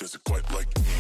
doesn't quite like me.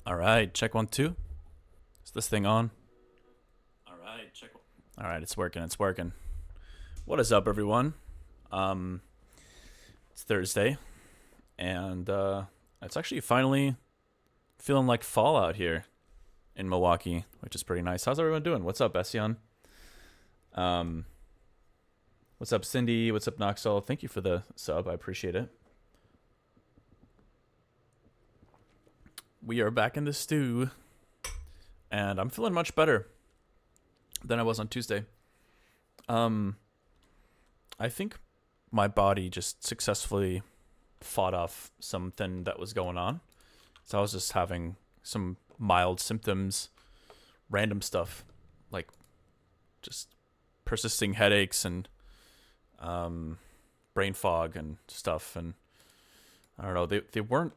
All right, check 1 2. Is this thing on? All right, check. All right, it's working. It's working. What is up, everyone? Um, it's Thursday, and it's actually finally feeling like fall out here in Milwaukee, which is pretty nice. How's everyone doing? What's up, Ession? Um, what's up, Cindy? What's up, Noxel? Thank you for the sub. I appreciate it. We are back in the stew, and I'm feeling much better than I was on Tuesday. I think my body just successfully fought off something that was going on. So I was just having some mild symptoms, random stuff, like just persisting headaches and brain fog and stuff. And I don't know, they weren't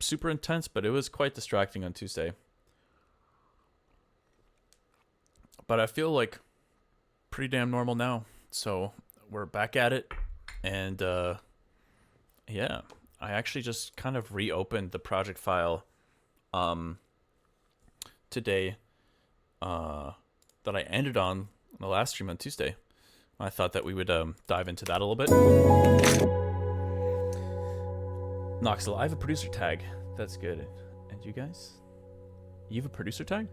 super intense, but it was quite distracting on Tuesday. But I feel like pretty damn normal now. So we're back at it. And yeah, I actually just kind of reopened the project file today that I ended on the last stream on Tuesday. I thought that we would dive into that a little bit. Noxel, I have a producer tag. That's good. And you guys? You have a producer tag?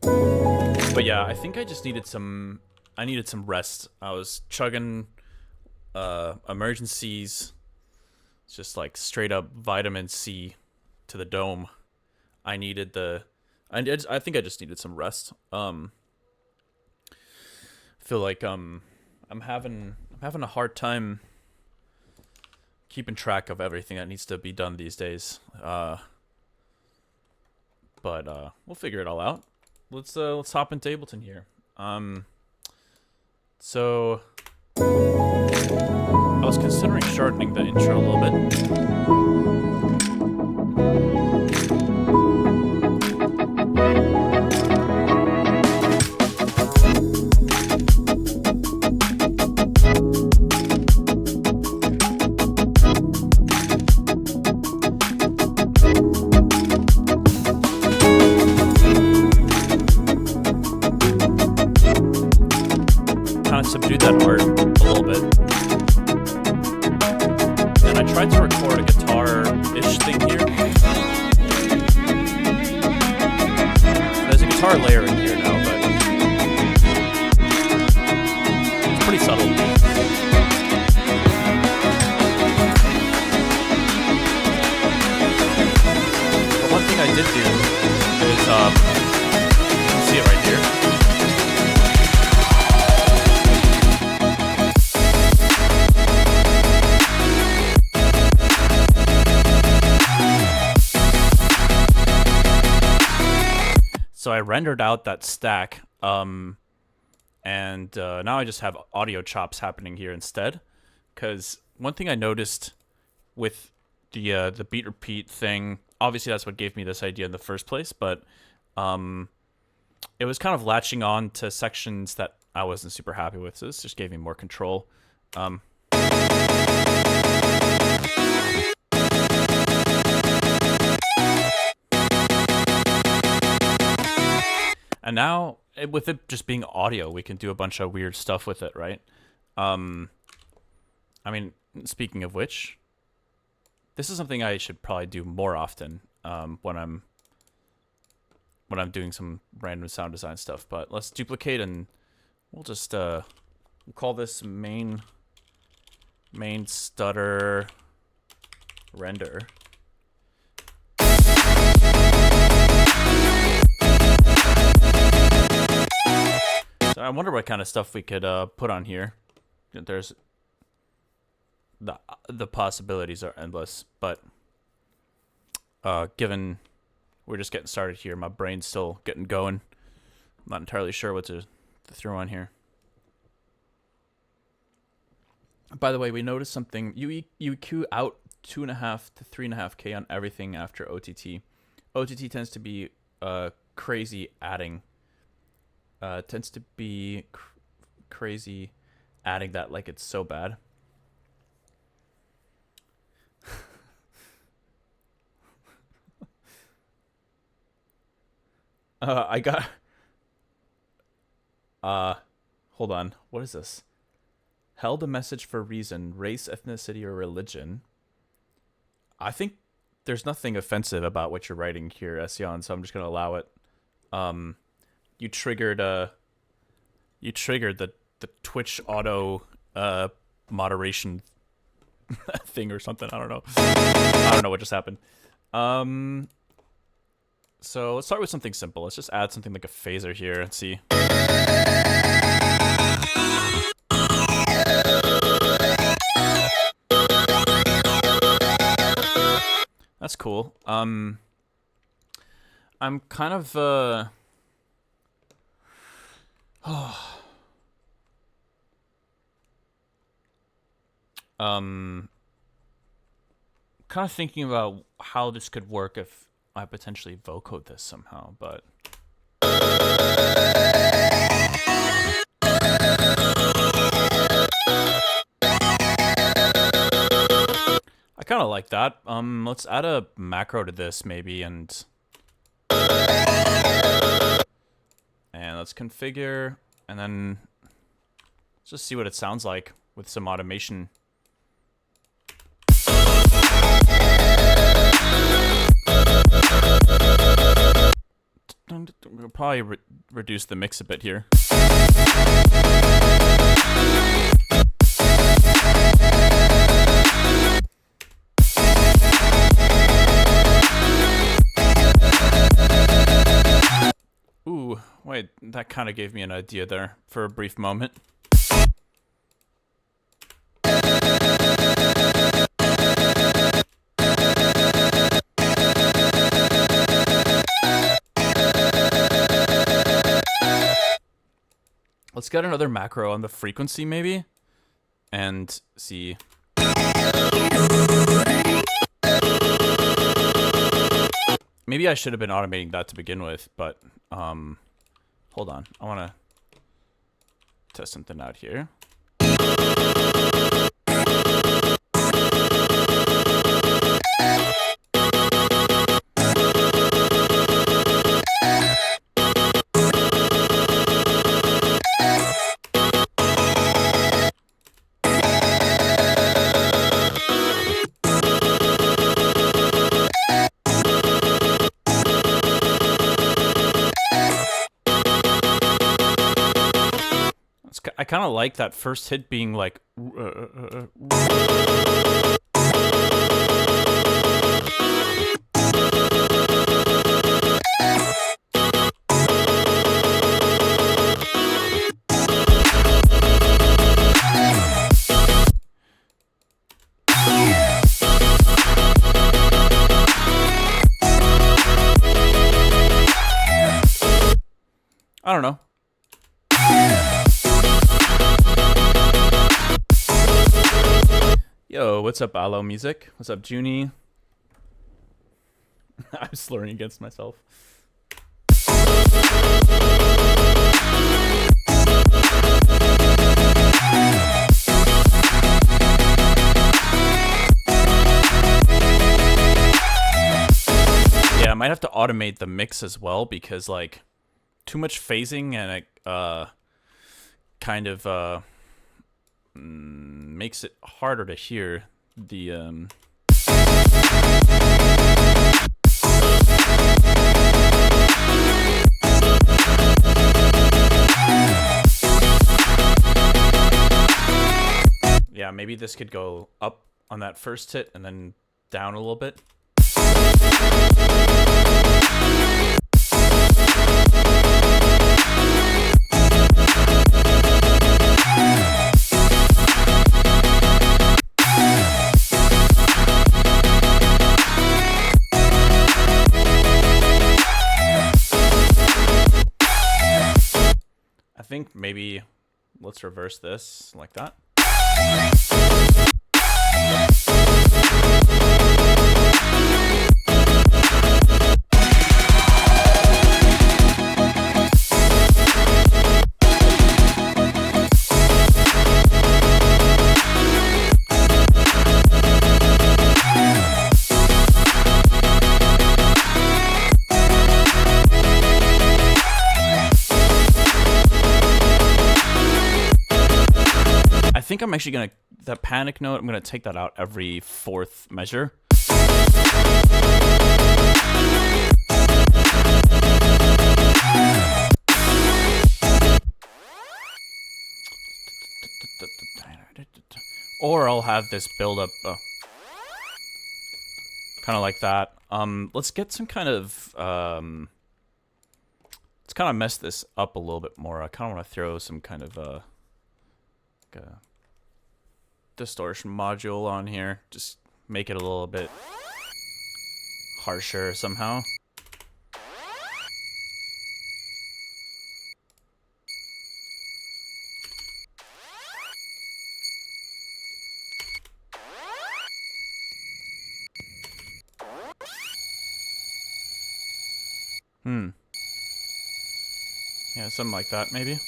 But yeah, I think I just needed some rest. I was chugging emergencies. It's just like straight up vitamin C to the dome. I think I just needed some rest. Feel like I'm having a hard time keeping track of everything that needs to be done these days. But we'll figure it all out. Let's hop into Ableton here. So I was considering shortening the intro a little bit. Subdued that art a little bit. And I tried to record a guitar-ish thing here. There's a guitar layer in here now, but it's pretty subtle. But one thing I did do is, you can see it right here. So I rendered out that stack, and now I just have audio chops happening here instead. Because one thing I noticed with the beat repeat thing, obviously that's what gave me this idea in the first place, but it was kind of latching on to sections that I wasn't super happy with. So this just gave me more control. And now, with it just being audio, we can do a bunch of weird stuff with it, right? I mean, speaking of which, this is something I should probably do more often when I'm doing some random sound design stuff. But let's duplicate, and we'll just we'll call this main stutter render. I wonder what kind of stuff we could put on here. There's the possibilities are endless, but given we're just getting started here, my brain's still getting going. I'm not entirely sure what to throw on here. By the way, we noticed something. You EQ out 2.5 to 3.5K on everything after OTT. OTT tends to be crazy adding. Tends to be crazy adding that like it's so bad. I got. Hold on. What is this? Held a message for reason, race, ethnicity, or religion. I think there's nothing offensive about what you're writing here, Ession, so I'm just gonna allow it. You triggered the Twitch auto moderation thing or something. I don't know. I don't know what just happened. So let's start with something simple. Let's just add something like a phaser here and see. That's cool. I'm kind of kind of thinking about how this could work if I potentially vocode this somehow, but I kind of like that. Let's add a macro to this maybe, and let's configure, and then let's just see what it sounds like with some automation. We'll probably reduce the mix a bit here. Ooh, wait, that kind of gave me an idea there for a brief moment. Let's get another macro on the frequency maybe, and see. Maybe I should have been automating that to begin with, but hold on. I want to test something out here. I kind of like that first hit being like I don't know. Yo, what's up, Aloe Music? What's up, Junie? I'm slurring against myself. Yeah, I might have to automate the mix as well, because like too much phasing and kind of makes it harder to hear the yeah, maybe this could go up on that first hit and then down a little bit. I think maybe let's reverse this like that. think I'm actually gonna, that panic note, I'm gonna take that out every 4th measure. Or I'll have this build up, kind of like that. Let's get some kind of, let's kind of mess this up a little bit more. I kind of want to throw some kind of, like a distortion module on here. Just make it a little bit harsher somehow. Yeah, something like that, maybe.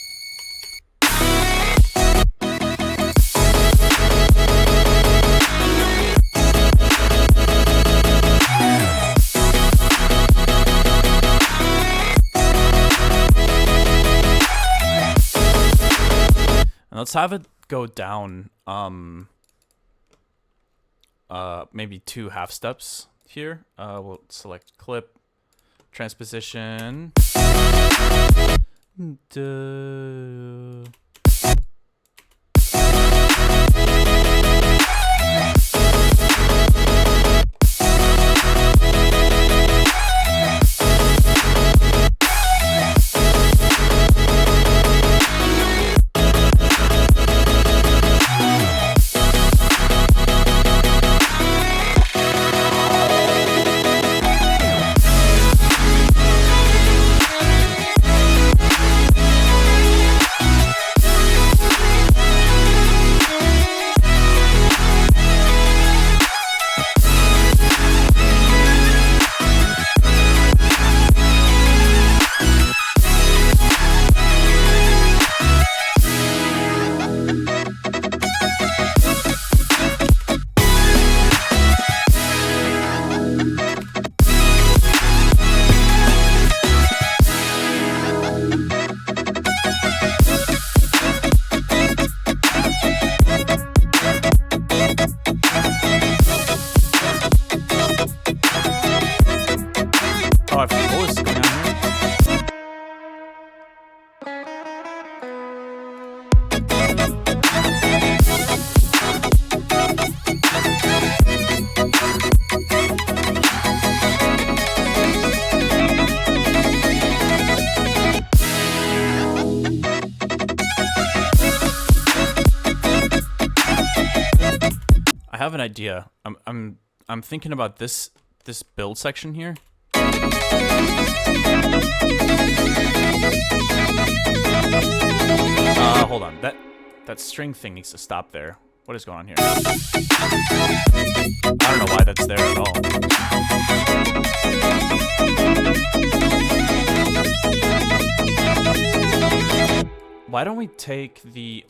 And let's have it go down, maybe 2 half steps here. We'll select clip, transposition. I have an idea. I'm thinking about this build section here. Hold on. That string thing needs to stop there. What is going on here? I don't know why that's there at all. Why don't we take the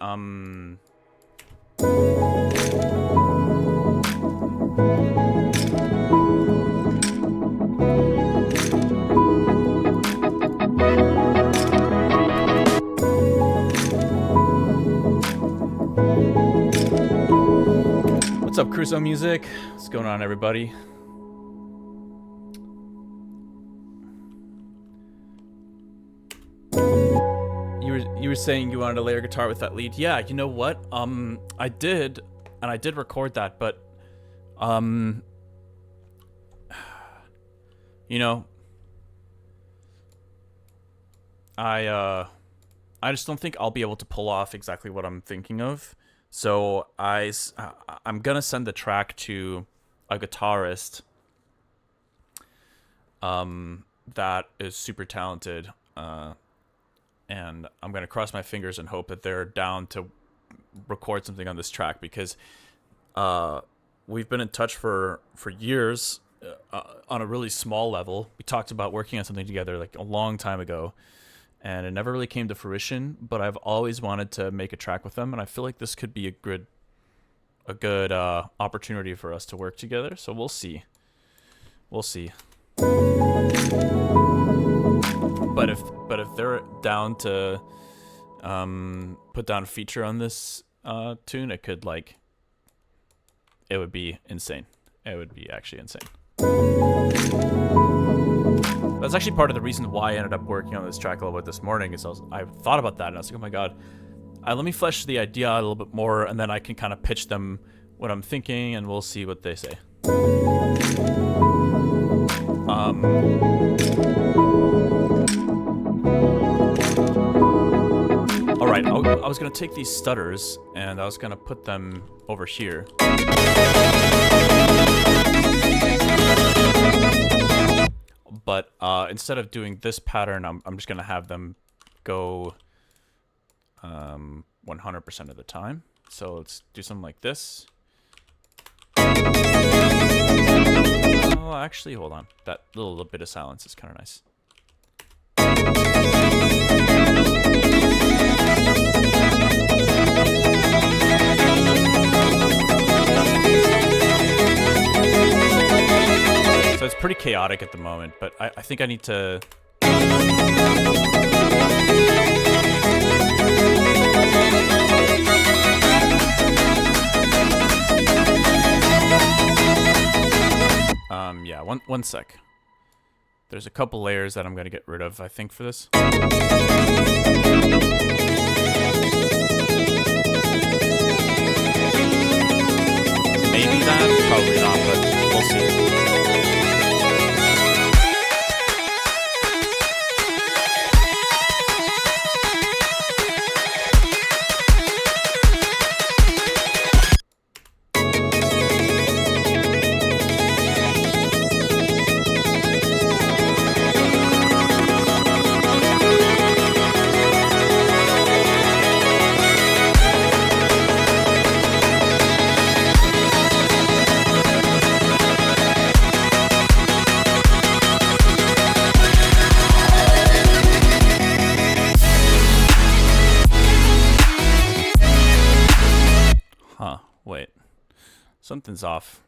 What's up, Crusoe Music? What's going on, everybody? You were saying you wanted to layer guitar with that lead. Yeah, you know what? I did, and I did record that, but you know, I just don't think I'll be able to pull off exactly what I'm thinking of. So I'm gonna send the track to a guitarist that is super talented, and I'm gonna cross my fingers and hope that they're down to record something on this track, because we've been in touch for years on a really small level. We talked about working on something together like a long time ago, and it never really came to fruition, but I've always wanted to make a track with them, and I feel like this could be a good opportunity for us to work together. So we'll see. We'll see. But if they're down to put down a feature on this tune, it could like, it would be insane. It would be actually insane. That's actually part of the reason why I ended up working on this track a little bit this morning. Is I thought about that and I was like, oh my god, let me flesh the idea out a little bit more, and then I can kind of pitch them what I'm thinking, and we'll see what they say. Alright, I was going to take these stutters, and I was going to put them over here. But instead of doing this pattern, I'm just going to have them go 100% of the time. So let's do something like this. Oh, actually, hold on. That little bit of silence is kind of nice. So it's pretty chaotic at the moment, but I think I need to... yeah, one sec. There's a couple layers that I'm going to get rid of, I think, for this. Maybe that, probably not, but we'll see. Wait, something's off.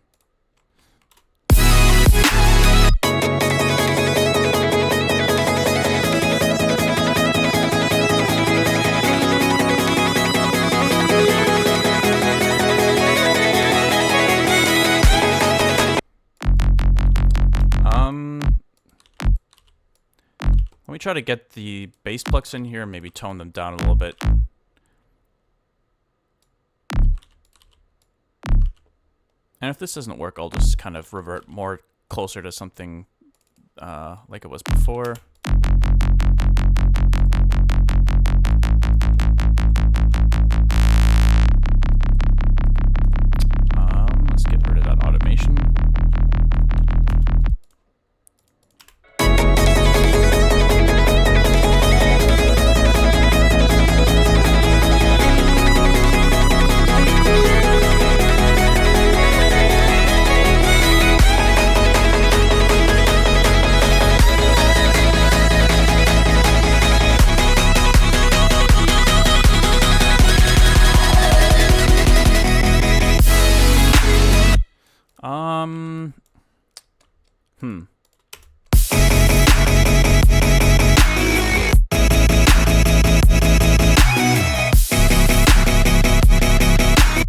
Let me try to get the bass plucks in here and maybe tone them down a little bit. And if this doesn't work, I'll just kind of revert more closer to something like it was before. Let's get rid of that automation.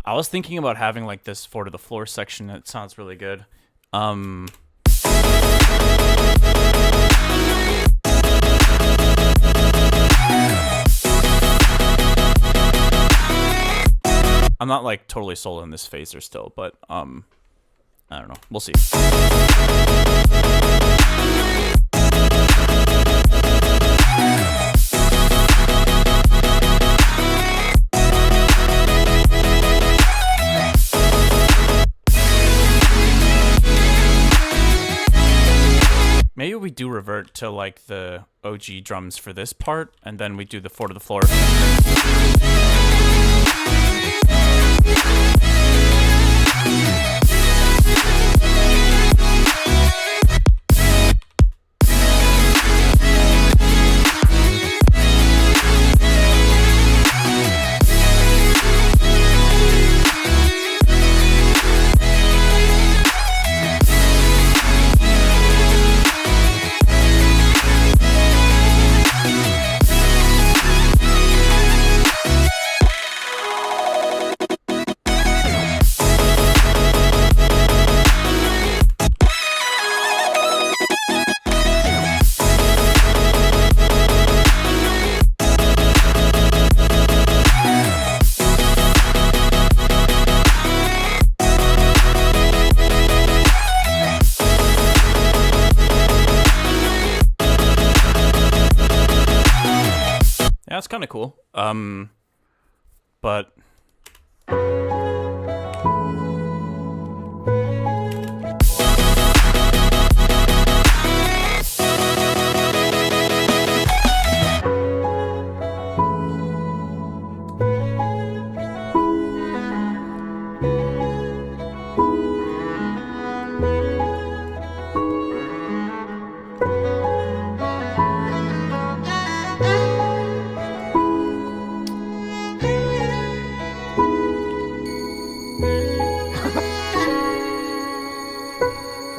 I was thinking about having like this 4 to the floor section. It sounds really good. I'm not like totally sold on this phaser still, but I don't know. We'll see. Maybe we do revert to like the OG drums for this part, and then we do the 4 to the floor. Yeah, it's kind of cool. But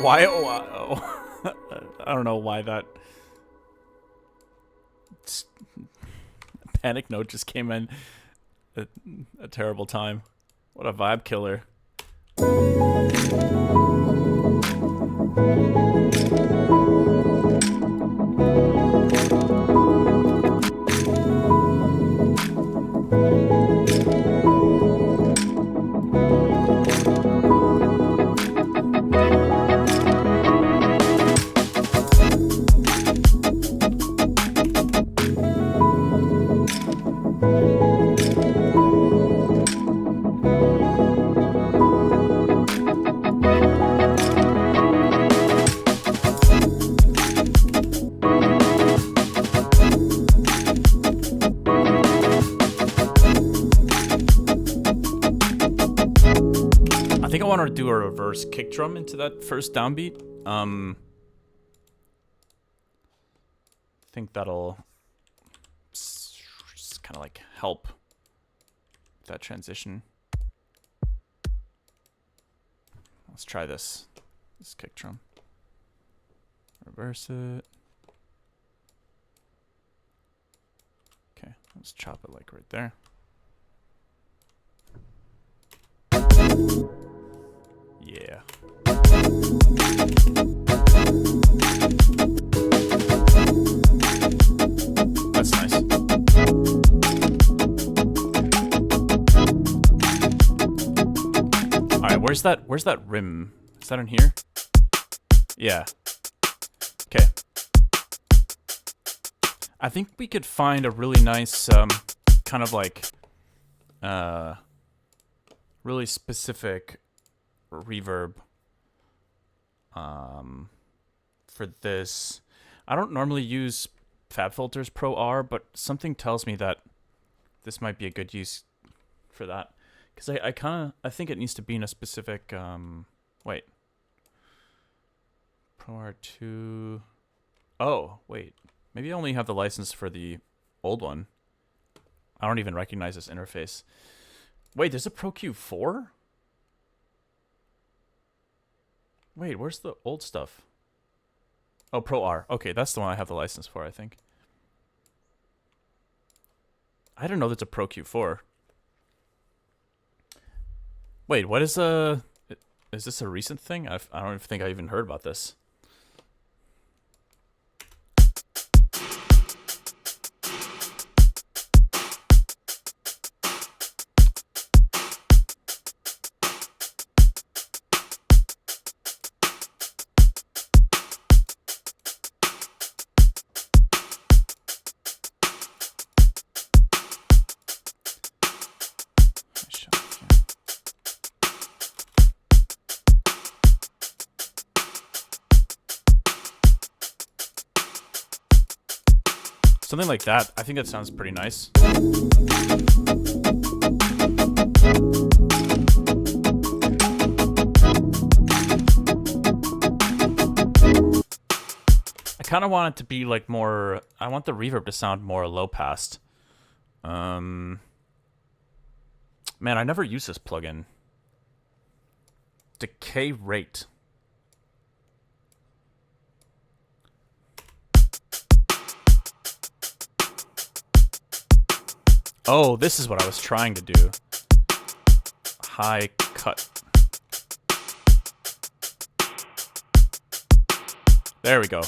why? Oh, I don't know why that panic note just came in at a terrible time. What a vibe killer. I think I want to do a reverse kick drum into that first downbeat. I think that'll just kind of like help with that transition. Let's try this kick drum. Reverse it. Okay, let's chop it like right there. Yeah. That's nice. Alright, where's that rim? Is that in here? Yeah. Okay. I think we could find a really nice kind of like really specific reverb for this. I don't normally use FabFilter's Pro R, but something tells me that this might be a good use for that, because I think it needs to be in a specific wait, Pro R2. Oh wait, maybe I only have the license for the old one. I don't even recognize this interface. Wait, there's a Pro Q4? Wait, where's the old stuff? Oh, Pro R. Okay, that's the one I have the license for, I think. I don't know that's a Pro Q4. Wait, what is this a recent thing? I don't even think I even heard about this. Something like that. I think that sounds pretty nice. I kind of want it to be like more... I want the reverb to sound more low passed. Man, I never use this plugin. Decay rate. Oh, this is what I was trying to do. High cut. There we go.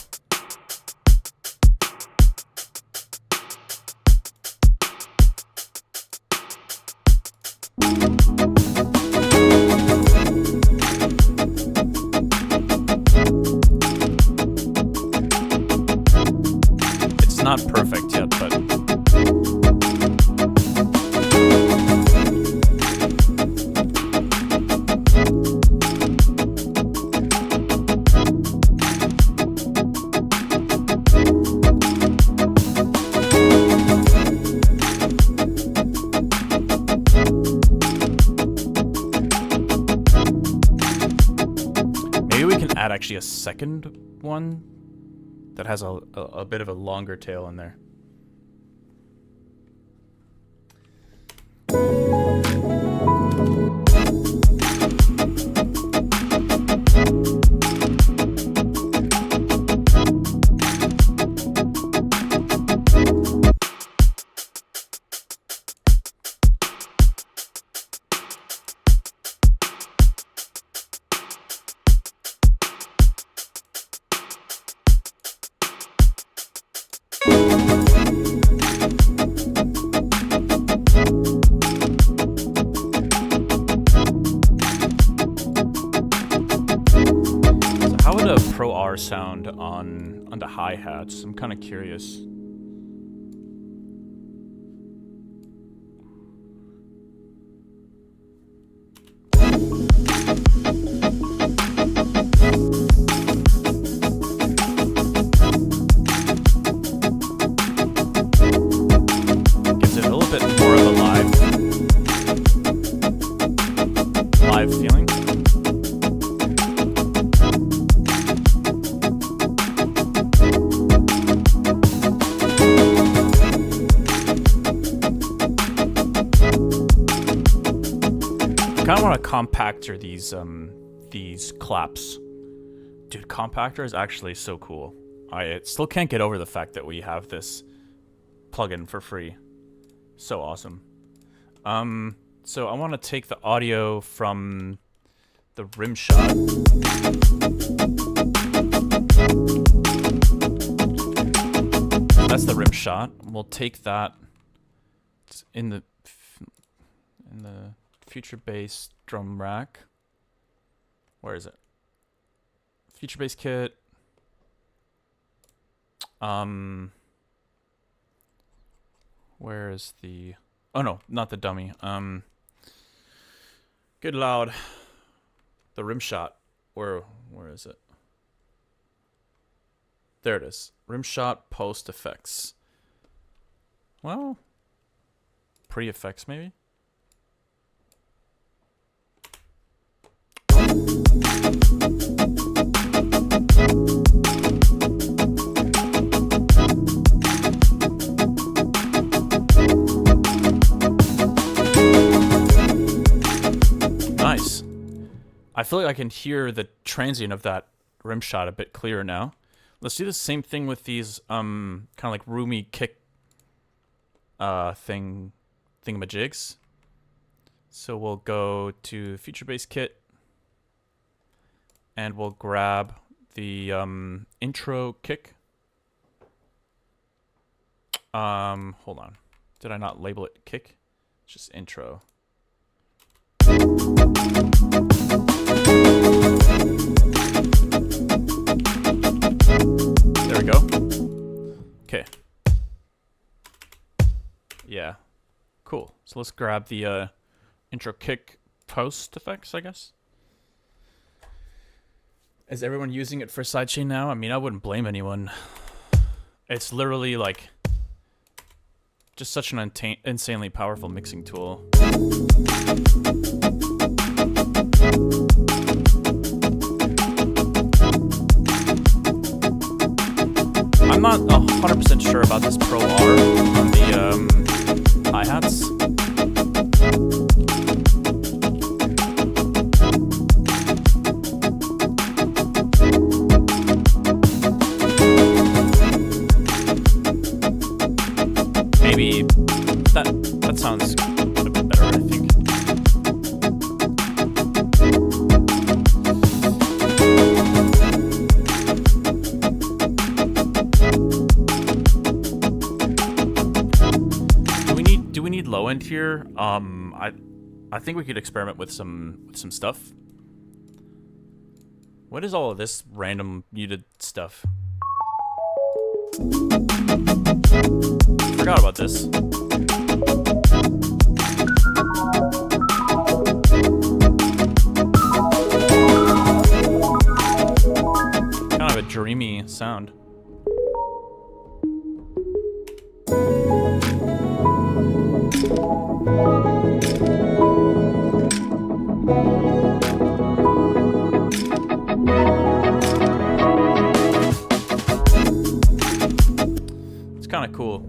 It's not perfect yet, but... second one that has a bit of a longer tail in there. Sound on the hi-hats. I'm kind of curious. Gives it a little bit more of a live feeling. I kind of want to compactor these claps. Dude, compactor is actually so cool. I still can't get over the fact that we have this plugin for free. So awesome. So I want to take the audio from the rim shot. That's the rim shot. We'll take that. It's in the Future Bass drum rack. Where is it? Future Bass kit. Where is the... Oh no, not the dummy. Good loud. The rim shot. Where is it? There it is. Rim shot post effects. Well, pre-effects maybe? Nice. I feel like I can hear the transient of that rim shot a bit clearer now. Let's do the same thing with these kind of like roomy kick thingamajigs. So we'll go to Future Bass kit and we'll grab the intro kick. Hold on. Did I not label it kick? It's just intro. There we go. Okay. Yeah. Cool. So let's grab the intro kick post effects, I guess. Is everyone using it for sidechain now? I mean, I wouldn't blame anyone. It's literally like just such an insanely powerful mixing tool. I'm not 100% sure about this Pro R on the hi-hats. Maybe that sounds a bit better, I think. Do we need low end here? I think we could experiment with some stuff. What is all of this random muted stuff? Forgot about this. Kind of a dreamy sound. kind of cool.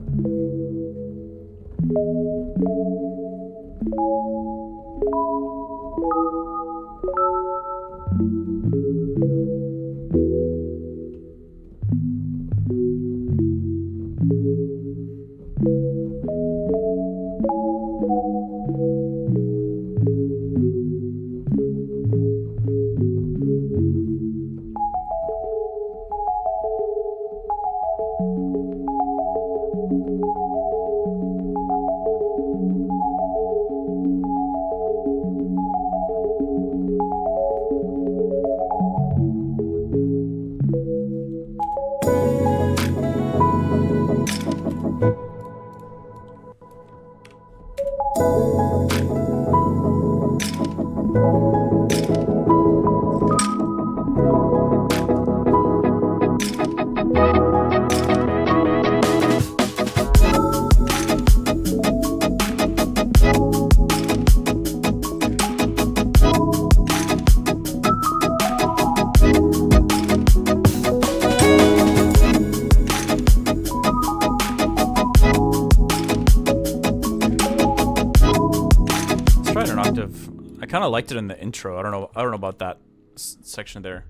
I kind of liked it in the intro. I don't know about that section there.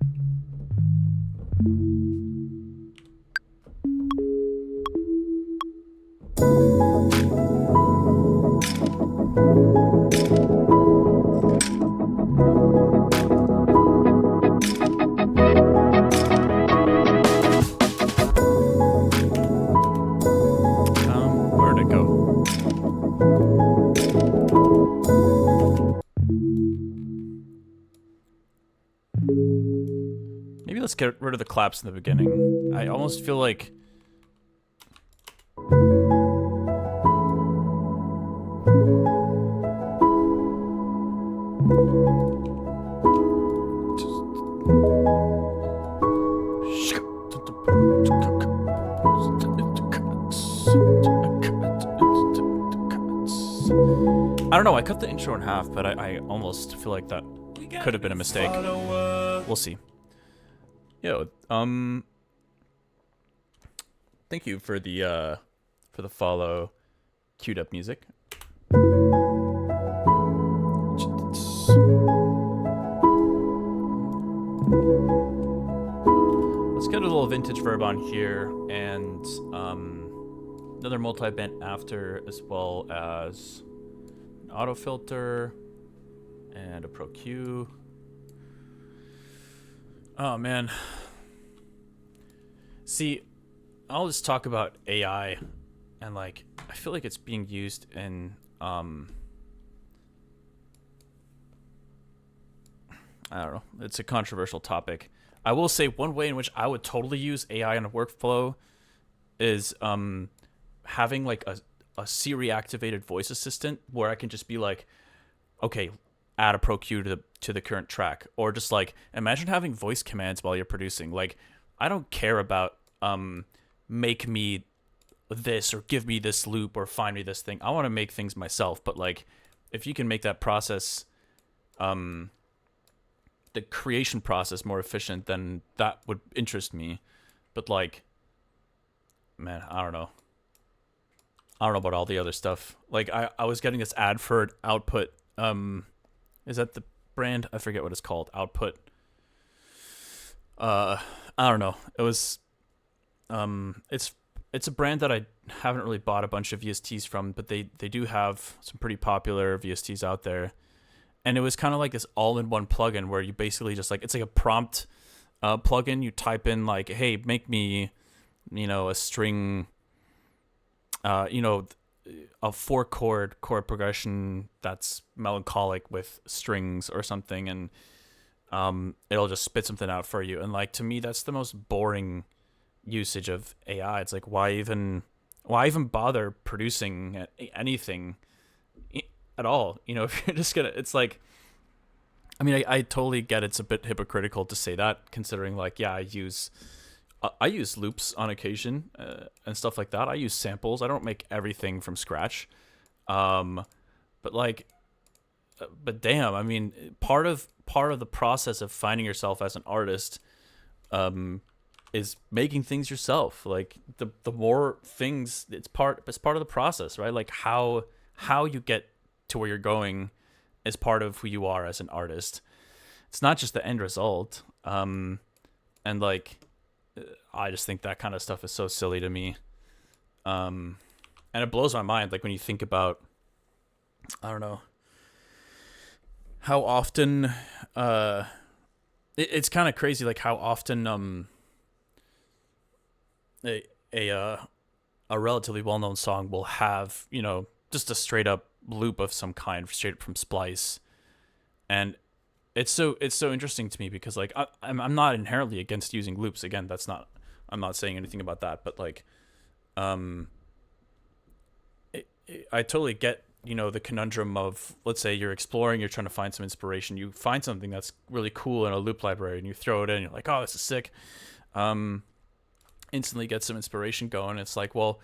Where'd it go? Maybe let's get rid of the claps in the beginning. I almost feel like... I don't know, I cut the intro in half, but I almost feel like that could have been a mistake. We'll see. Yo, thank you for the follow. Queued up music. Let's get a little vintage verb on here, and another multi-band after, as well as an auto filter and a Pro Q. Oh man. See, I'll just talk about AI, and like I feel like it's being used in I don't know. It's a controversial topic. I will say one way in which I would totally use AI in a workflow is having like a Siri activated voice assistant where I can just be like, okay, add a Pro Q to the current track, or just like imagine having voice commands while you're producing. Like, I don't care about make me this or give me this loop or find me this thing. I want to make things myself, but like if you can make that process the creation process more efficient, then that would interest me. But like, man, I don't know about all the other stuff. Like I was getting this ad for Output. Is that the brand? I forget what it's called. Output. I don't know. It was it's a brand that I haven't really bought a bunch of VSTs from, but they do have some pretty popular VSTs out there. And it was kind of like this all-in-one plugin where you basically just like, it's like a prompt plugin. You type in like, hey, make me, a string, a 4-chord progression that's melancholic with strings or something, and it'll just spit something out for you. And like, to me, that's the most boring usage of AI. It's like, why even bother producing anything at all? If you're just gonna, it's like, I mean, I totally get it's a bit hypocritical to say that, considering like, yeah, I use loops on occasion and stuff like that. I use samples. I don't make everything from scratch. But damn, I mean, part of the process of finding yourself as an artist is making things yourself. Like the more things, it's part of the process, right? Like how you get to where you're going is part of who you are as an artist. It's not just the end result. And like I just think that kind of stuff is so silly to me. And it blows my mind, like when you think about, I don't know, how often it's kind of crazy, like how often a relatively well-known song will have, you know, just a straight up loop of some kind, straight up from Splice. And it's so interesting to me because like I'm not inherently against using loops. Again, I'm not saying anything about that, but like I totally get, you know, the conundrum of, let's say you're exploring, you're trying to find some inspiration, you find something that's really cool in a loop library and you throw it in, you're like, oh, this is sick. Instantly get some inspiration going. It's like, well,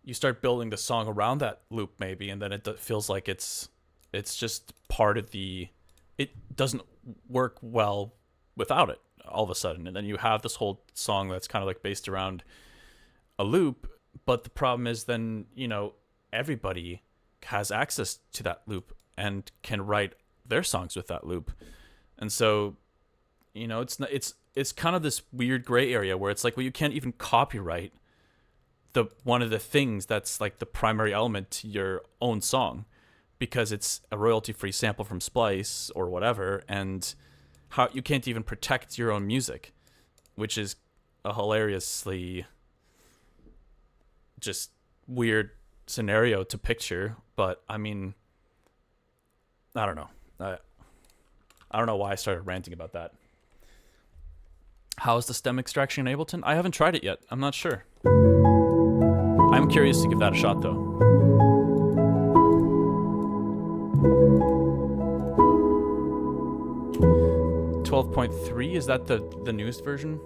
you start building the song around that loop maybe, and then it feels like it's just part of it doesn't work well without it all of a sudden. And then you have this whole song that's kind of like based around a loop. But the problem is then, you know, everybody has access to that loop and can write their songs with that loop. And so, you know, it's kind of this weird gray area where it's like, well, you can't even copyright one of the things that's like the primary element to your own song because it's a royalty-free sample from Splice or whatever, and how you can't even protect your own music, which is a hilariously just weird scenario to picture. But I mean, I don't know. I don't know why I started ranting about that. How is the stem extraction in Ableton? I haven't tried it yet. I'm not sure. I'm curious to give that a shot, though. 12.3, is that the newest version?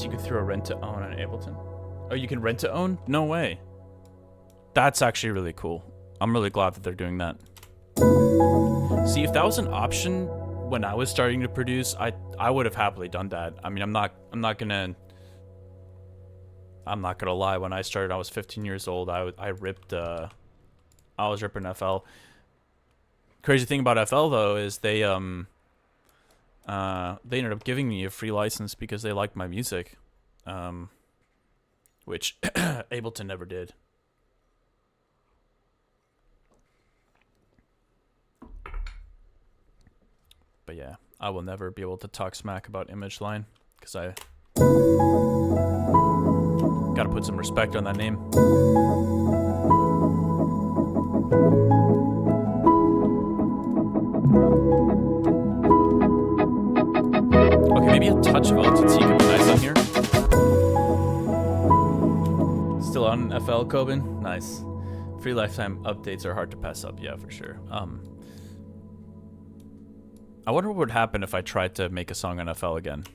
You could throw a rent to own on Ableton. Oh, you can rent to own? No way. That's actually really cool. I'm really glad that they're doing that. See, if that was an option when I was starting to produce, I would have happily done that. I mean, I'm not gonna lie. When I started, I was 15 years old. I was ripping FL. Crazy thing about FL though is they ended up giving me a free license because they liked my music, which Ableton never did. But yeah, I will never be able to talk smack about ImageLine because I gotta put some respect on that name. Maybe a touch of LTT could be nice on here. Still on FL, Coben? Nice. Free lifetime updates are hard to pass up, yeah, for sure. I wonder what would happen if I tried to make a song on FL again.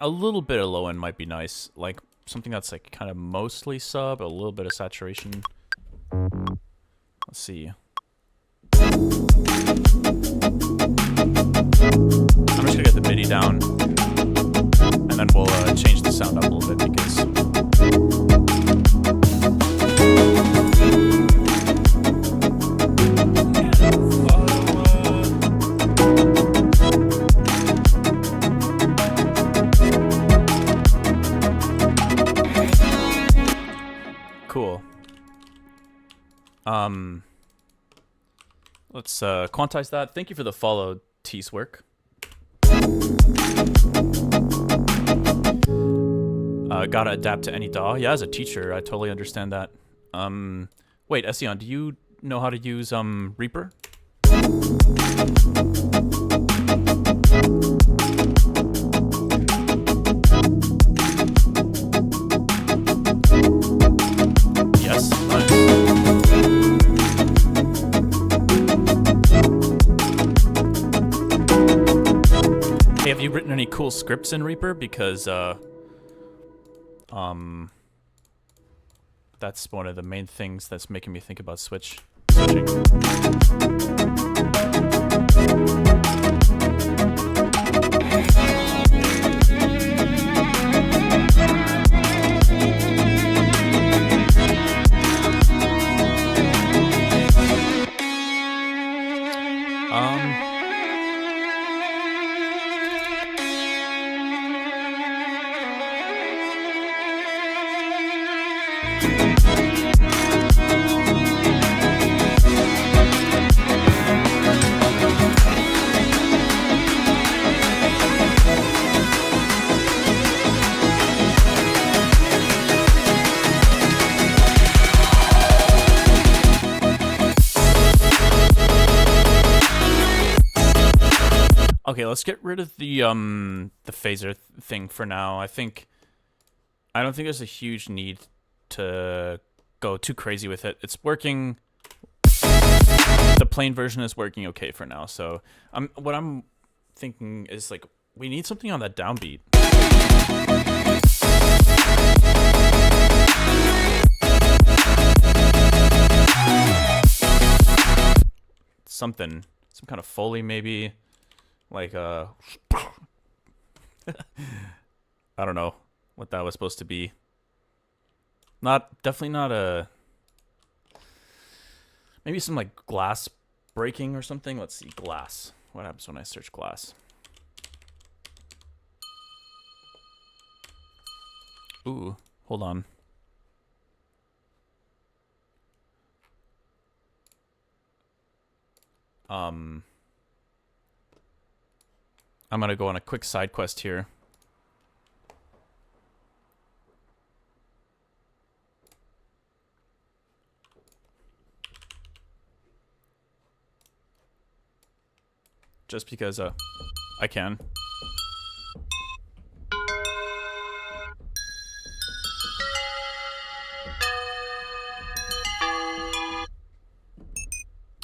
A little bit of low end might be nice, like something that's like kind of mostly sub, a little bit of saturation. Let's see. let's quantize that. Thank you for the follow, T's work. Gotta adapt to any DAW. Yeah, as a teacher, I totally understand that. Wait, Ession, do you know how to use Reaper? Yes. Nice. Hey, have you written any cool scripts in Reaper? Because that's one of the main things that's making me think about switching. Okay, let's get rid of the phaser thing for now. I don't think there's a huge need to go too crazy with it. It's working. The plain version is working okay for now. So what I'm thinking is like we need something on that downbeat. Some kind of Foley maybe. Like, I don't know what that was supposed to be. Definitely not a... Maybe some, like, glass breaking or something. Let's see, glass. What happens when I search glass? Ooh, hold on. I'm gonna go on a quick side quest here. Just because I can.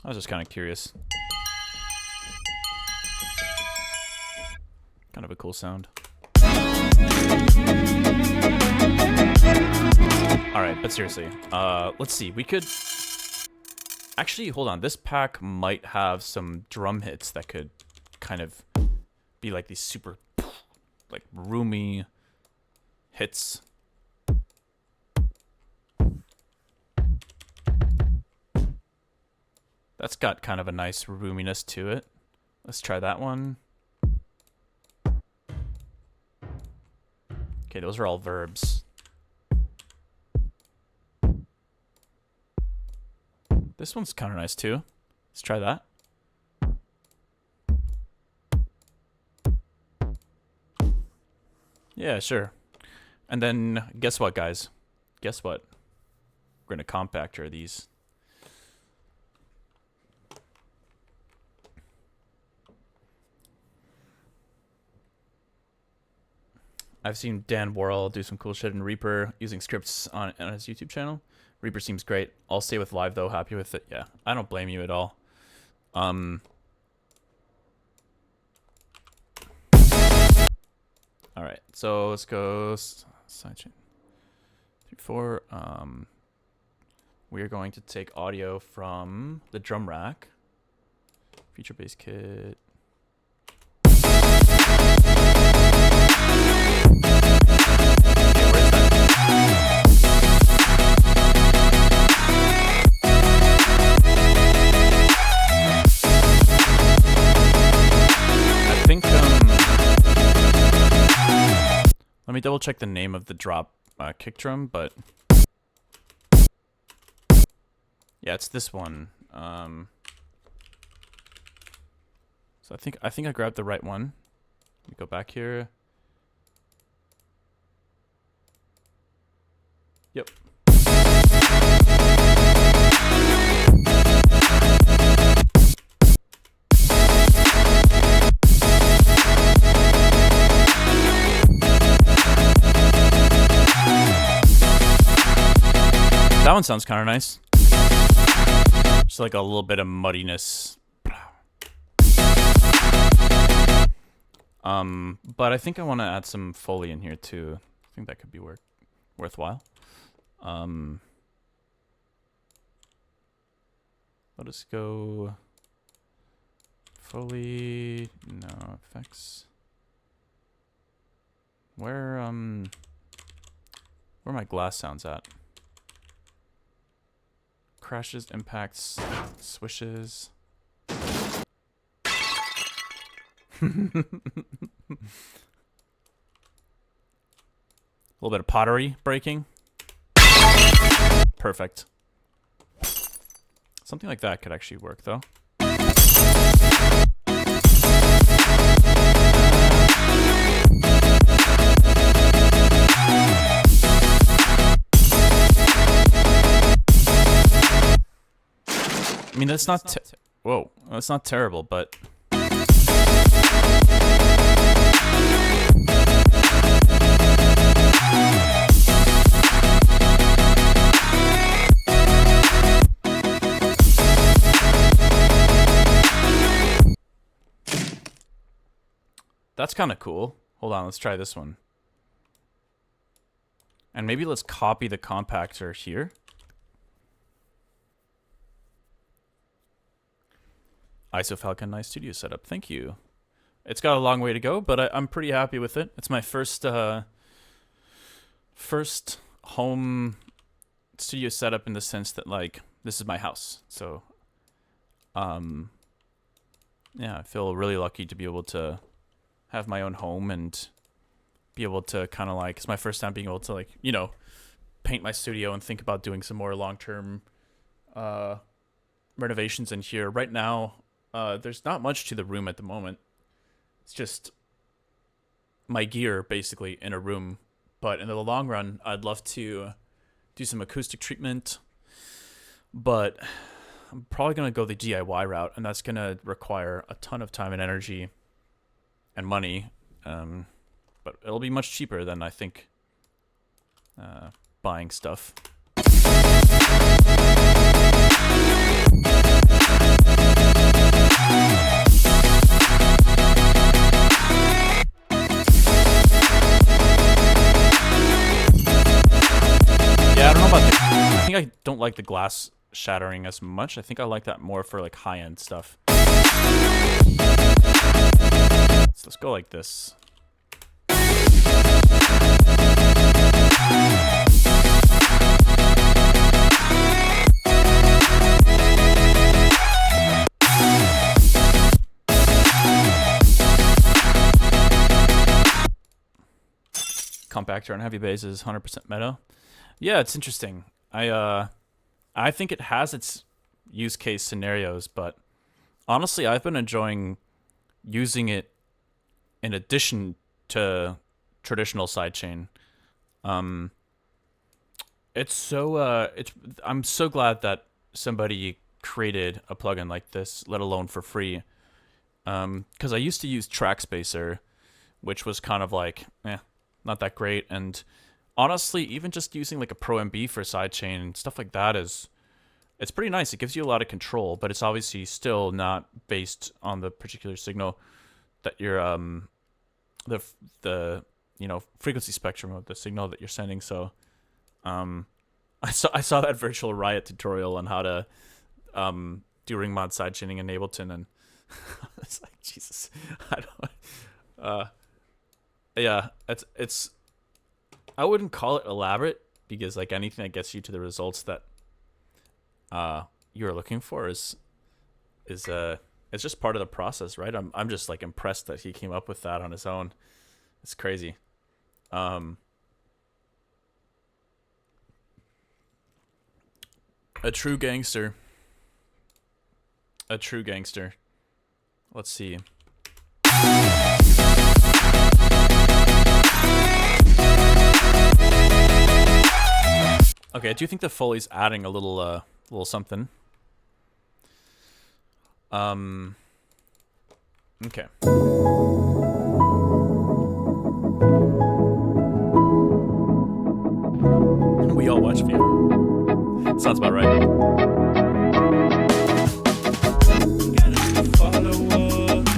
I was just kind of curious. Kind of a cool sound. Alright, but seriously, let's see. We could... Actually, hold on. This pack might have some drum hits that could kind of be like these super, like, roomy hits. That's got kind of a nice roominess to it. Let's try that one. Okay, those are all verbs. This one's kind of nice too. Let's try that. Yeah, sure. And then, guess what, guys? Guess what? We're gonna compactor these. I've seen Dan Worrell do some cool shit in Reaper using scripts on his YouTube channel. Reaper seems great. I'll stay with Live though. Happy with it. Yeah, I don't blame you at all. All right, so let's go sidechain 3-4. We are going to take audio from the drum rack. Feature bass kit. Let me double check the name of the drop kick drum, but yeah, it's this one. So I think I grabbed the right one. Let me go back here. Yep. That one sounds kind of nice. Just like a little bit of muddiness. But I think I want to add some Foley in here too. I think that could be worthwhile. Let us go Foley, no effects. Where are my glass sounds at? Crashes, impacts, swishes. A little bit of pottery breaking. Perfect. Something like that could actually work, though. I mean, that's not whoa, that's not terrible, but that's kind of cool. Hold on, let's try this one. And maybe let's copy the compactor here. IsoFalcon, nice studio setup. Thank you. It's got a long way to go, but I'm pretty happy with it. It's my first home studio setup in the sense that, like, this is my house. So, yeah, I feel really lucky to be able to have my own home and be able to kind of like, it's my first time being able to, like, you know, paint my studio and think about doing some more long-term renovations in here. Right now, there's not much to the room at the moment. It's just my gear, basically, in a room. But in the long run, I'd love to do some acoustic treatment. But I'm probably going to go the DIY route, and that's going to require a ton of time and energy and money. But it'll be much cheaper than, I think, buying stuff. Yeah, I don't know about I think I don't like the glass shattering as much. I think I like that more for like high-end stuff. So let's go like this. Compactor on heavy bass is 100% meta. Yeah, it's interesting. I think it has its use case scenarios, but honestly, I've been enjoying using it in addition to traditional sidechain. It's so I'm so glad that somebody created a plugin like this, let alone for free. Because I used to use Trackspacer, which was kind of like, not that great. And honestly, even just using like a Pro MB for sidechain and stuff like that it's pretty nice. It gives you a lot of control, but it's obviously still not based on the particular signal that you're the you know, frequency spectrum of the signal that you're sending. So I saw that virtual Riot tutorial on how to do ring mod sidechaining in Ableton, and it's like, Jesus, I don't yeah, it's I wouldn't call it elaborate, because like anything that gets you to the results that you're looking for is it's just part of the process, right? I'm just like impressed that he came up with that on his own. It's crazy. A true gangster. A true gangster. Let's see. Okay, I do think the Foley's adding a little something. Okay. We all watch VR. Sounds about right.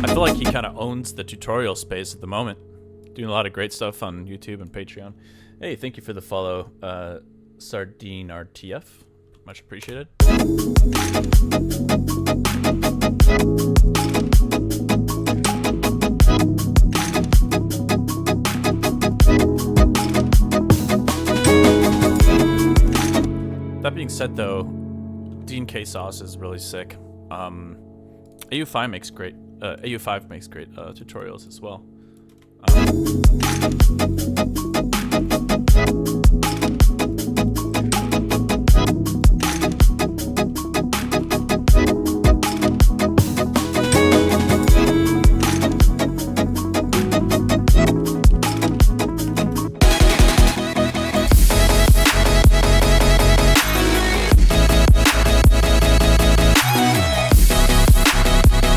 I feel like he kind of owns the tutorial space at the moment. Doing a lot of great stuff on YouTube and Patreon. Hey, thank you for the follow, Sardine RTF. Much appreciated. That being said, though, Dean K sauce is really sick. AU5 makes great. AU5 makes great tutorials as well.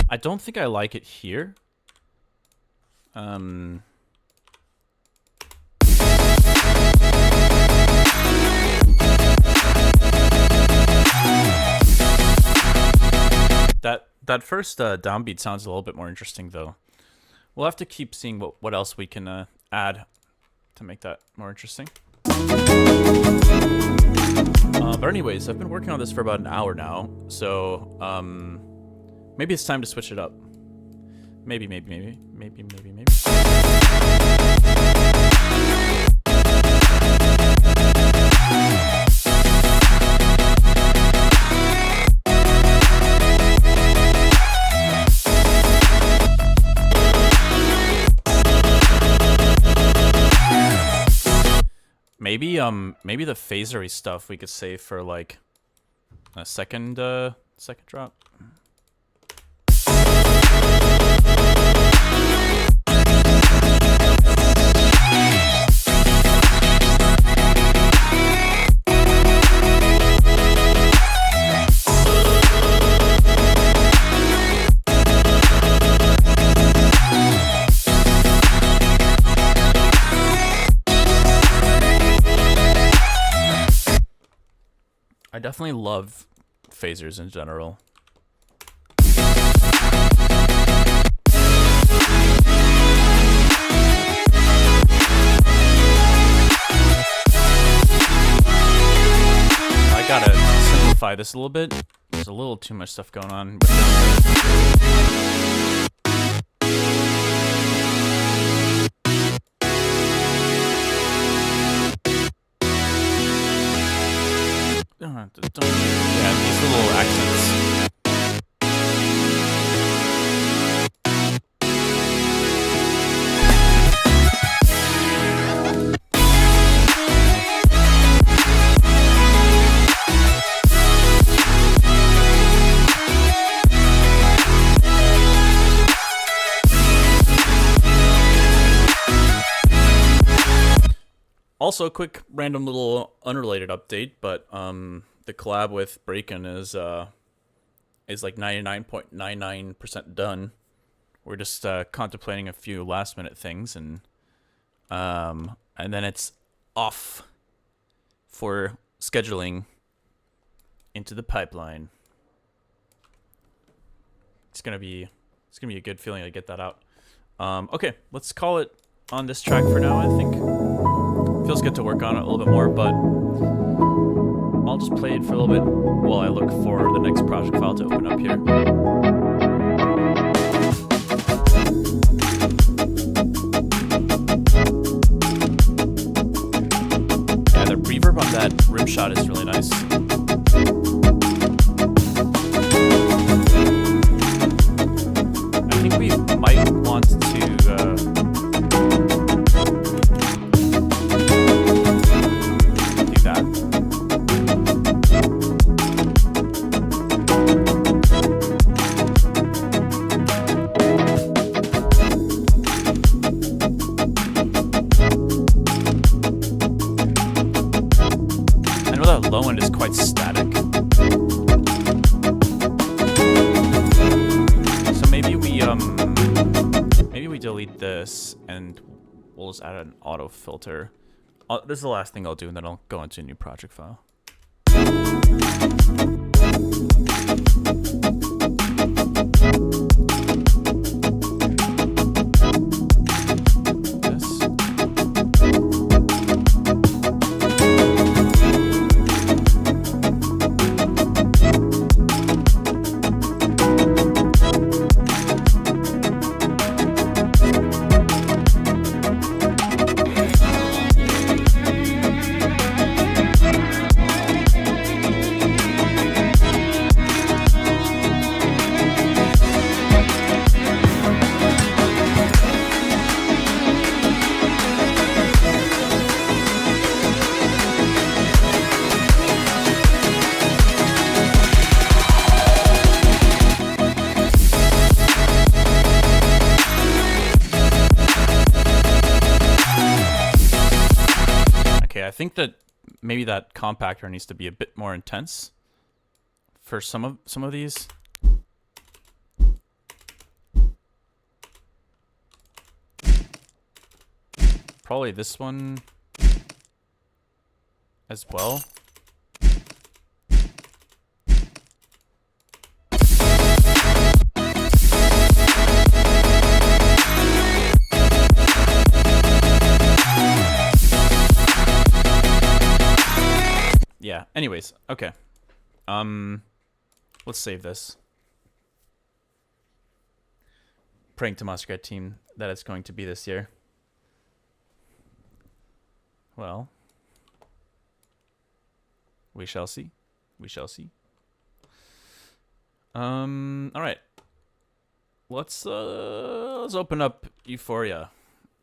I don't think I like it here. That first downbeat sounds a little bit more interesting, though. We'll have to keep seeing what else we can add to make that more interesting. But anyways, I've been working on this for about an hour now, so maybe it's time to switch it up. Maybe. Maybe the phasery stuff we could save for like a second drop. I definitely love phasers in general. I gotta simplify this a little bit. There's a little too much stuff going on. Yeah, these little accents. Also, quick random little unrelated update, but the collab with Breakin is like 99.99% done. We're just contemplating a few last minute things, and then it's off for scheduling into the pipeline. It's gonna be a good feeling to get that out. Okay, let's call it on this track for now. I think feels good to work on it a little bit more, but I'll just play it for a little bit while I look for the next project file to open up here. Yeah, the reverb on that rim shot is really nice. I think we might want to delete this, and we'll just add an auto filter. This is the last thing I'll do, and then I'll go into a new project file. I think that maybe that compactor needs to be a bit more intense for some of these. Probably this one as well. Yeah, anyways, okay. Let's save this. Praying to Muskrat team that it's going to be this year. Well, we shall see. We shall see. All right. Let's open up Euphoria.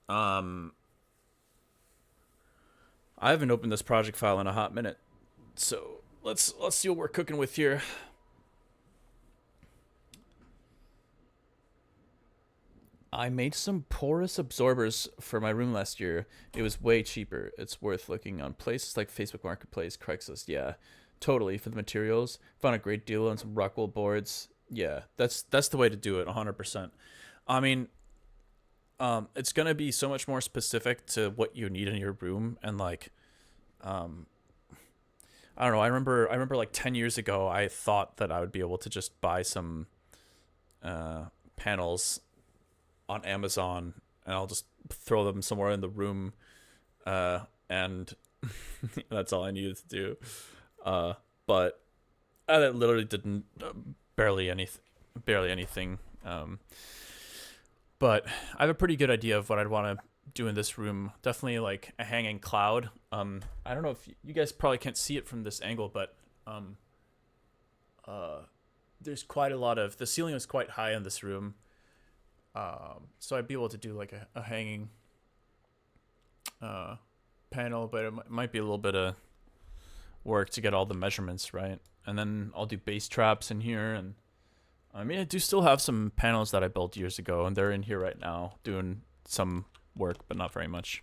I haven't opened this project file in a hot minute. So let's see what we're cooking with here. I made some porous absorbers for my room last year. It was way cheaper. It's worth looking on places like Facebook Marketplace, Craigslist. Yeah, totally, for the materials. Found a great deal on some Rockwell boards. Yeah, that's the way to do it, 100%. I mean, it's gonna be so much more specific to what you need in your room, and like, I don't know. I remember like 10 years ago, I thought that I would be able to just buy some panels on Amazon, and I'll just throw them somewhere in the room, and that's all I needed to do. But I literally didn't barely anything. But I have a pretty good idea of what I'd want to do in this room. Definitely like a hanging cloud. I don't know if you guys probably can't see it from this angle, but there's quite a lot of, the ceiling is quite high in this room. So I'd be able to do like a hanging panel, but it might be a little bit of work to get all the measurements right. And then I'll do bass traps in here, and I mean, I do still have some panels that I built years ago, and they're in here right now doing some work, but not very much.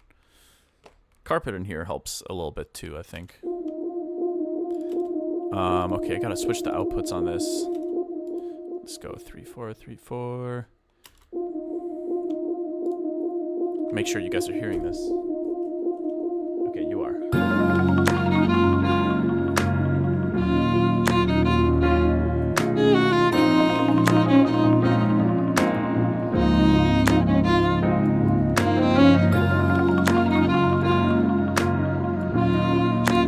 Carpet in here helps a little bit too, I think. Okay, I gotta switch the outputs on this. Let's go 3/4, 3/4. Make sure you guys are hearing this. Okay, you are.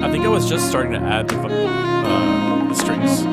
I think I was just starting to add the strings.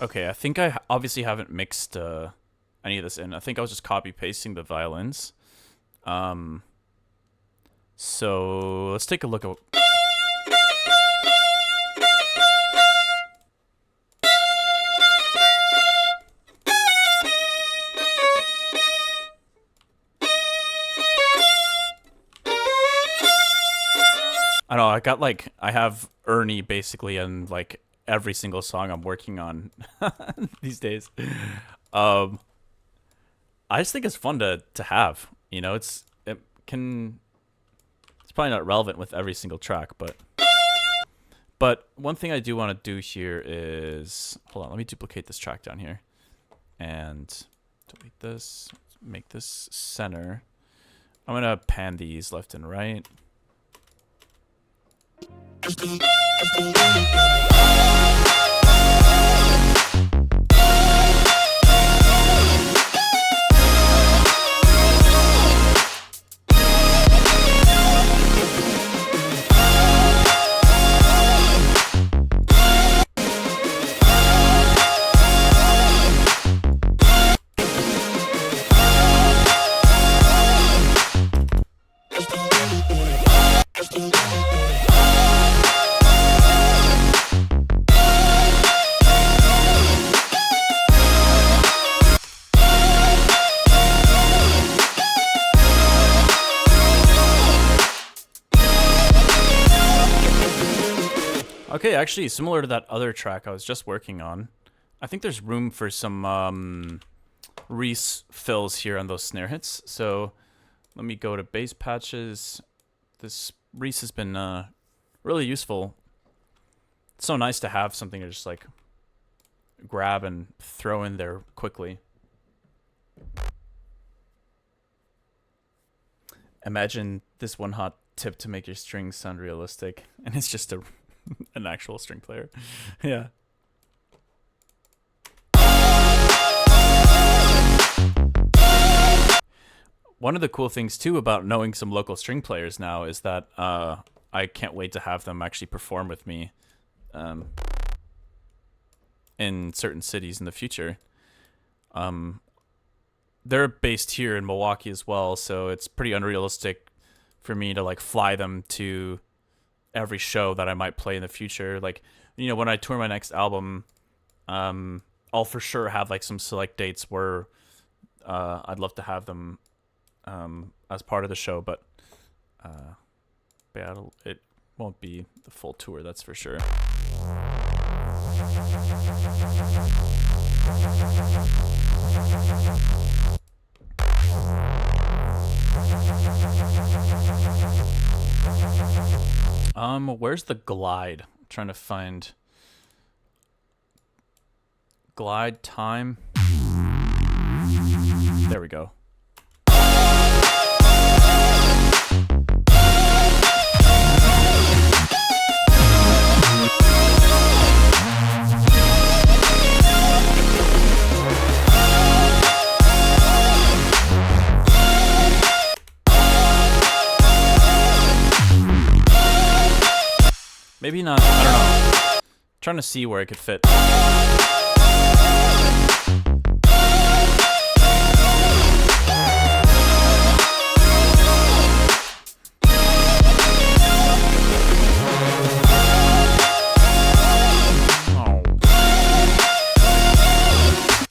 Okay, I think I obviously haven't mixed any of this in. I think I was just copy pasting the violins. So let's take a look at. got like I have Ernie basically in like every single song I'm working on these days. I just think it's fun to have. You know, it's probably not relevant with every single track, but one thing I do want to do here is, hold on, let me duplicate this track down here and delete this, make this center. I'm gonna pan these left and right. Okay, actually, similar to that other track I was just working on, I think there's room for some Reese fills here on those snare hits. So let me go to bass patches. This Reese has been really useful. It's so nice to have something to just like grab and throw in there quickly. Imagine this one hot tip to make your strings sound realistic, and it's just an actual string player. Yeah. One of the cool things too about knowing some local string players now is that I can't wait to have them actually perform with me in certain cities in the future. They're based here in Milwaukee as well, so it's pretty unrealistic for me to like fly them to every show that I might play in the future. Like, you know, when I tour my next album, I'll for sure have like some select dates where I'd love to have them as part of the show, but yeah, it won't be the full tour, that's for sure. Where's the glide? I'm trying to find glide time. There we go. Maybe not, I don't know. Trying to see where it could fit.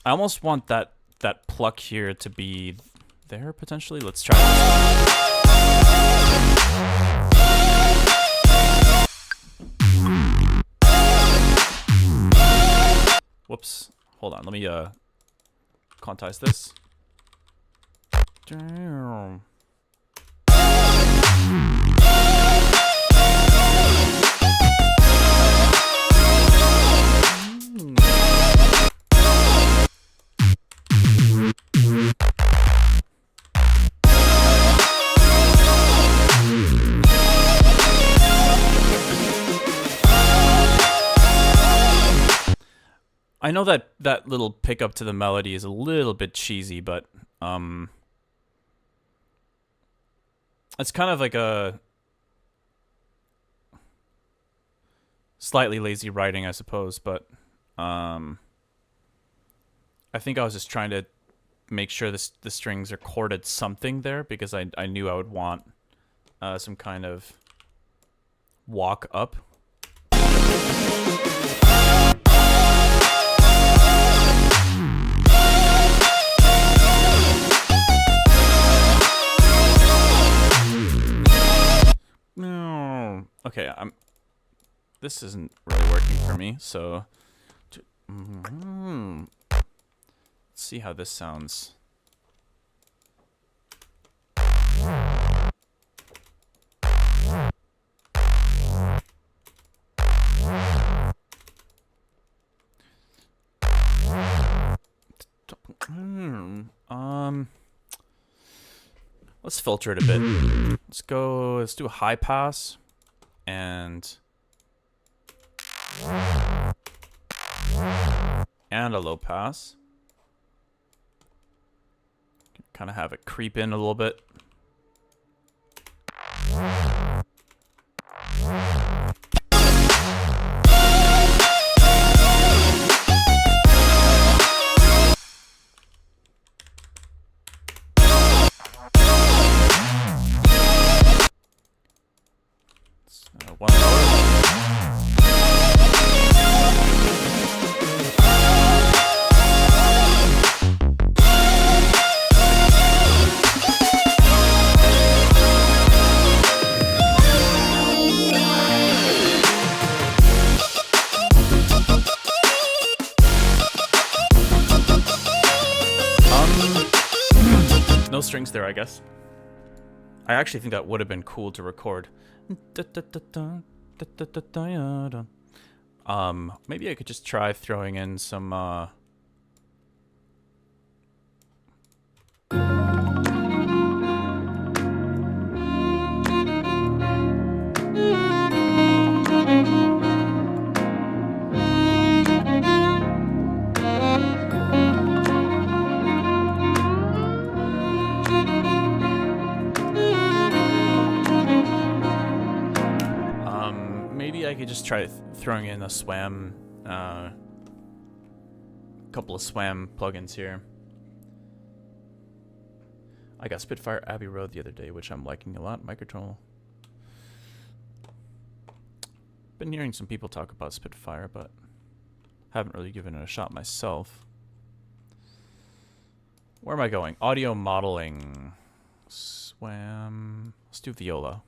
I almost want that pluck here to be there potentially. Let's try this. Whoops. Hold on. Let me quantize this. Damn. I know that little pickup to the melody is a little bit cheesy, but it's kind of like a slightly lazy writing, I suppose, but I think I was just trying to make sure the strings are chorded something there, because I knew I would want some kind of walk up. Okay, this isn't really working for me, so let's see how this sounds. Let's filter it a bit. Let's do a high pass and a low pass. Kind of have it creep in a little bit. One lower. No strings there, I guess. I actually think that would have been cool to record. Maybe I could just try throwing in some maybe I could just try throwing in a SWAM, couple of SWAM plugins here. I got Spitfire Abbey Road the other day, which I'm liking a lot. Microtonal. Been hearing some people talk about Spitfire, but haven't really given it a shot myself. Where am I going? Audio modeling. SWAM. Let's do viola.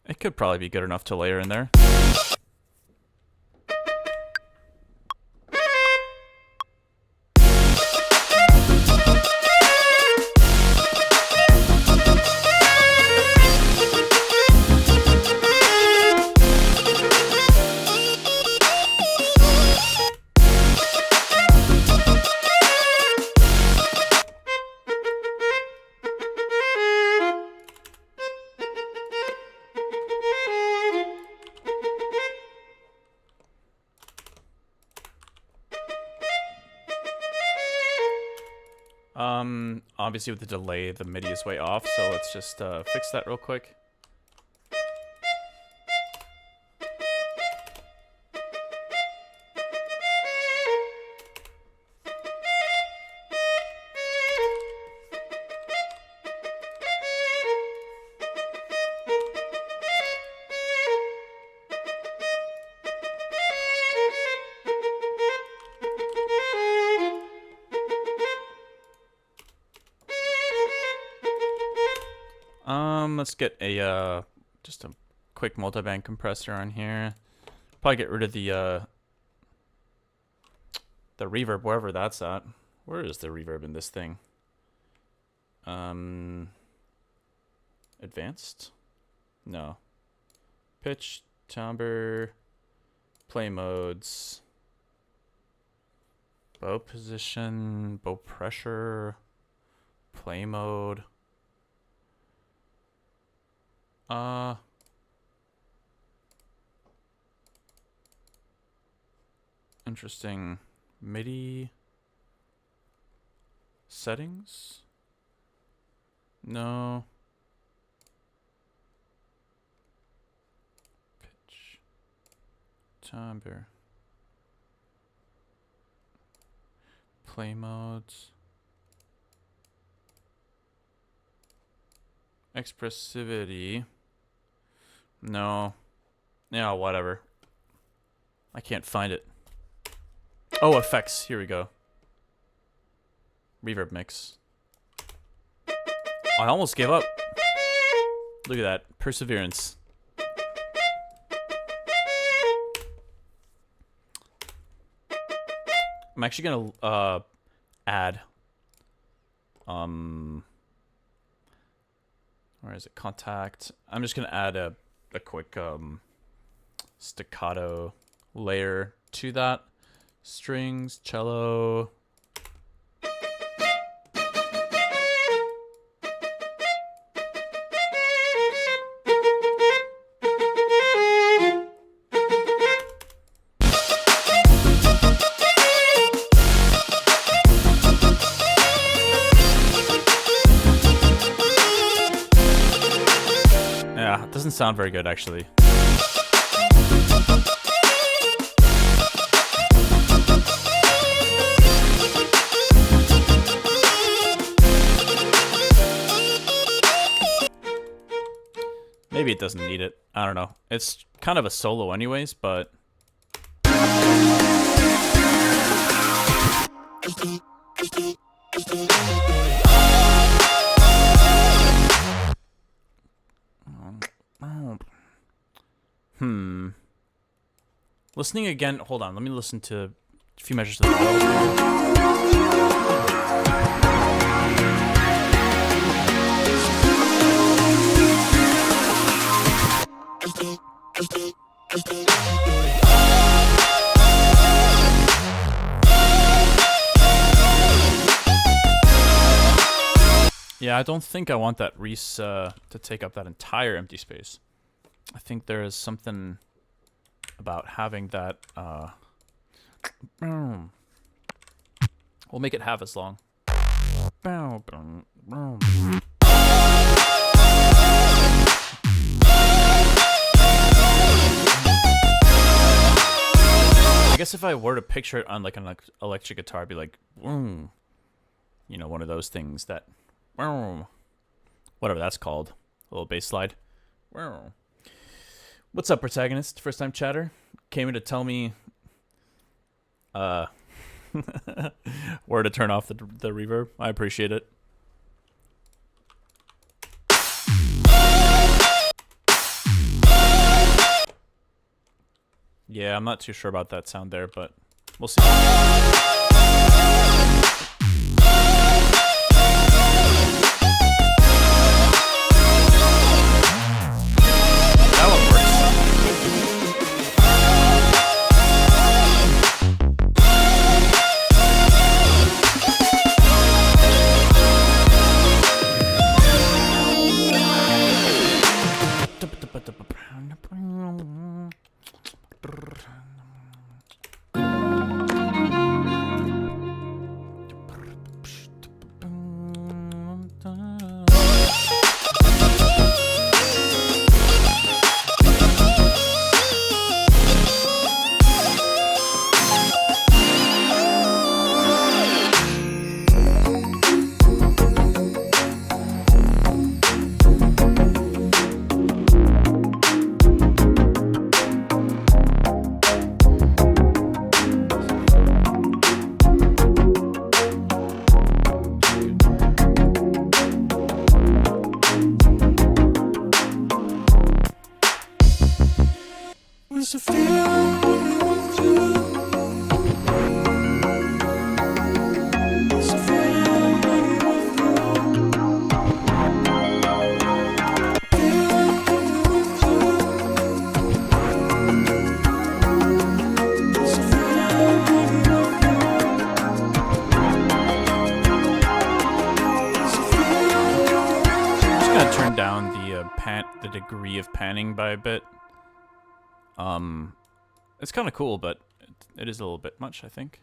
It could probably be good enough to layer in there. Obviously with the delay, the MIDI is way off, so let's just fix that real quick. Let's get a just a quick multiband compressor on here. Probably get rid of the reverb wherever that's at. Where is the reverb in this thing? Advanced? No. Pitch, timbre, play modes, bow position, bow pressure, play mode. Interesting. MIDI settings? No. Pitch. Timbre. Play modes. Expressivity. No. Yeah, whatever. I can't find it. Oh, effects. Here we go. Reverb mix. I almost gave up. Look at that. Perseverance. I'm actually gonna add where is it? Contact. I'm just gonna add a quick staccato layer to that. Strings, cello. Yeah, it doesn't sound very good actually. Maybe it doesn't need it. I don't know. It's kind of a solo anyways, but... Listening again. Hold on. Let me listen to a few measures of the Yeah, I don't think I want that Reese to take up that entire empty space. I think there is something about having that. We'll make it half as long. I guess if I were to picture it on like an electric guitar, it'd be like, you know, one of those things that, whatever that's called, a little bass slide. What's up, protagonist? First time chatter. Came in to tell me where to turn off the reverb. I appreciate it. Yeah, I'm not too sure about that sound there, but we'll see. Down the degree of panning by a bit. It's kind of cool, but it is a little bit much, I think.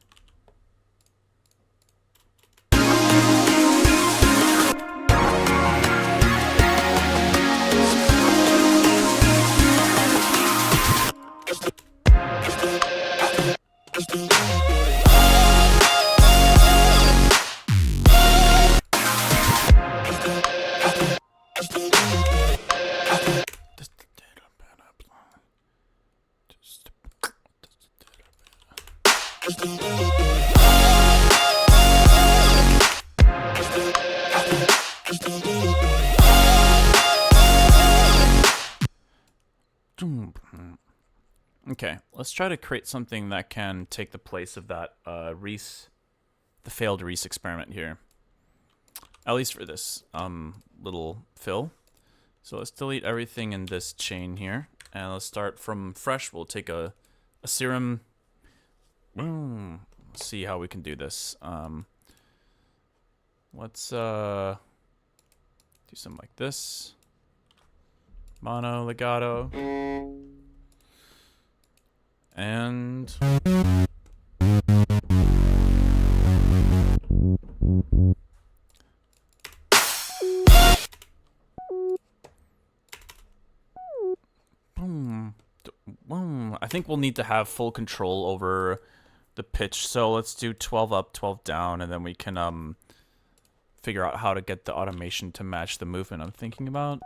Okay, let's try to create something that can take the place of that the failed Reese experiment here. At least for this little fill. So let's delete everything in this chain here. And let's start from fresh. We'll take a serum. Let's see how we can do this. Let's do something like this. Mono, legato. And boom. I think we'll need to have full control over the pitch. So let's do 12 up, 12 down, and then we can figure out how to get the automation to match the movement I'm thinking about.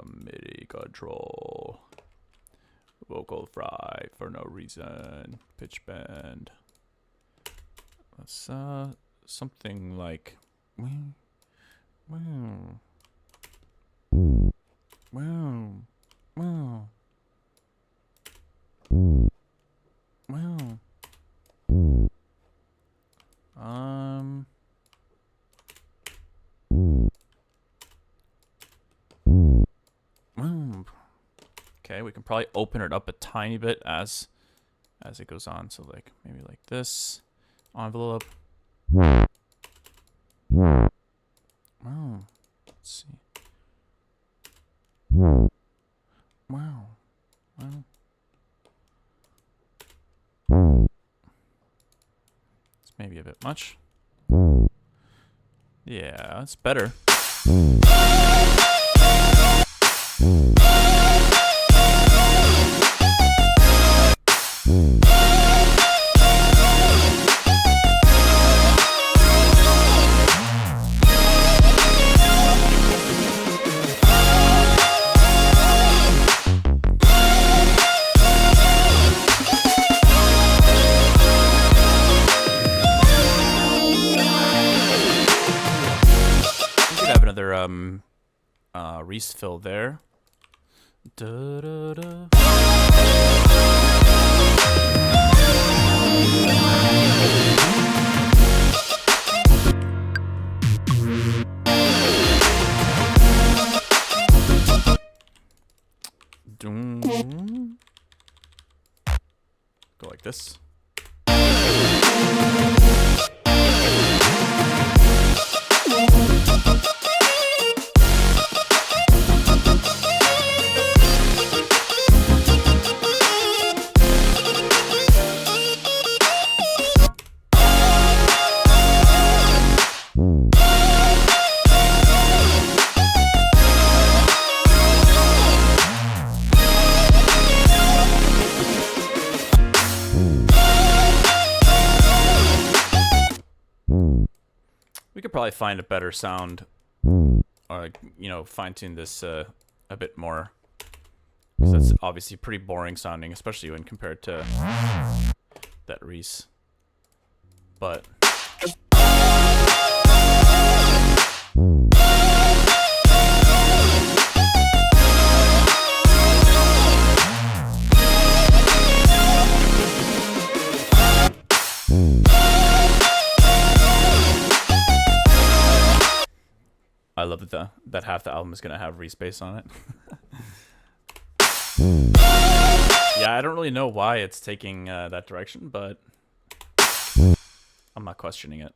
MIDI control. Vocal fry for no reason. Pitch bend. Let's something like okay, we can probably open it up a tiny bit as it goes on. So like maybe like this. Envelope. Let's see. It's maybe a bit much. Yeah, that's better. Reese fill there. Da, da, da. Go like this. Probably find a better sound, or you know, fine-tune this a bit more, because that's obviously pretty boring sounding, especially when compared to that Reese. But I love that half the album is gonna have Reese bass on it. Yeah, I don't really know why it's taking that direction, but I'm not questioning it.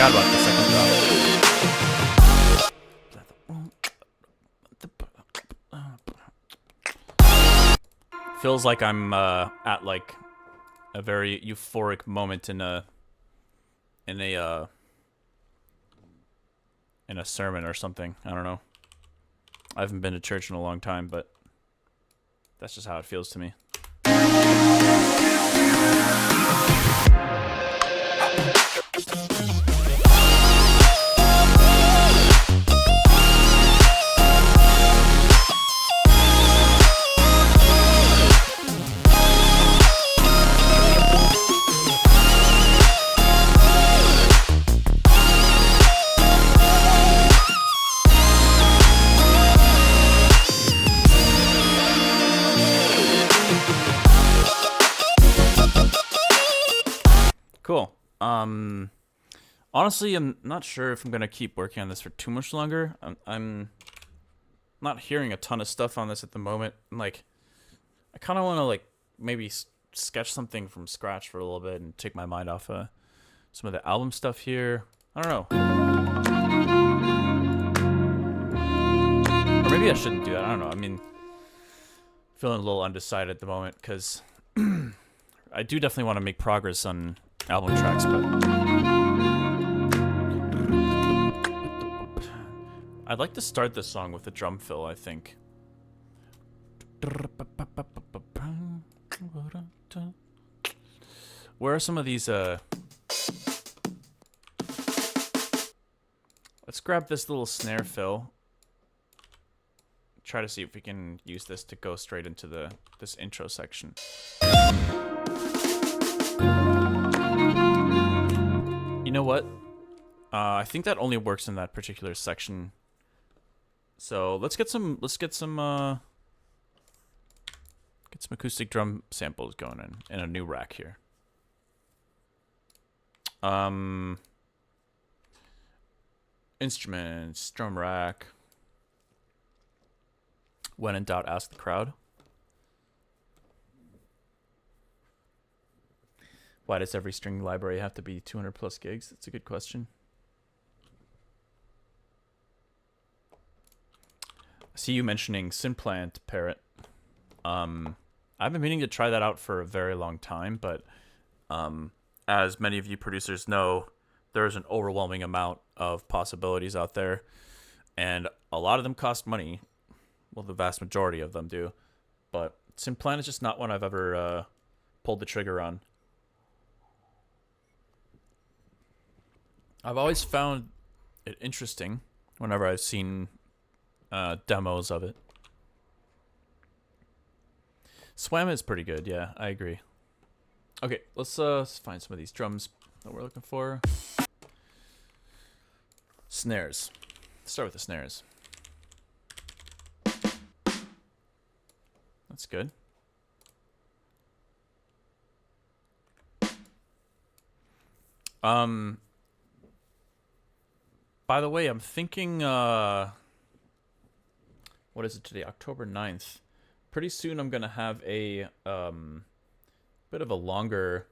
Forgot about the second drop. Feels like I'm at like a very euphoric moment in in a sermon or something. I don't know. I haven't been to church in a long time, but that's just how it feels to me. Cool. Honestly, I'm not sure if I'm gonna keep working on this for too much longer. I'm not hearing a ton of stuff on this at the moment. Like, I kind of want to like maybe sketch something from scratch for a little bit and take my mind off some of the album stuff here. I don't know. Or maybe I shouldn't do that. I don't know. I mean, feeling a little undecided at the moment because I do definitely want to make progress on album tracks, but I'd like to start this song with a drum fill, I think. Where are some of these, let's grab this little snare fill. Try to see if we can use this to go straight into this intro section. You know what? I think that only works in that particular section. So let's get some acoustic drum samples going in a new rack here. Instruments, drum rack. When in doubt, ask the crowd. Why does every string library have to be 200 plus gigs? That's a good question. I see you mentioning Synplant, Parrot. I've been meaning to try that out for a very long time, but as many of you producers know, there's an overwhelming amount of possibilities out there, and a lot of them cost money. Well, the vast majority of them do, but Synplant is just not one I've ever pulled the trigger on. I've always found it interesting whenever I've seen demos of it. Swam is pretty good, yeah, I agree. Okay, let's find some of these drums that we're looking for. Snares. Let's start with the snares. That's good. By the way, I'm thinking, what is it today? October 9th. Pretty soon I'm going to have a bit of a longer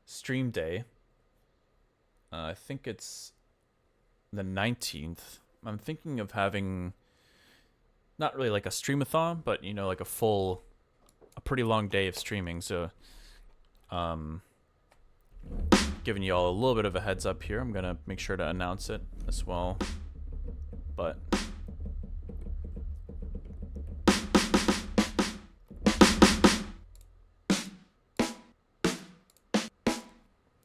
stream day. I think it's the 19th. I'm thinking of having not really like a streamathon, but you know, like a pretty long day of streaming. So giving you all a little bit of a heads up here. I'm going to make sure to announce it as well. But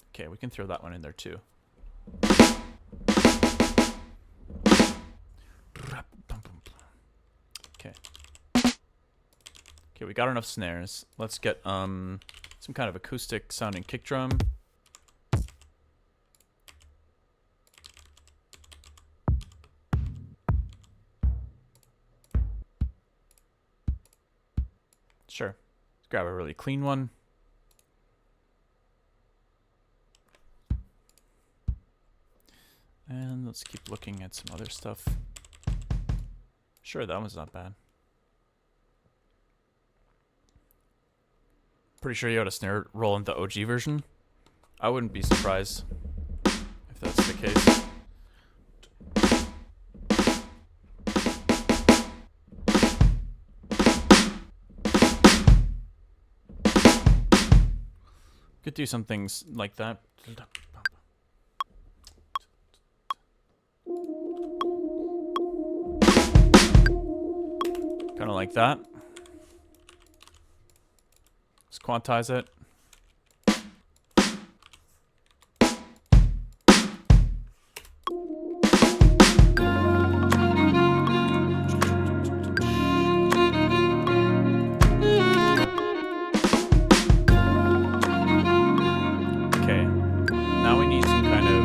okay, we can throw that one in there too. Okay. Okay, we got enough snares. Let's get some kind of acoustic sounding kick drum. Sure. Let's grab a really clean one. And let's keep looking at some other stuff. Sure, that one's not bad. Pretty sure you had a snare roll in the OG version. I wouldn't be surprised if that's the case. Could do some things like that. Kind of like that. Let's quantize it. Okay. Now we need some kind of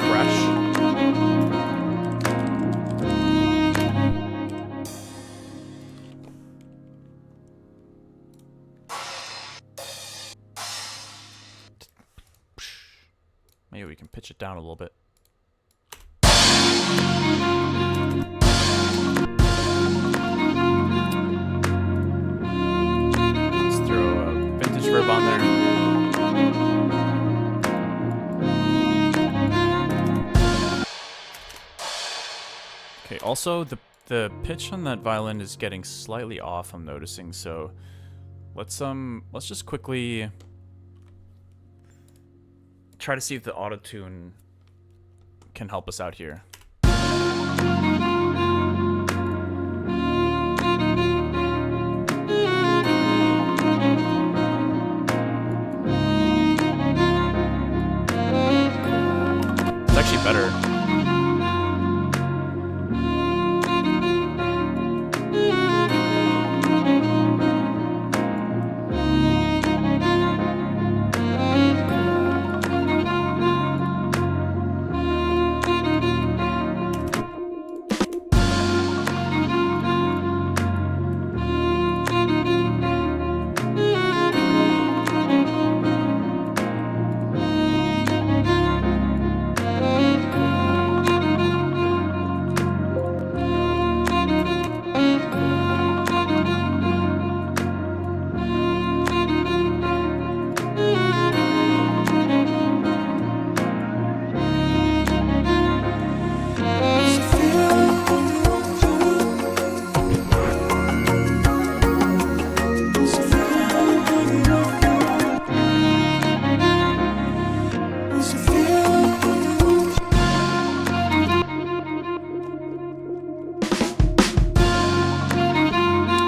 crash. Maybe we can pitch it down a little bit. Let's throw a vintage verb on there. Okay, also the pitch on that violin is getting slightly off, I'm noticing, so let's just quickly try to see if the auto-tune can help us out here. It's actually better.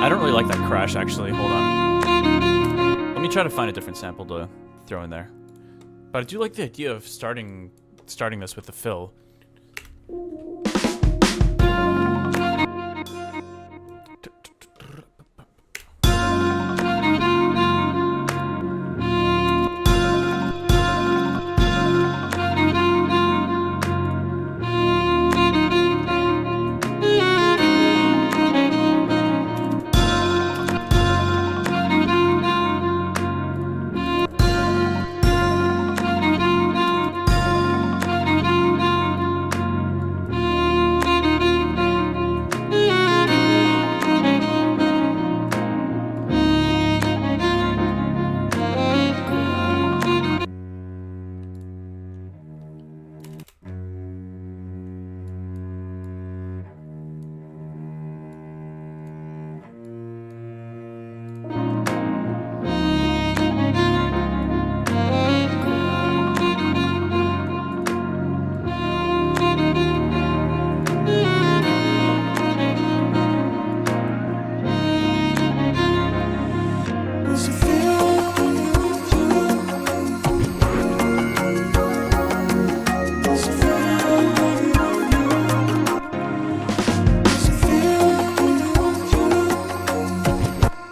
I don't really like that crash, actually. Hold on. Let me try to find a different sample to throw in there. But I do like the idea of starting this with the fill.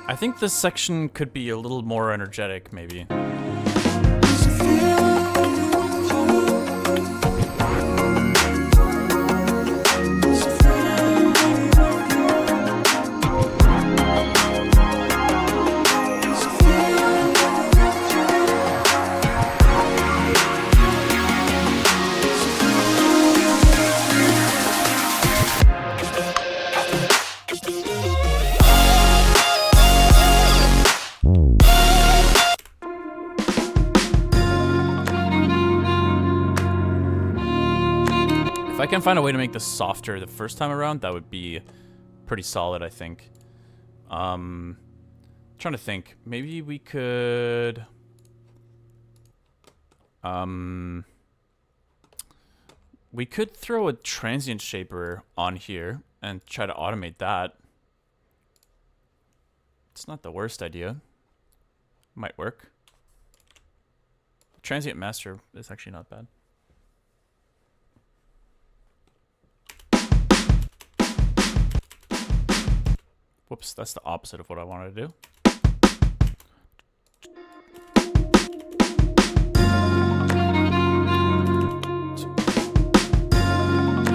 I think this section could be a little more energetic, maybe. If I can find a way to make this softer the first time around, that would be pretty solid, I think. Trying to think. Maybe we could... we could throw a transient shaper on here and try to automate that. It's not the worst idea. Might work. Transient master is actually not bad. Whoops, that's the opposite of what I wanted to do.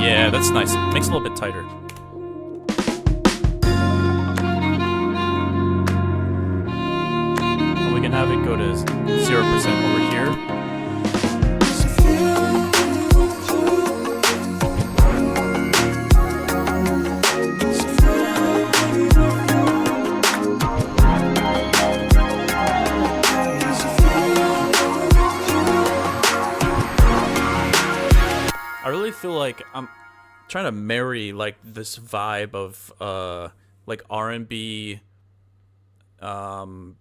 Yeah, that's nice. It makes it a little bit tighter. And we can have it go to 0% over here. I really feel like I'm trying to marry like this vibe of like R&B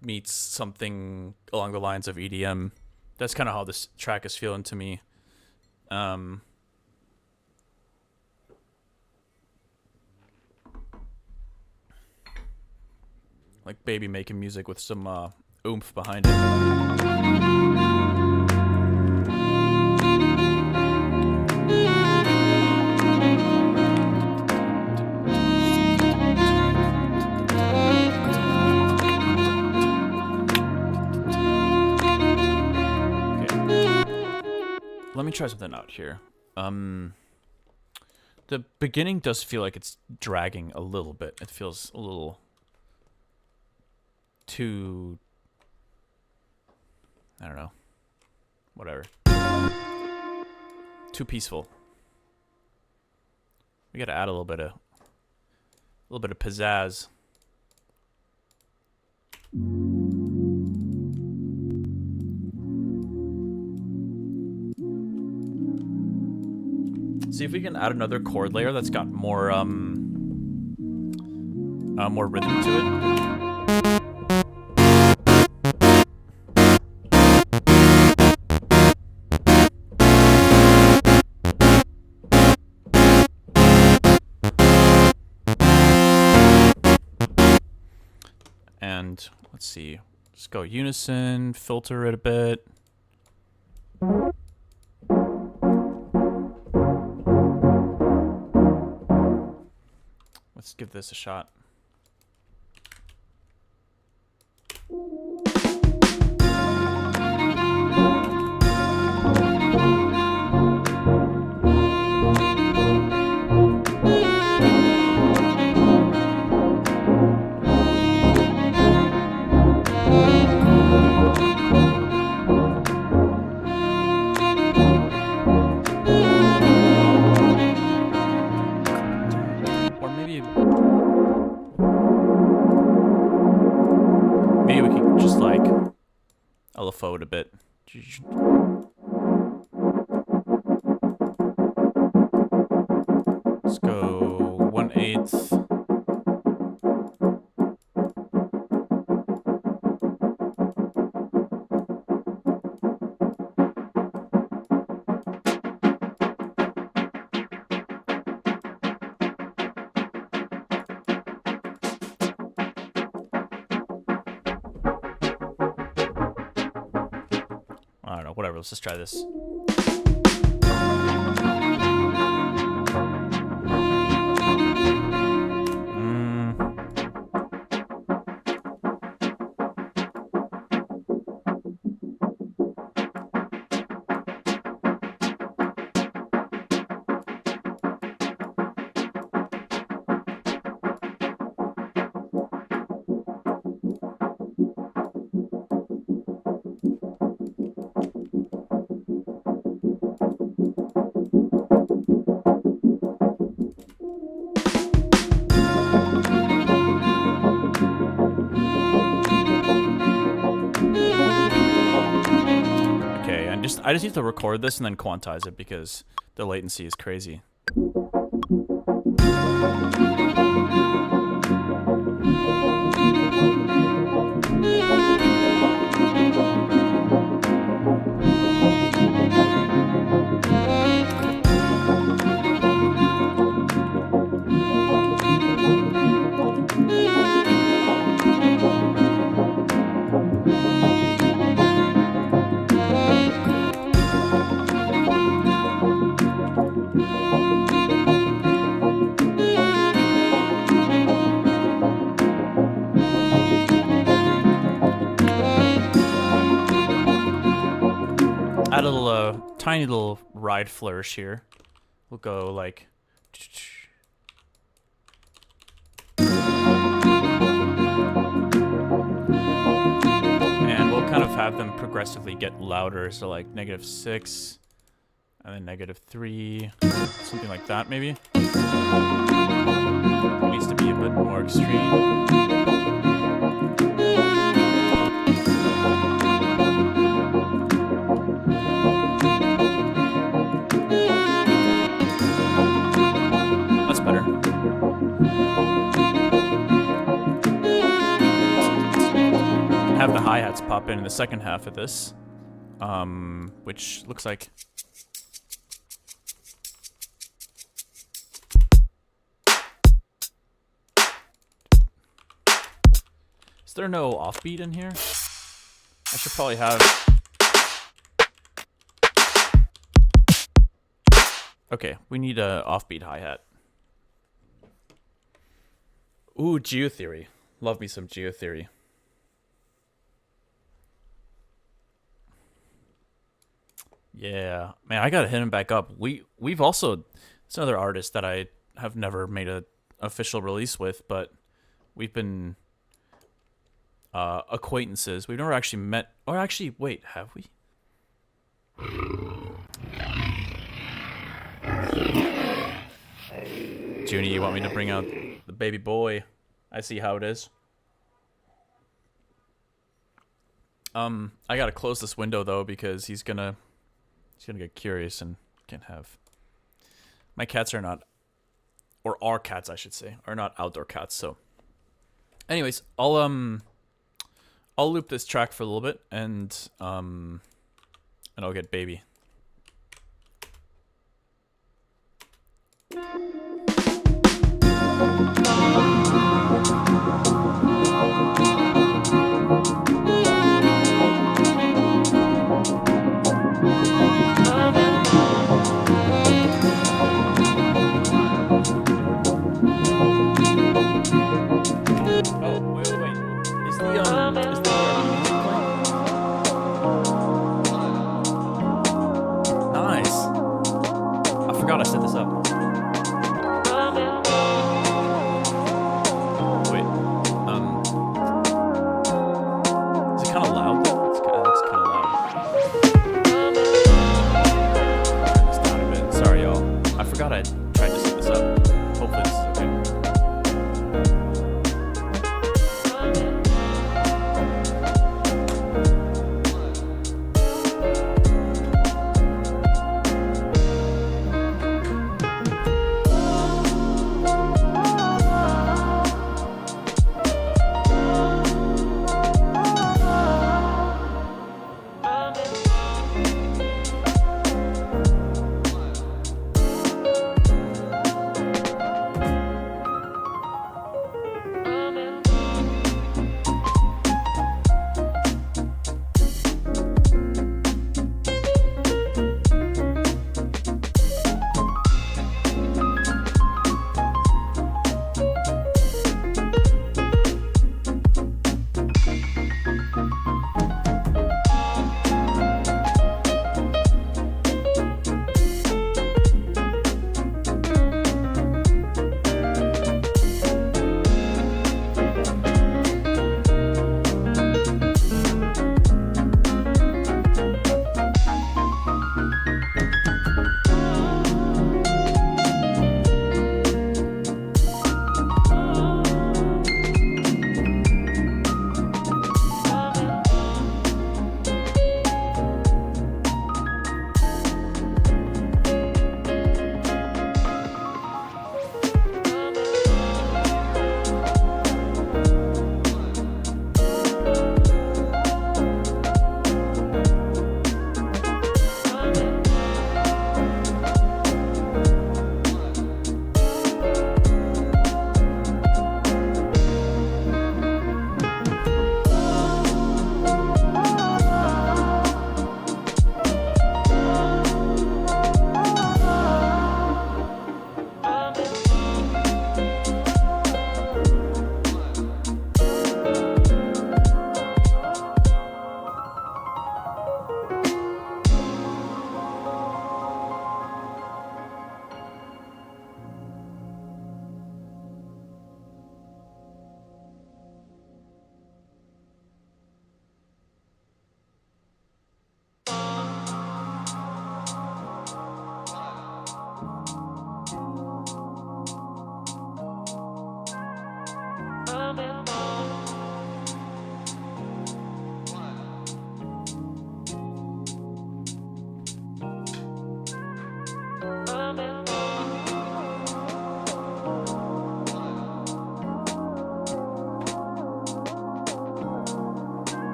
meets something along the lines of EDM. That's kind of how this track is feeling to me. Like baby making music with some oomph behind it. Let me try something out here. The beginning does feel like it's dragging a little bit. It feels a little too... I don't know. Whatever. Too peaceful. We gotta add a little bit of pizzazz. See if we can add another chord layer that's got more more rhythm to it. And let's see, just go unison, filter it a bit. Let's give this a shot. Maybe we could just like LFO it a bit. Let's go 1/8. I don't know, whatever, let's just try this. I just need to record this and then quantize it because the latency is crazy. add a little, tiny little ride flourish here. We'll go like... And we'll kind of have them progressively get louder, so like -6, and then -3, something like that maybe. It needs to be a bit more extreme. That's better. Have the hi-hats pop in the second half of this, which looks like... Is there no offbeat in here? I should probably have... Okay, we need a offbeat hi-hat. Ooh, geotheory. Love me some geotheory. Yeah, man, I gotta hit him back up. We've also... It's another artist that I have never made a official release with, but we've been... acquaintances. We've never actually met, or actually, wait, have we? Junie, you want me to bring out the baby boy? I see how it is. I gotta close this window though because he's gonna get curious and can't have. My cats are not, or our cats I should say, are not outdoor cats. So, anyways, I'll loop this track for a little bit and I'll get baby. I set this up. Wait, is it kind of loud? It looks kind of loud. Turn this down a bit. Sorry, y'all. I forgot I tried to set this up. Hopefully this is okay.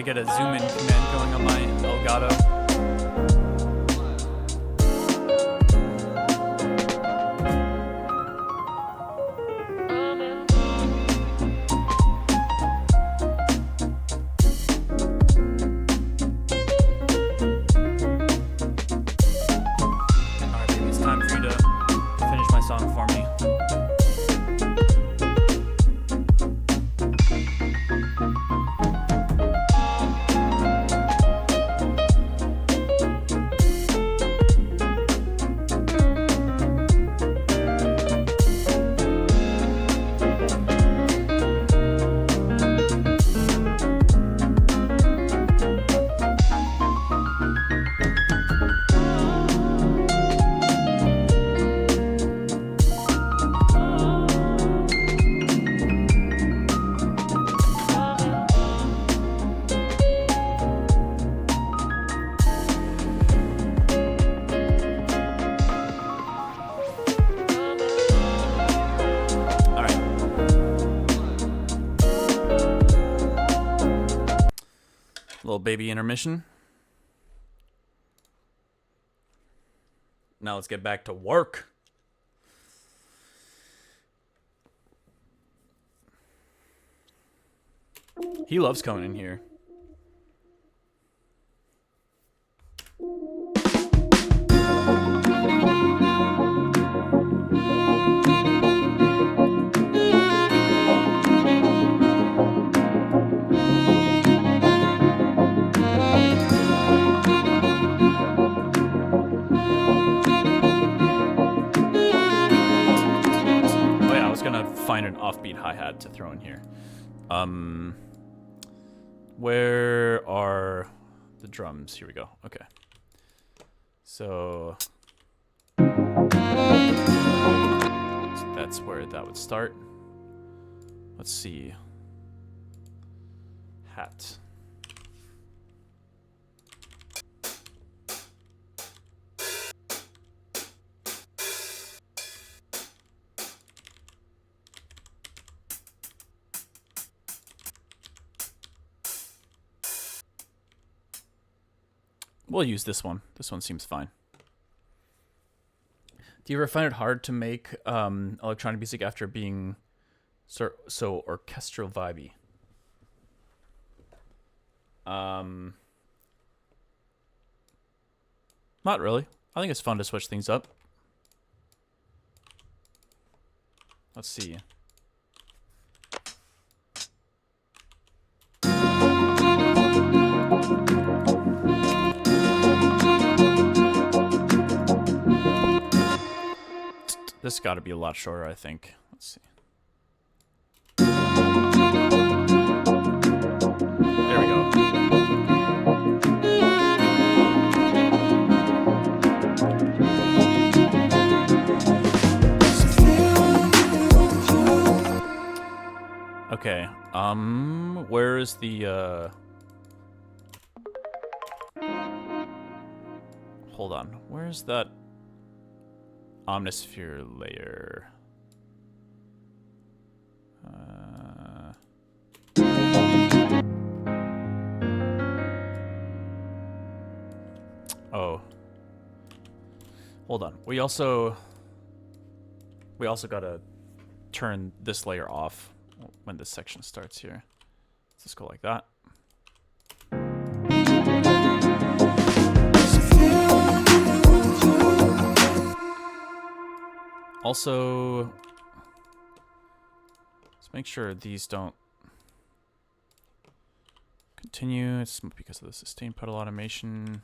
to get a zoom in command going on my Elgato. Little baby intermission. Now let's get back to work. He loves coming in here. Find an offbeat hi-hat to throw in here. Where are the drums? Here we go. Okay. So that's where that would start. Let's see. Hat. We'll use this one. This one seems fine. Do you ever find it hard to make electronic music after being so orchestral vibey? Not really. I think it's fun to switch things up. Let's see. This got to be a lot shorter, I think. Let's see. There we go. Okay. Where is the hold on. Where's that Omnisphere layer? Oh, hold on. We also gotta turn this layer off when this section starts here. Let's just go like that. Also, let's make sure these don't continue. It's because of the sustain pedal automation.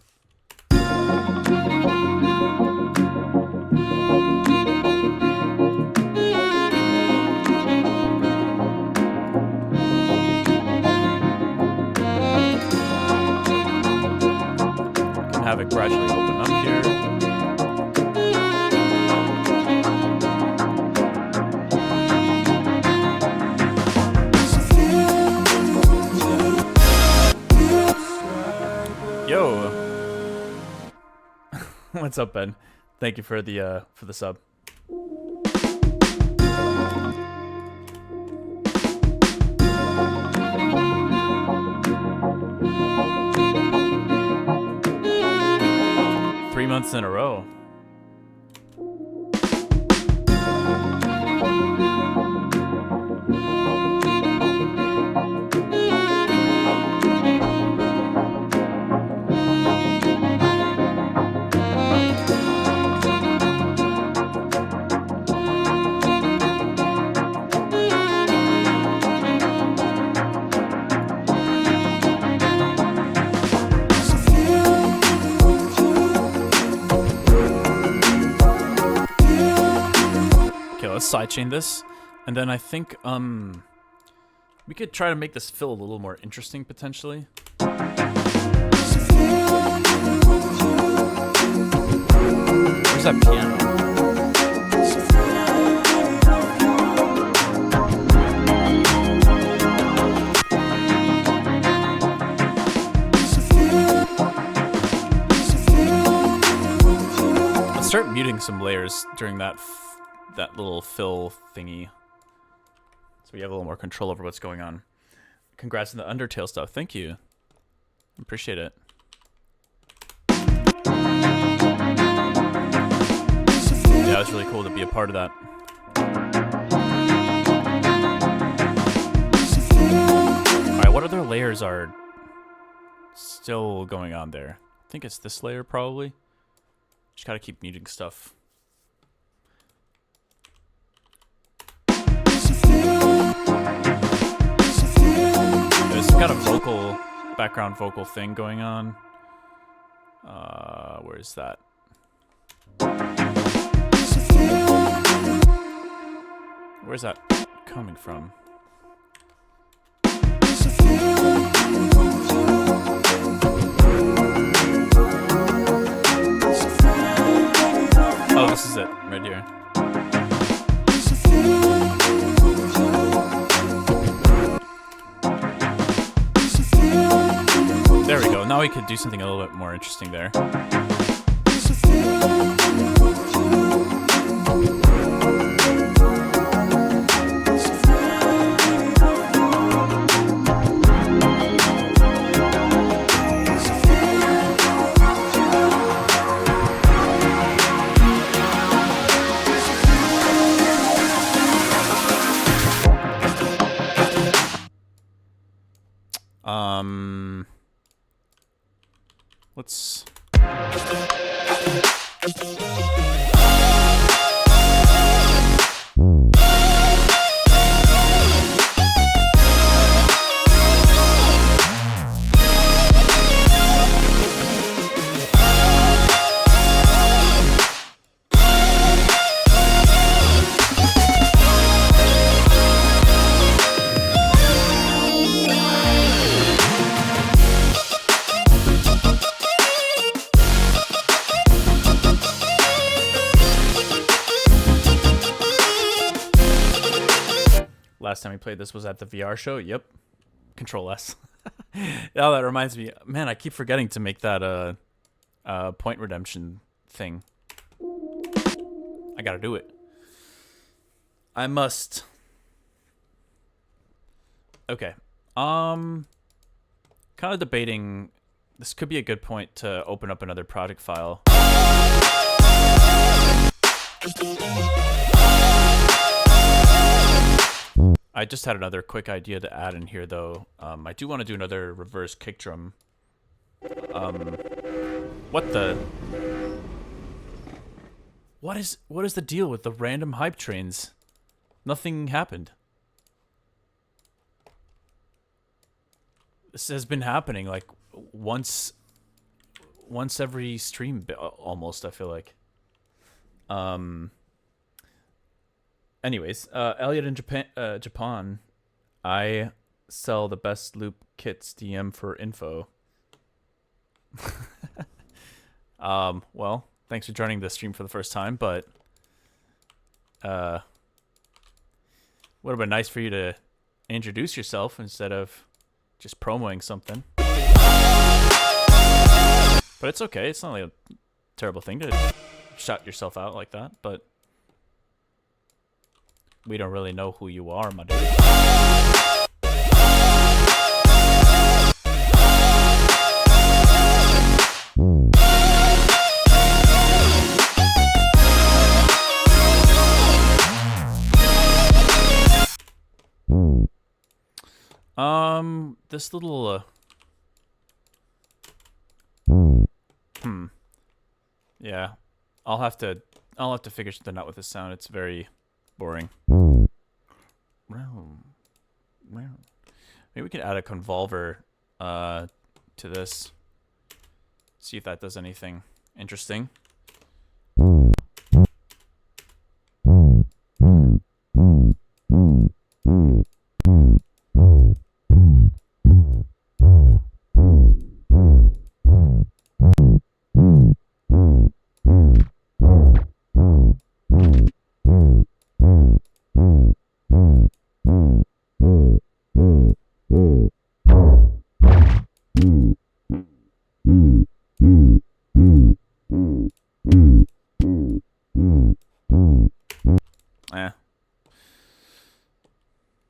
Can have it gradually open up here. Yo, what's up, Ben? Thank you for the sub. months in a row. Let's sidechain this, and then I think we could try to make this fill a little more interesting potentially. Where's that piano? Let's start muting some layers during that little fill thingy, so we have a little more control over what's going on. Congrats on the Undertale stuff. Thank you. Appreciate it. Yeah, it was really cool to be a part of that. Alright, what other layers are still going on there? I think it's this layer, probably. Just gotta keep muting stuff. There's some kind of background vocal thing going on. Where is that? Where's that coming from? Oh, this is it, right here. There we go. Now we could do something a little bit more interesting there. Let's... Last time we played this was at the VR show. Yep. Control S. Oh, that reminds me. Man, I keep forgetting to make that point redemption thing. I gotta do it. I must. Okay. Kind of debating. This could be a good point to open up another project file. I just had another quick idea to add in here, though. I do want to do another reverse kick drum. What the? What is the deal with the random hype trains? Nothing happened. This has been happening like once every stream, almost. I feel like. Anyways, Elliot in Japan, I sell the best loop kits. DM for info. Well, thanks for joining the stream for the first time, but would have been nice for you to introduce yourself instead of just promoting something. But it's okay. It's not like a terrible thing to shout yourself out like that, but we don't really know who you are, my dude. This little, yeah, I'll have to figure something out with this sound. It's very boring. Maybe we can add a convolver, to this. See if that does anything interesting.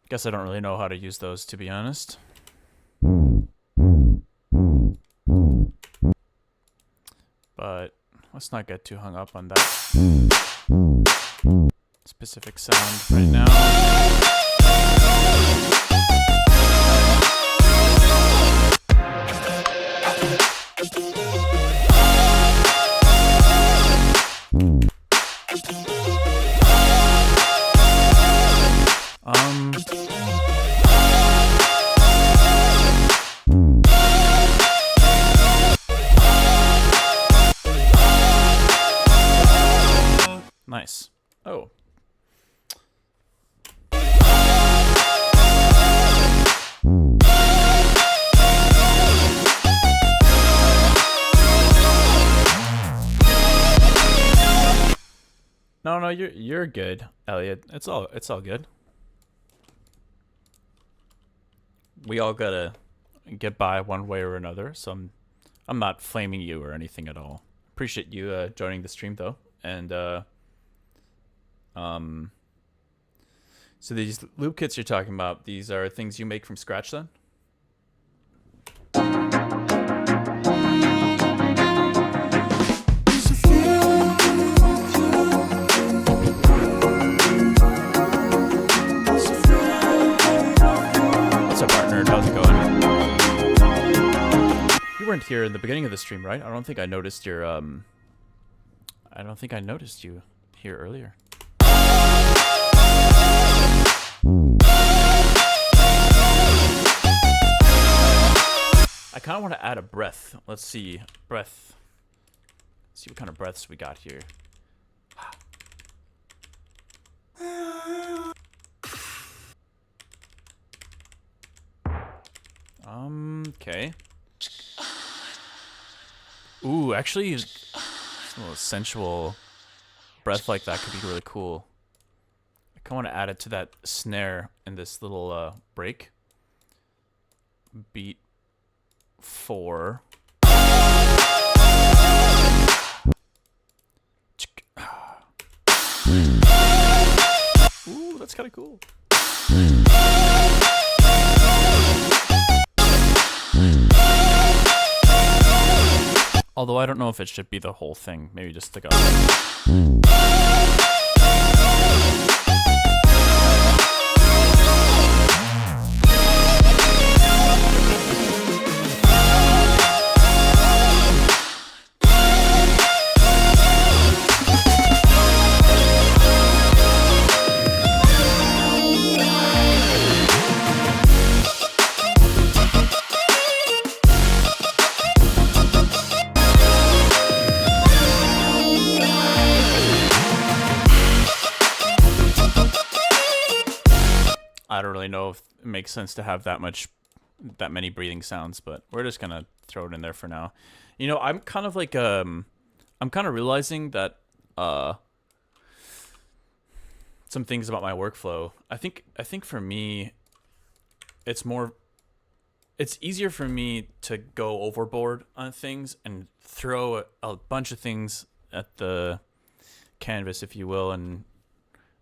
Guess I don't really know how to use those, to be honest. But let's not get too hung up on that specific sound right now. Nice. Oh. No, you're good, Elliot. It's all good. We all gotta get by one way or another, so I'm not flaming you or anything at all. Appreciate you joining the stream though, and so these loop kits you're talking about, these are things you make from scratch then? What's up, partner? How's it going? You weren't here in the beginning of the stream, right? I don't think I noticed your I don't think I noticed you here earlier. I kind of want to add a breath. Let's see. Breath. Let's see what kind of breaths we got here. Okay. Ooh, actually, a little sensual breath like that could be really cool. I kind of want to add it to that snare in this little break. Beat 4. Ooh, that's kind of cool. Although I don't know if it should be the whole thing. Maybe just to go. I don't really know if it makes sense to have that many breathing sounds, but we're just gonna throw it in there for now. You know, I'm kind of like I'm kind of realizing that some things about my workflow. I think for me, it's easier for me to go overboard on things and throw a bunch of things at the canvas, if you will, and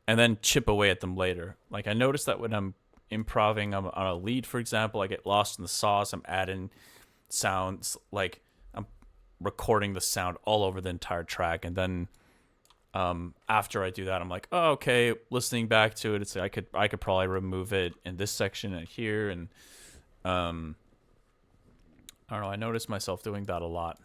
then chip away at them later. Like, I noticed that when I'm improvising on a lead, for example, I get lost in the sauce. I'm adding sounds, like I'm recording the sound all over the entire track, and then after I do that, I'm like, oh, okay, listening back to it, it's like I could probably remove it in this section and here, and I don't know, I noticed myself doing that a lot.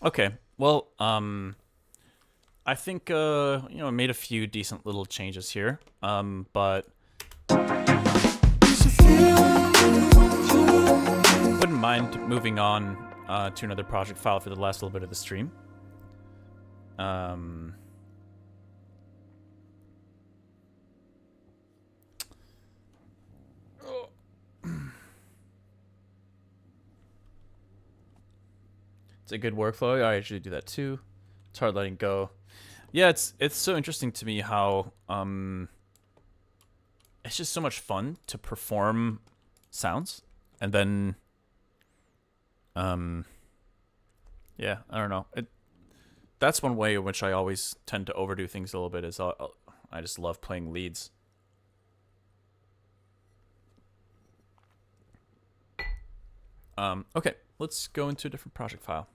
Okay, well, I think, I made a few decent little changes here, but wouldn't mind moving on to another project file for the last little bit of the stream. It's a good workflow. I usually do that too. It's hard letting go. Yeah, it's so interesting to me how it's just so much fun to perform sounds, and then yeah, I don't know. That's one way in which I always tend to overdo things a little bit. Is I just love playing leads. Okay, let's go into a different project file.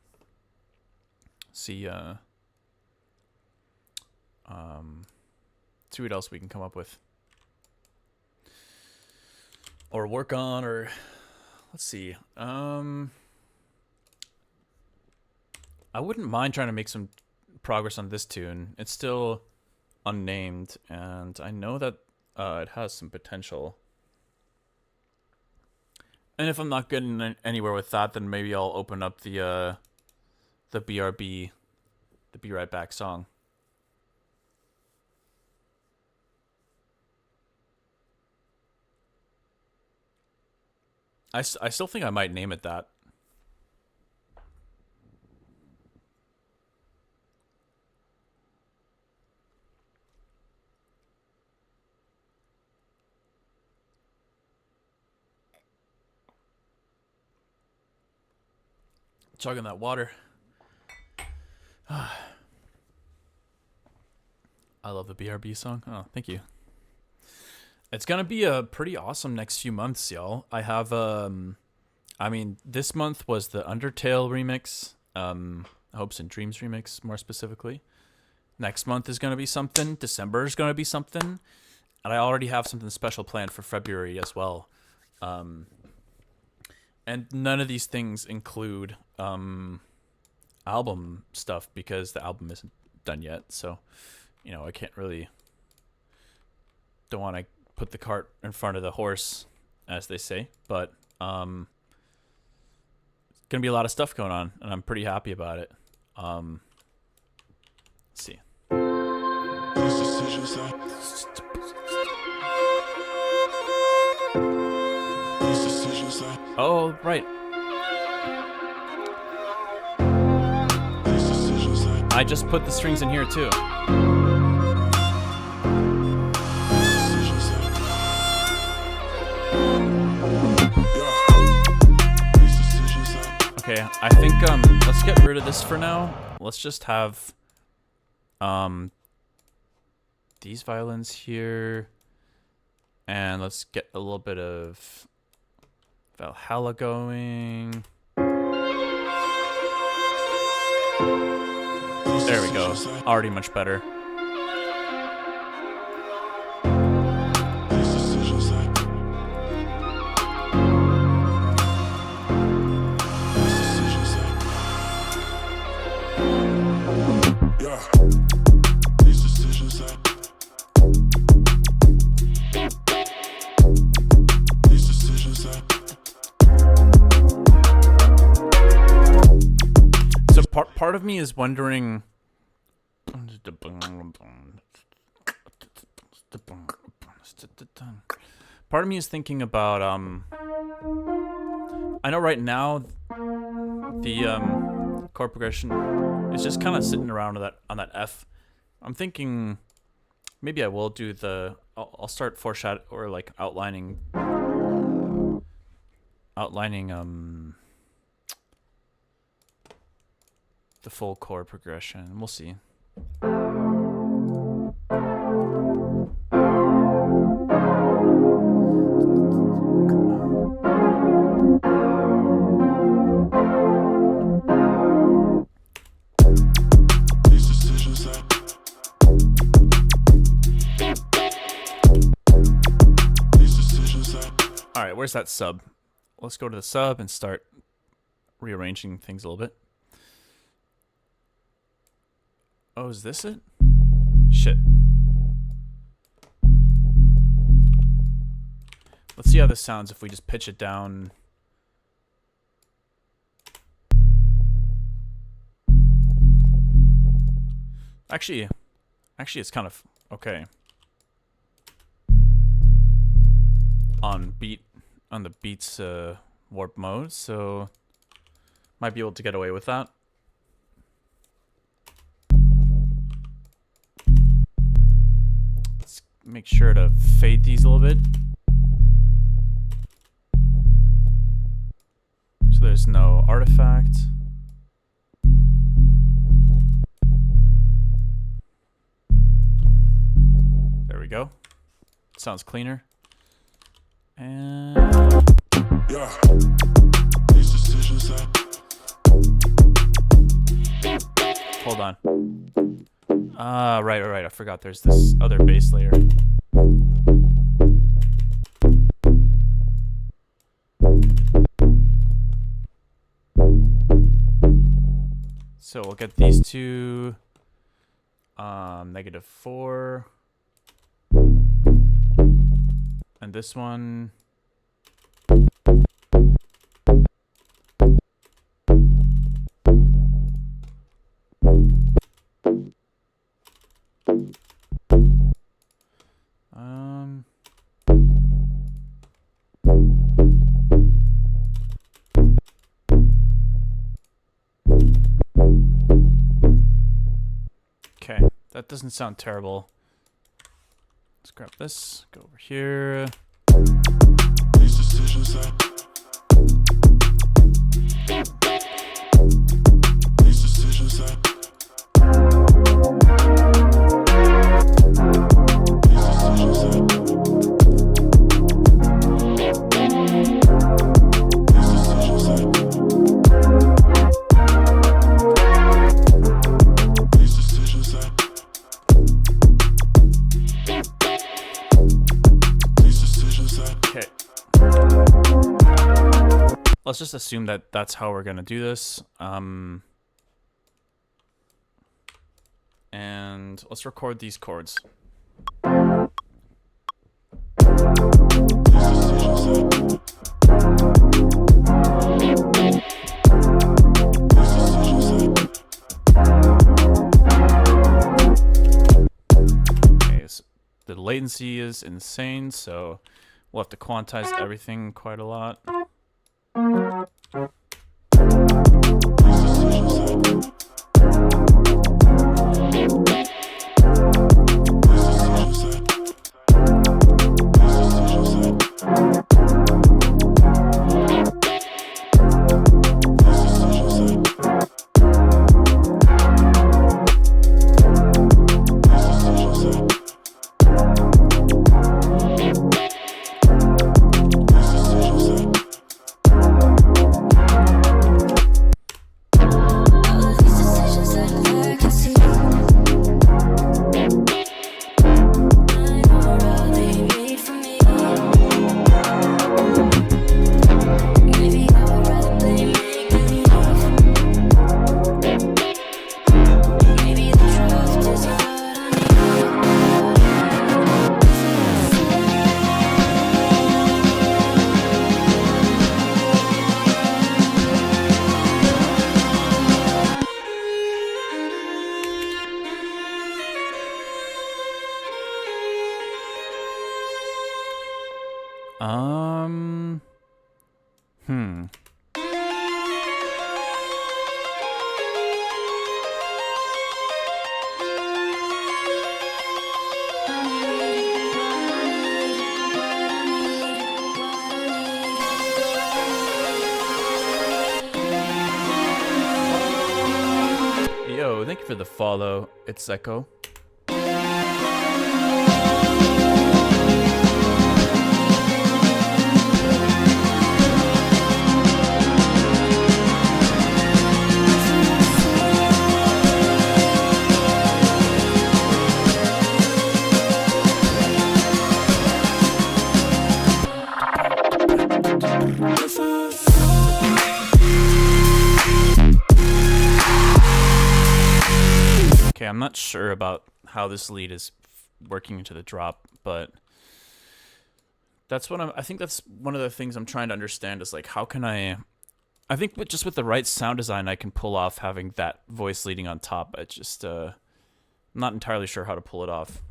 See what else we can come up with or work on, or let's see. I wouldn't mind trying to make some progress on this tune. It's still unnamed, and I know that it has some potential. And if I'm not getting anywhere with that, then maybe I'll open up the BRB, the Be Right Back song. I still think I might name it that. Chugging that water. I love the BRB song. Oh, thank you. It's gonna be a pretty awesome next few months, y'all. I have I mean, this month was the Undertale remix, Hopes and Dreams remix more specifically. Next month is gonna be something. December is gonna be something, and I already have something special planned for February as well. And none of these things include album stuff because the album isn't done yet. So, I can't really, don't want to put the cart in front of the horse, as they say. But it's gonna be a lot of stuff going on, and I'm pretty happy about it. Let's see. Oh, right. I just put the strings in here too. Okay, I think let's get rid of this for now. Let's just have these violins here, and let's get a little bit of Valhalla going. There we go. Already much better. me is wondering. Part of me is thinking about I know right now the chord progression is just kind of sitting around on that F. I'm thinking maybe I will do the I'll start foreshadow or like outlining the full chord progression. We'll see. All right, where's that sub? Let's go to the sub and start rearranging things a little bit. Oh, is this it? Shit. Let's see how this sounds if we just pitch it down. Actually, it's kind of okay. On the beats warp mode, so might be able to get away with that. Let's make sure to fade these a little bit so there's no artifact. There we go. Sounds cleaner. And yeah. Hold on. Right. I forgot there's this other bass layer. So we'll get these two -4. And this one. Okay, that doesn't sound terrible. Let's grab this, go over here. These decisions let's just assume that that's how we're gonna do this. And let's record these chords. Okay, so the latency is insane, so we'll have to quantize everything quite a lot. Hmm. Yo, thank you for the follow. It's Echo. Okay, I'm not sure about how this lead is working into the drop, but that's what I think that's one of the things I'm trying to understand is like how can I think just with the right sound design I can pull off having that voice leading on top. I just I'm not entirely sure how to pull it off.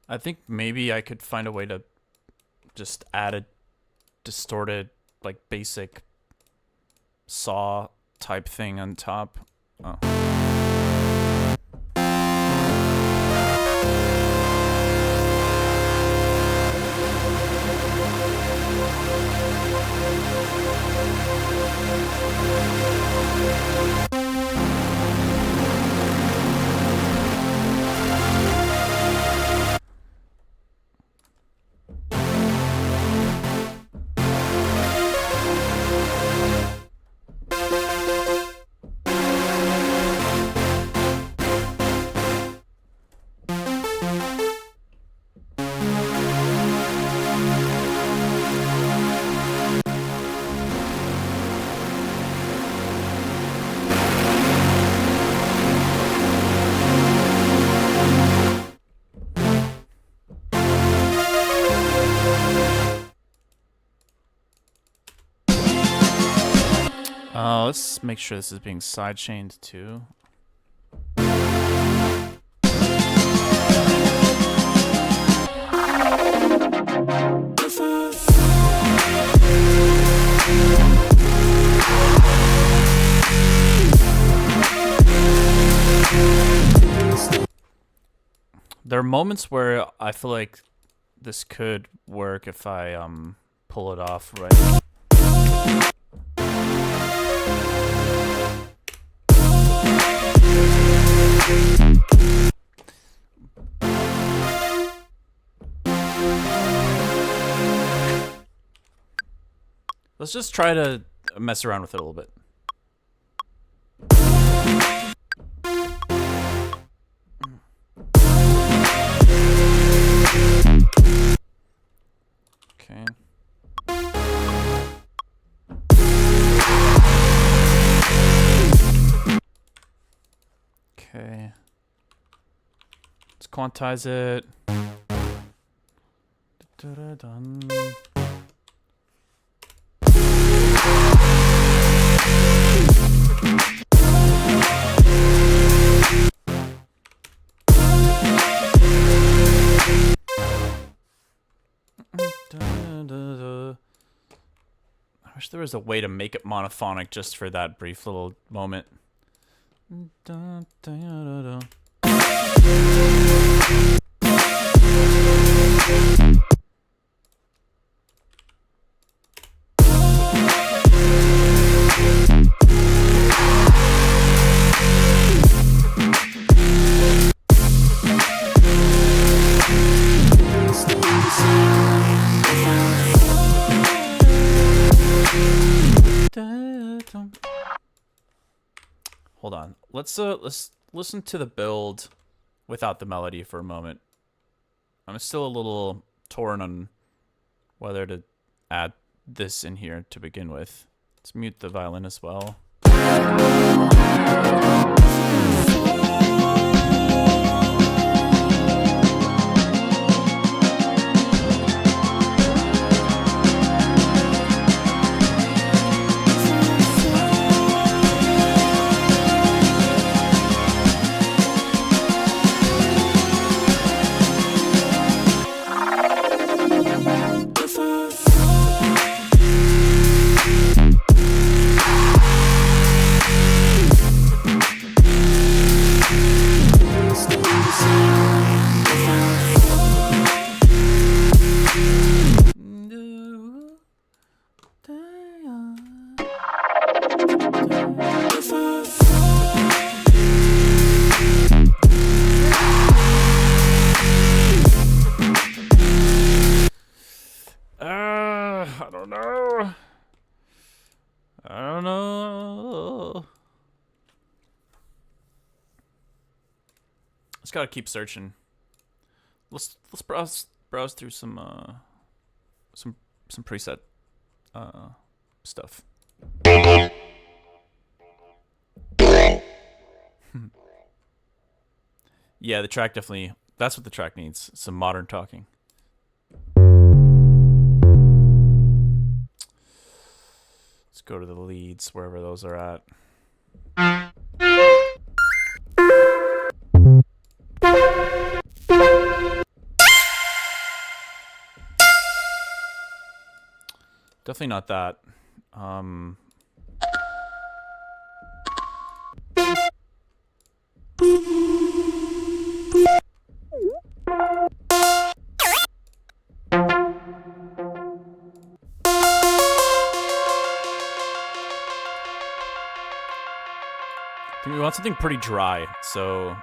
I think maybe I could find a way to just add a distorted, like, basic saw type thing on top. Oh. Let's make sure this is being sidechained too. There are moments where I feel like this could work if I pull it off right. Let's just try to mess around with it a little bit. Okay. Okay. Let's quantize it. Dun. Wish there was a way to make it monophonic just for that brief little moment. Hold on. Let's listen to the build without the melody for a moment. I'm still a little torn on whether to add this in here to begin with. Let's mute the violin as well. I don't know. Just gotta keep searching. Let's browse through some preset stuff. Yeah, the track definitely. That's what the track needs. Some modern talking. Let's go to the leads, wherever those are at. Definitely not that. I think we want something pretty dry, so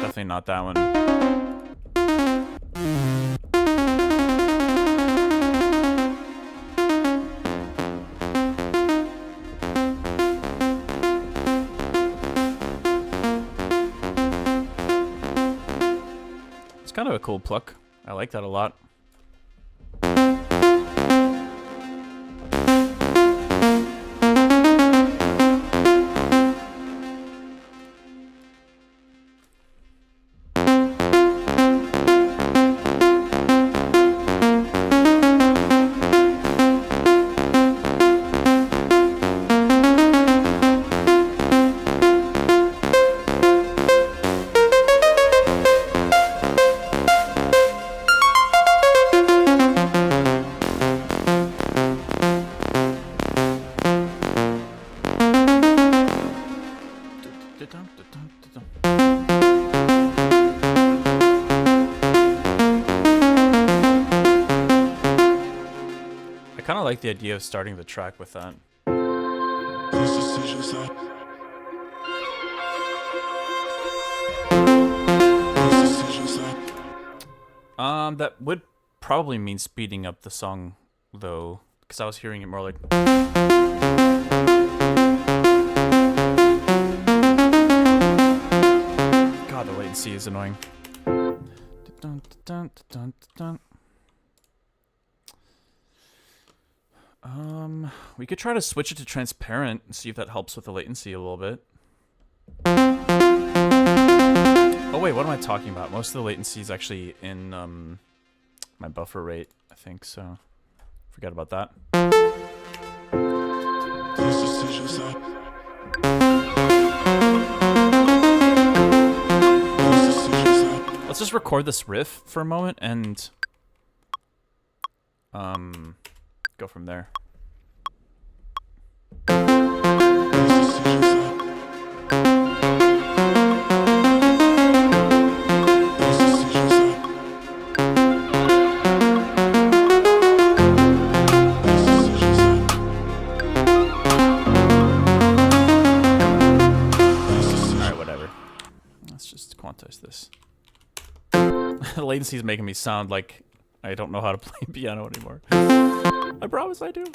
definitely not that one. Kind of a cool pluck. I like that a lot. I kind of like the idea of starting the track with that. That would probably mean speeding up the song, though, because I was hearing it more like. God, the latency is annoying. We could try to switch it to transparent and see if that helps with the latency a little bit. Oh wait, what am I talking about? Most of the latency is actually in my buffer rate, I think, so forget about that. Let's just record this riff for a moment and go from there. This. The latency is making me sound like I don't know how to play piano anymore. I promise I do.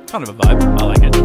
Kind of a vibe. I like it.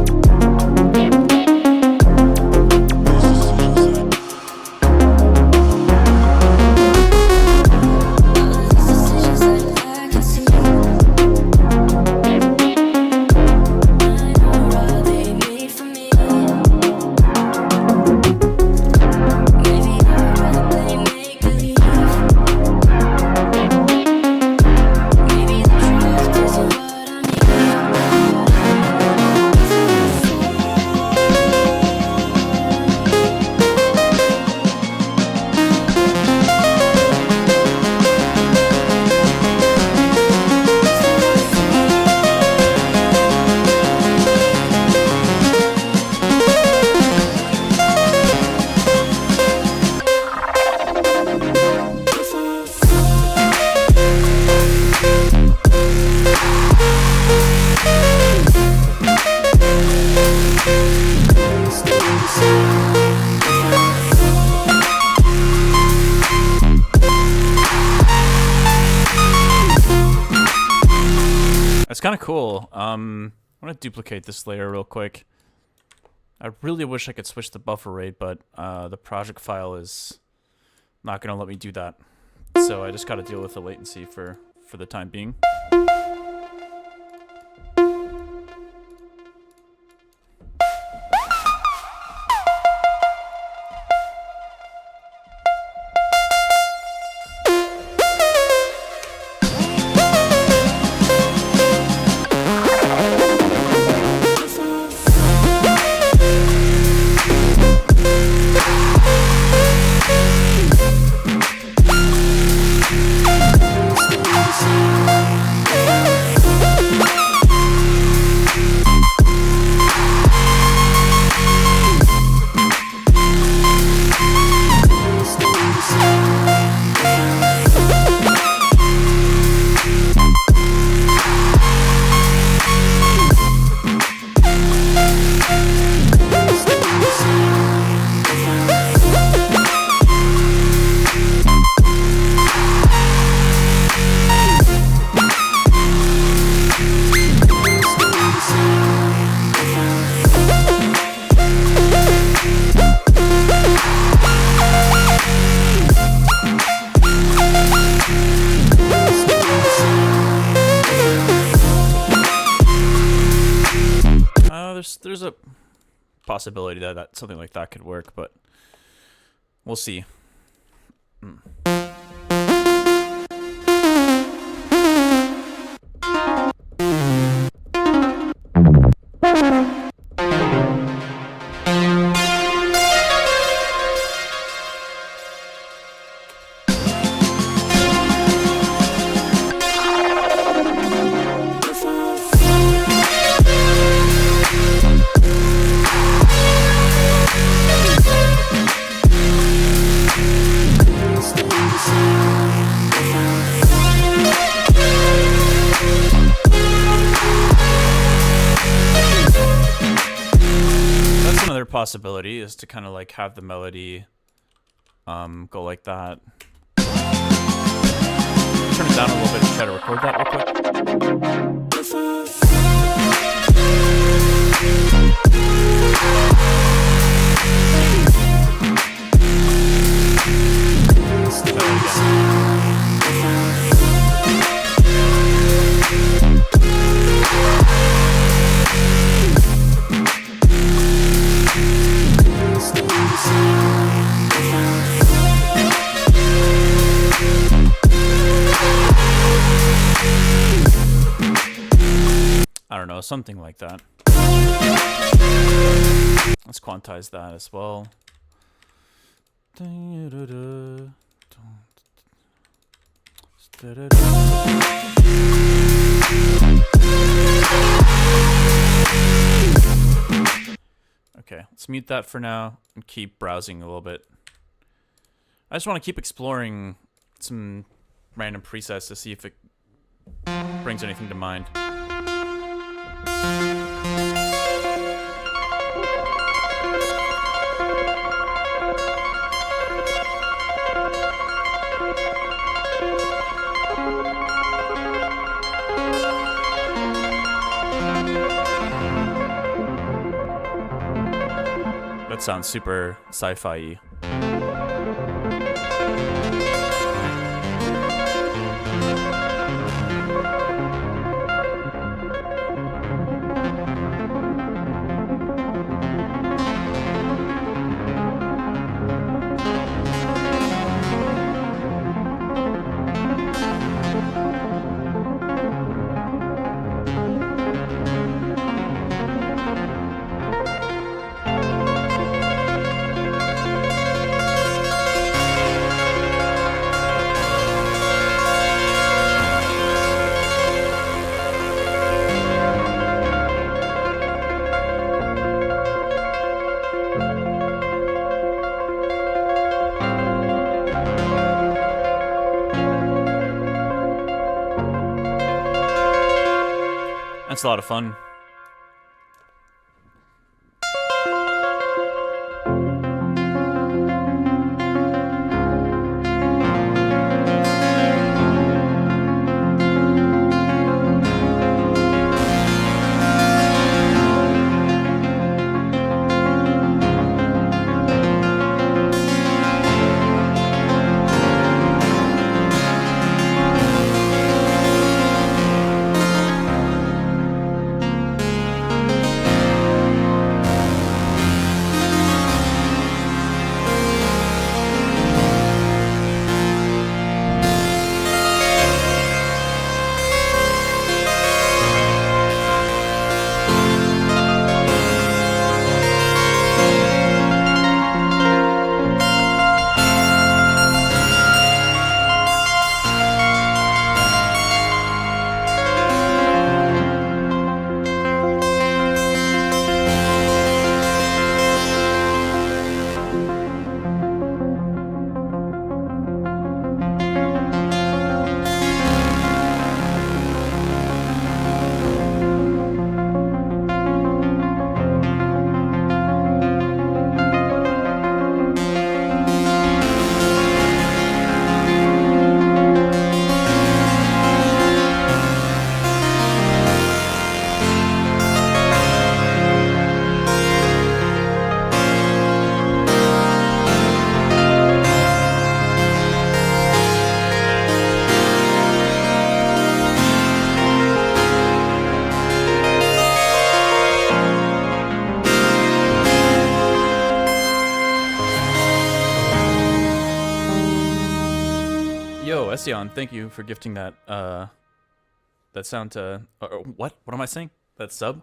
It's kind of cool. I want to duplicate this layer real quick. I really wish I could switch the buffer rate, but the project file is not going to let me do that. So I just got to deal with the latency for the time being. There's a possibility that something like that could work, but we'll see. Possibility is to kind of like have the melody go like that. turn it down a little bit and try to record that real quick. I don't know, something like that. Let's quantize that as well. Okay, let's mute that for now and keep browsing a little bit. I just want to keep exploring some random presets to see if it brings anything to mind. That sounds super sci-fi-y. That's a lot of fun. Ession, thank you for gifting that that sound to what am I saying? That sub?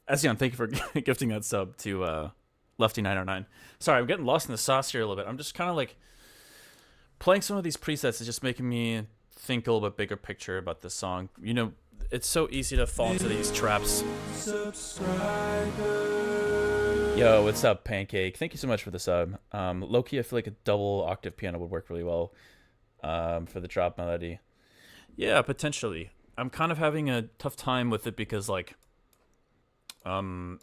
Ession, thank you for gifting that sub to Lefty909. Sorry, I'm getting lost in the sauce here a little bit. I'm just kind of like playing some of these presets is just making me think a little bit bigger picture about this song. You know, it's so easy to fall into these traps. Yo, what's up, Pancake? Thank you so much for the sub. Low-key, I feel like a double octave piano would work really well for the drop melody. Yeah, potentially. I'm kind of having a tough time with it because, like, the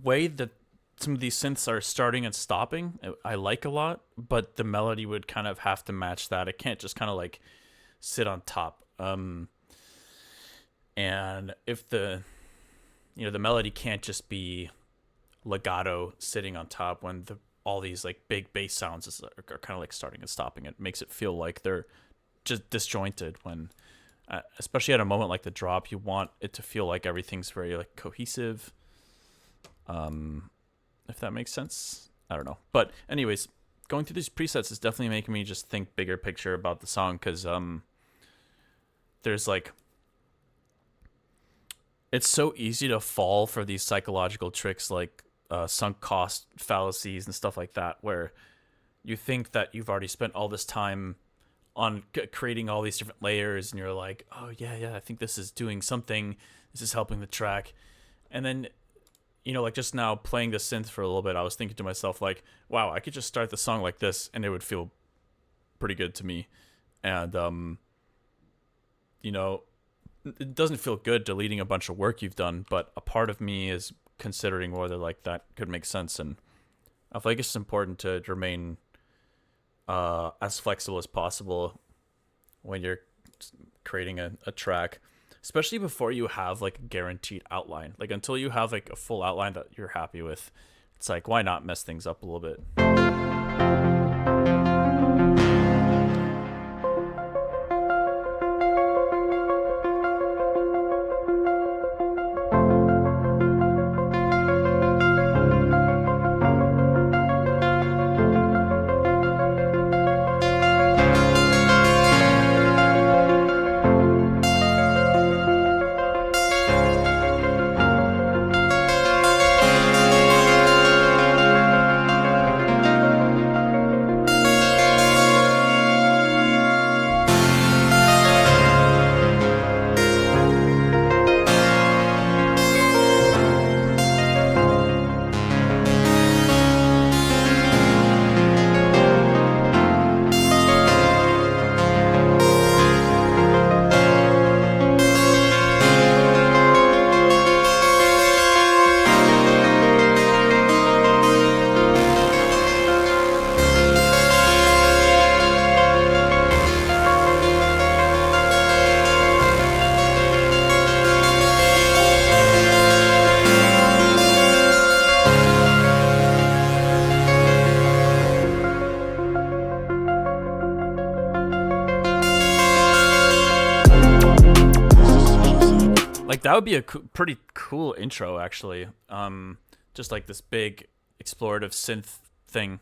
way that some of these synths are starting and stopping, I like a lot, but the melody would kind of have to match that. It can't just kind of like sit on top. And if the melody can't just be legato sitting on top when all these like big bass sounds are kind of like starting and stopping. It makes it feel like they're just disjointed when, especially at a moment like the drop, you want it to feel like everything's very like cohesive. If that makes sense, I don't know. But anyways, going through these presets is definitely making me just think bigger picture about the song, because there's like, it's so easy to fall for these psychological tricks like sunk cost fallacies and stuff like that, where you think that you've already spent all this time on creating all these different layers, and you're like, oh yeah, I think this is doing something, this is helping the track. And then, like just now playing the synth for a little bit, I was thinking to myself like, wow, I could just start the song like this and it would feel pretty good to me. And it doesn't feel good deleting a bunch of work you've done, but a part of me is considering whether like that could make sense. And I feel like it's important to remain as flexible as possible when you're creating a track, especially before you have like a guaranteed outline. Like until you have like a full outline that you're happy with, it's like, why not mess things up a little bit? That would be a pretty cool intro, actually. Just like this big explorative synth thing.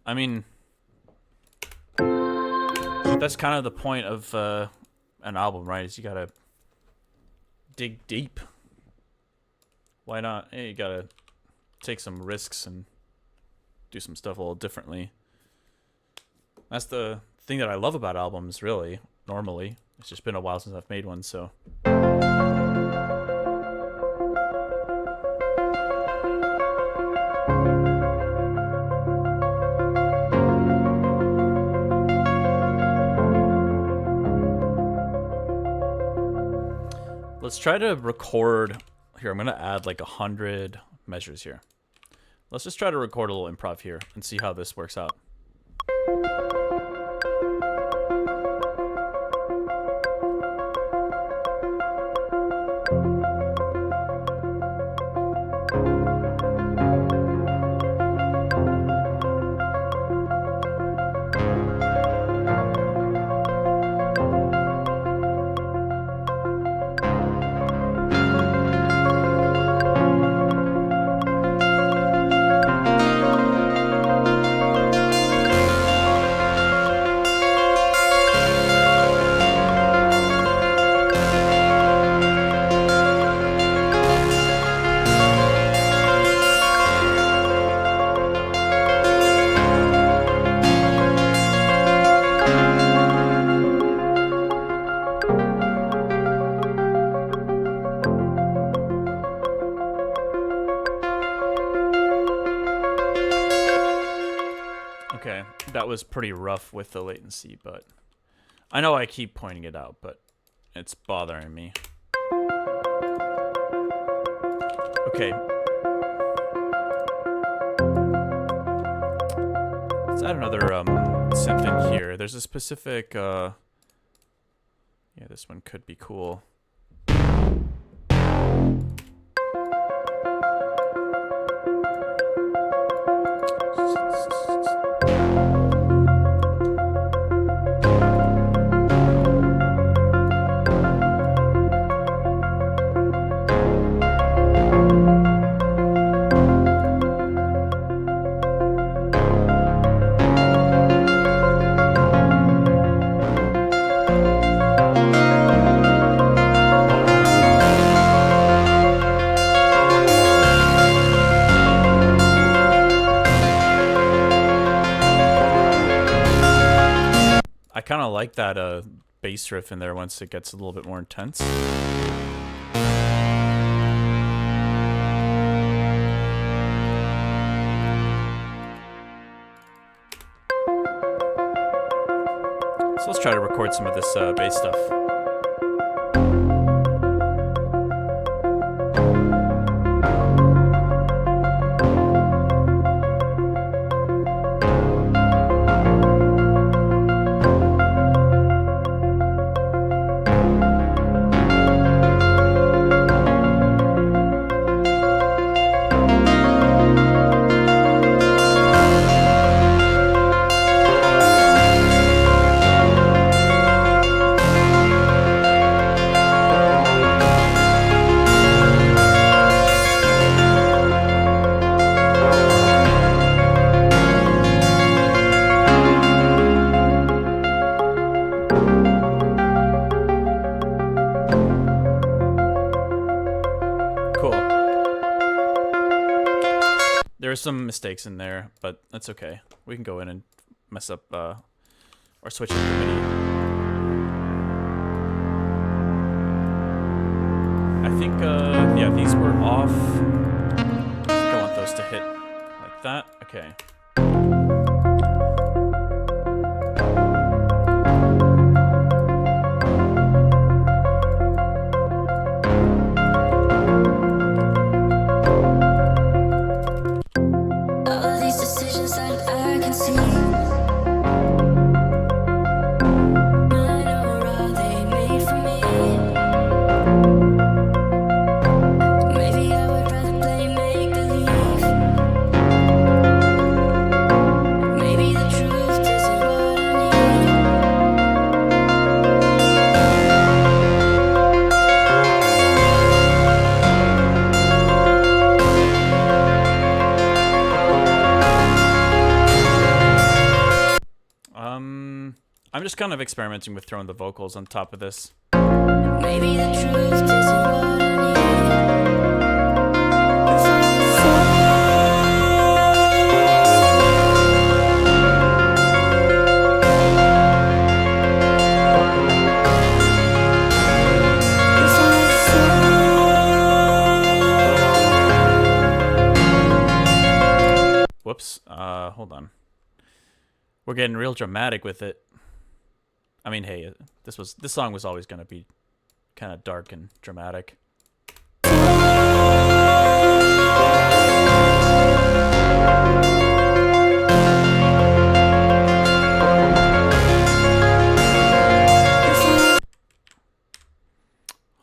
I mean, that's kind of the point of an album, right? Is you gotta dig deep. Why not? Hey, you gotta take some risks and do some stuff a little differently. That's the thing that I love about albums, really, normally. It's just been a while since I've made one, so... Let's try to record here. I'm gonna add like 100 measures here. Let's just try to record a little improv here and see how this works out. Okay, that was pretty rough with the latency, but I know I keep pointing it out, but it's bothering me. Okay. Let's add another something here. There's a specific yeah, this one could be cool. I kind of like that bass riff in there once it gets a little bit more intense. So let's try to record some of this bass stuff. There are some mistakes in there, but that's okay. We can go in and mess up or switch it to MIDI. I think yeah, these were off. I think I want those to hit like that. Okay. I'm just kind of experimenting with throwing the vocals on top of this. Maybe the truth isn't what I need. Whoops. Hold on. We're getting real dramatic with it. I mean, hey, this song was always gonna be kind of dark and dramatic.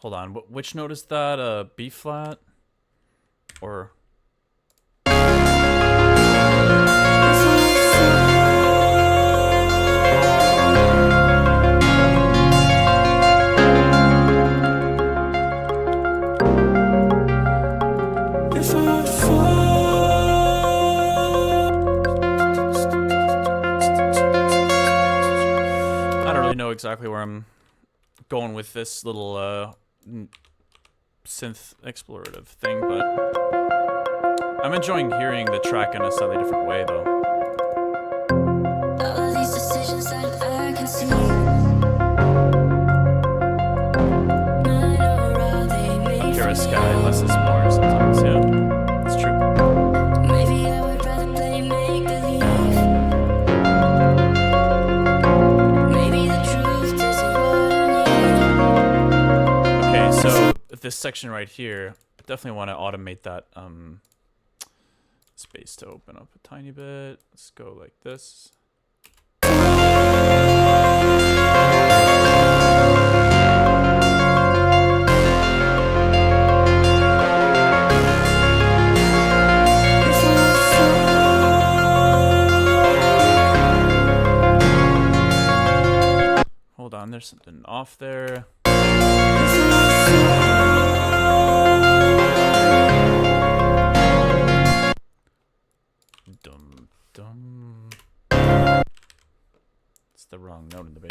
Hold on, which note is that? B flat? Or... I don't really know exactly where I'm going with this little synth explorative thing, but I'm enjoying hearing the track in a slightly different way, though. All these decisions that I can see, Hear a sky, less is more sometimes, yeah. It's true. maybe I would rather play make-believe. Maybe the truth isn't what I need. Okay, so this section right here, I definitely want to automate that space to open up a tiny bit. Let's go like this. Hold on, there's something off there. Dum dum. It's the wrong note in the bass.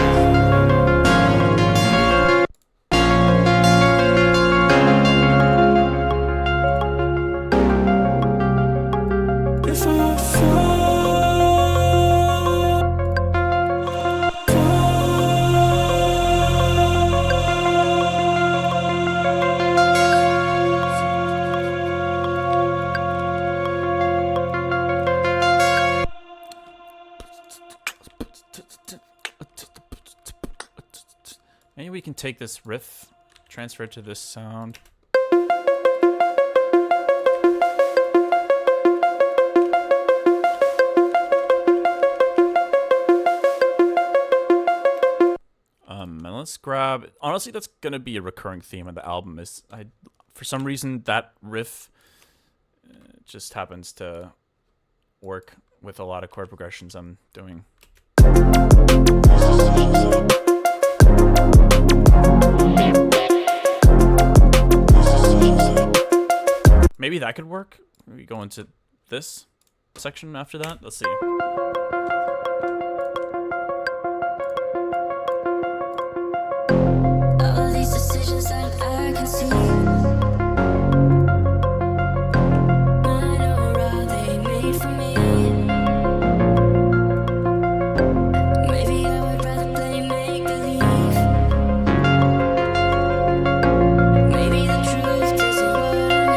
Maybe we can take this riff, transfer it to this sound. And let's grab. Honestly, that's gonna be a recurring theme of the album. Is for some reason that riff just happens to work with a lot of chord progressions I'm doing. Maybe that could work. Maybe go into this section after that. Let's see. All these decisions that I can see, mine or are they made for me? Maybe I would rather play make-believe. Maybe the truth isn't what I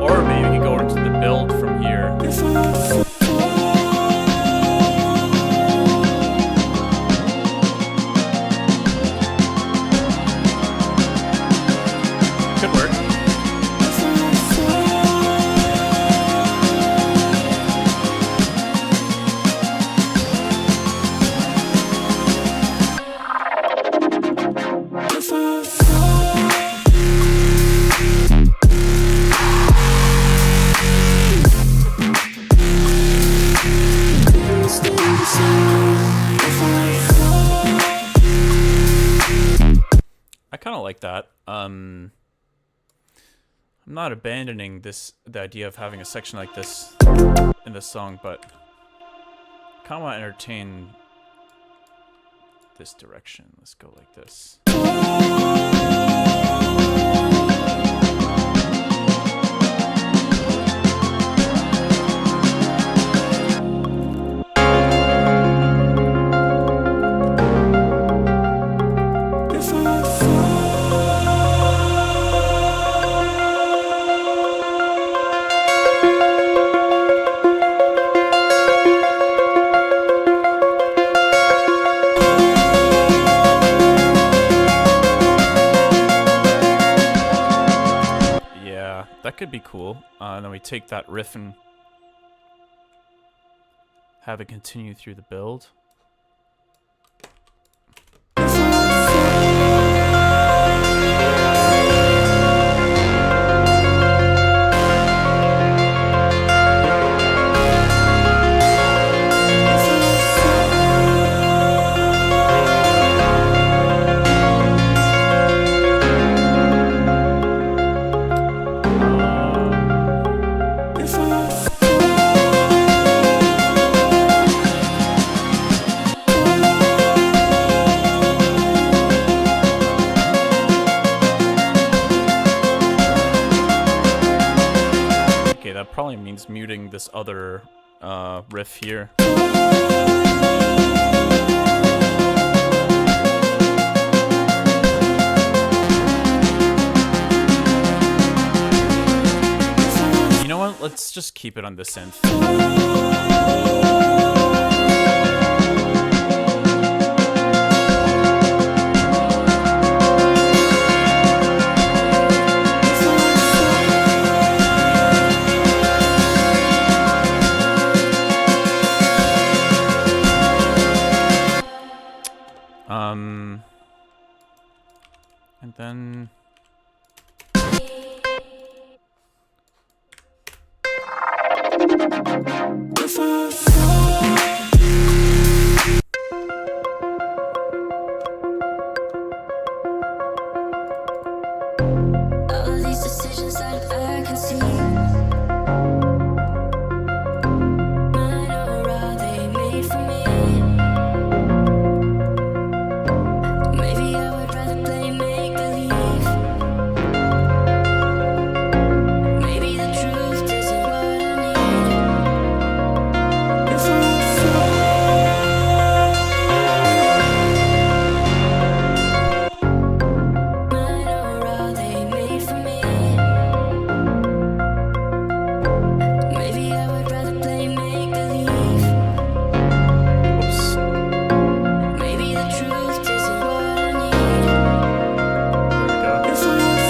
Or maybe we can go into the build from here. Could work. I kind of like that. I'm not abandoning the idea of having a section like this in this song, but I kind of want to entertain this direction. Let's go like this. That could be cool. And then we take that riff and have it continue through the build. Probably means muting this other riff here. You know what? Let's just keep it on the synth. And then All of these decisions that I can see, mine or are they made for me? Maybe I would rather play make believe. Maybe the truth isn't what I need. Mine or are they made for me? Maybe I would rather play make believe. oops. Maybe the truth isn't what I need. There we go.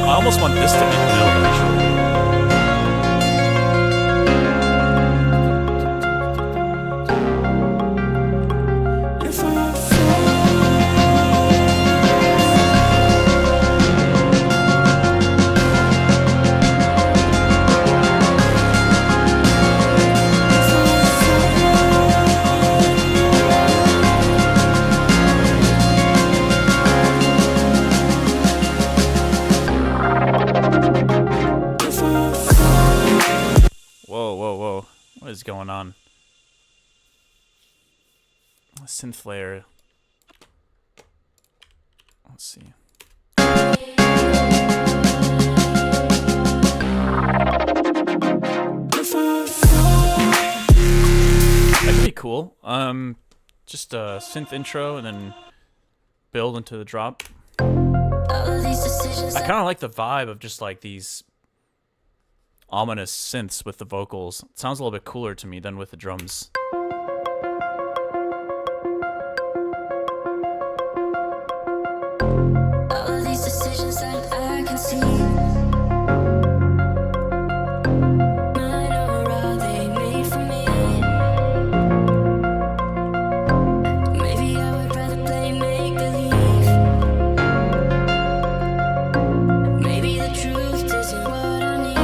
I almost want this to be the build, actually. Whoa, whoa, whoa. What is going on? Synth layer. Let's see. That could be cool. Just a synth intro and then build into the drop. All of these decisions I kind of like the vibe of just like these ominous synths with the vocals. It sounds a little bit cooler to me than with the drums. all of these decisions that I can see, mine or are they made for me? Maybe I would rather play make believe. Maybe the truth isn't what I need.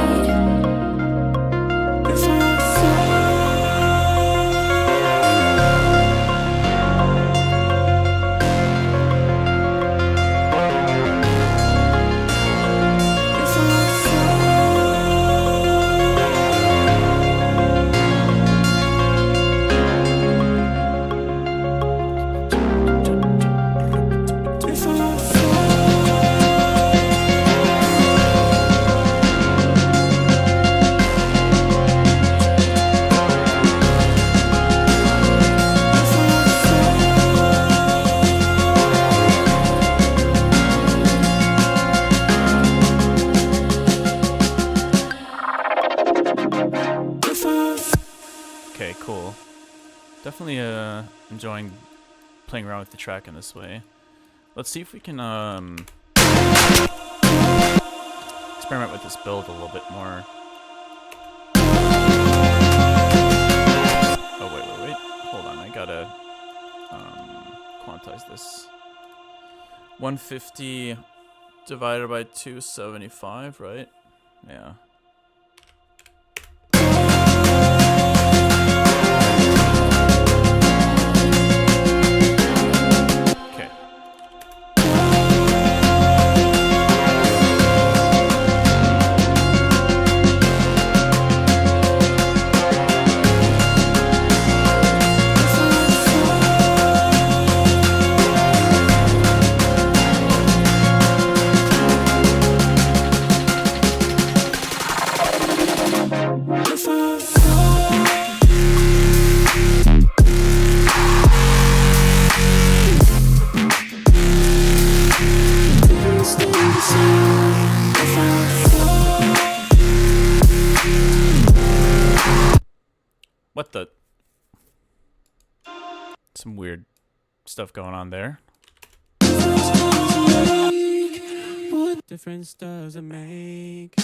cool. Definitely enjoying playing around with the track in this way. Let's see if we can experiment with this build a little bit more. Oh wait. Hold on, I gotta quantize this. 150 divided by 275, right? Yeah. What the? Some weird stuff going on there. What difference does it make?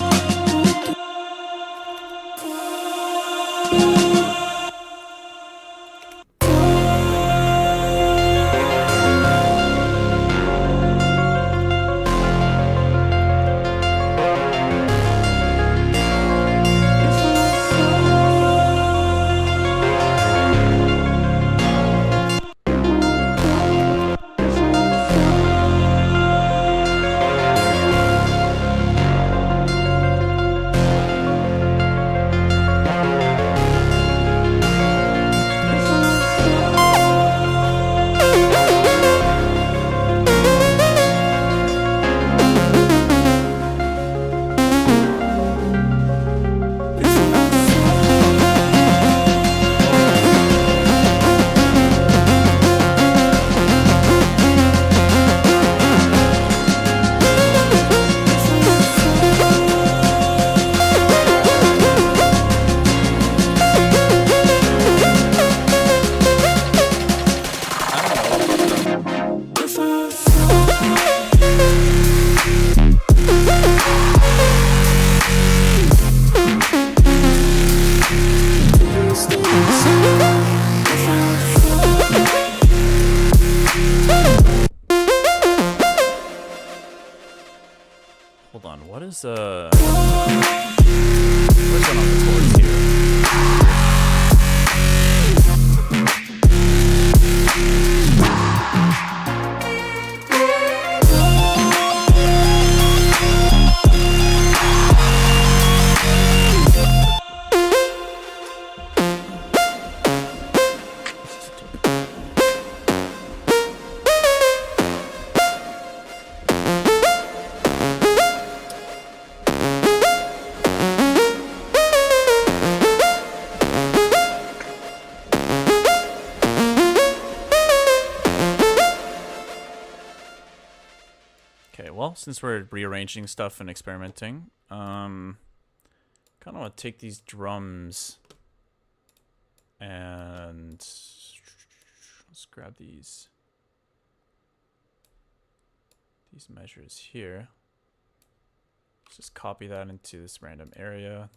Hold on, what's going on with the chords here? Okay, well, since we're rearranging stuff and experimenting, kind of want to take these drums and let's grab these measures here. Let's just copy that into this random area.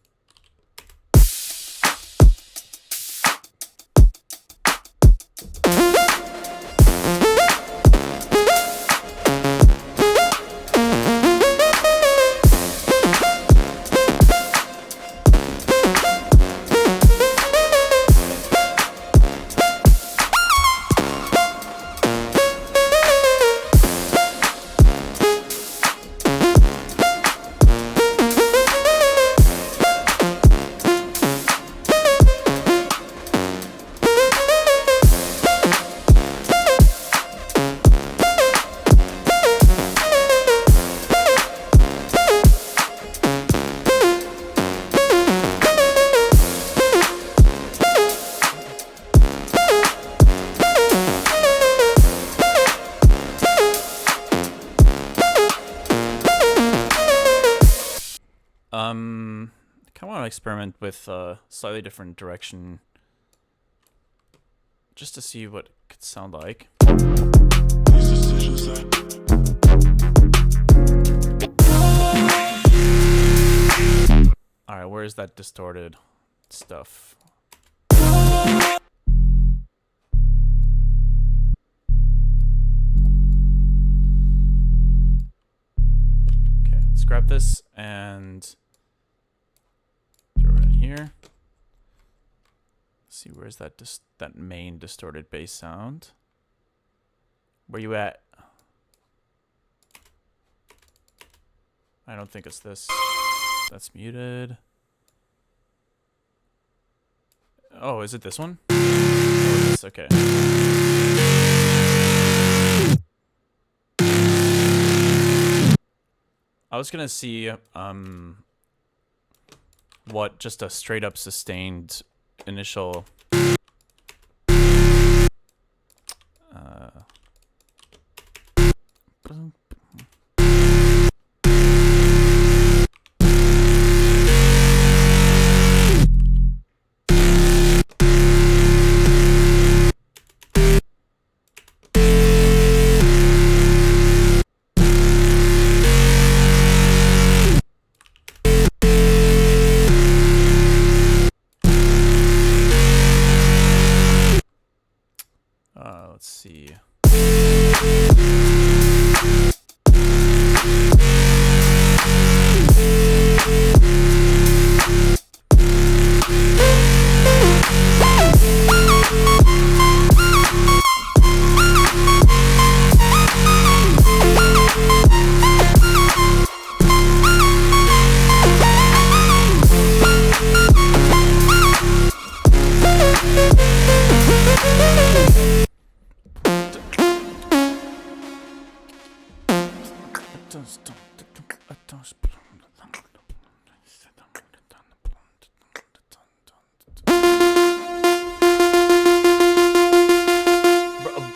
I kind of want to experiment with a slightly different direction just to see what it could sound like. Alright, where's that distorted stuff? Okay, let's grab this and throw it in here. See, where's that that main distorted bass sound? Where you at? I don't think it's this. That's muted. Oh, is it this one? Oh, it is. Okay. I was gonna see what just a straight up sustained initial let's see.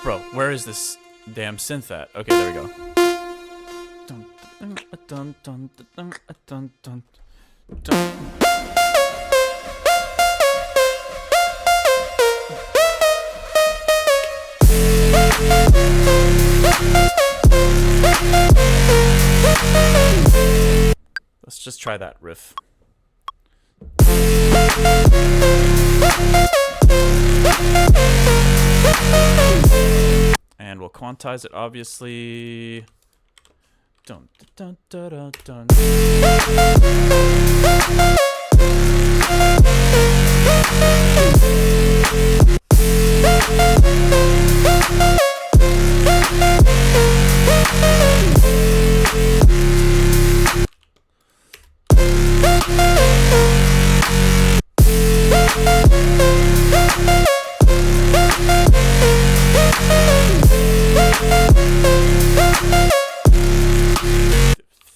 Bro, where is this damn synth at? Okay, there we go. Let's just try that riff. And we'll quantize it, obviously. Dun, dun, dun, dun, dun.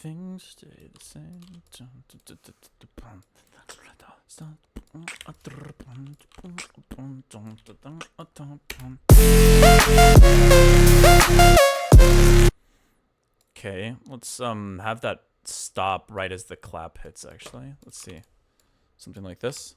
Things stay the same. Okay, let's have that stop right as the clap hits, actually. Let's see. Something like this.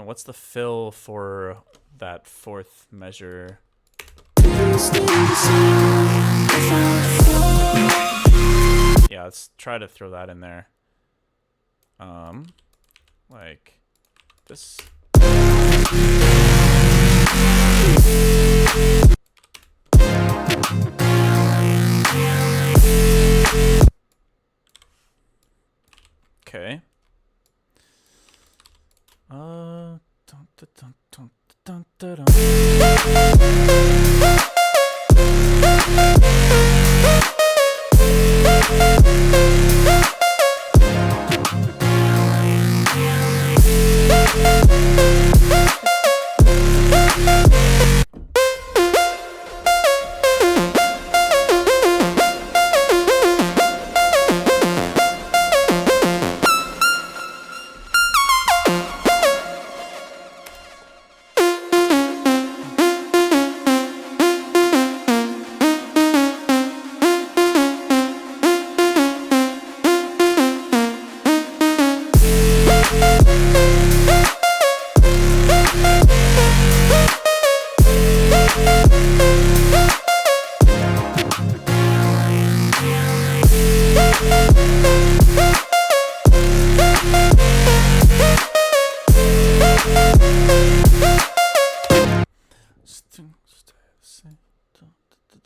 What's the fill for that fourth measure? Yeah, let's try to throw that in there. Like this. Okay. Dun, dun, dun, dun, dun, dun.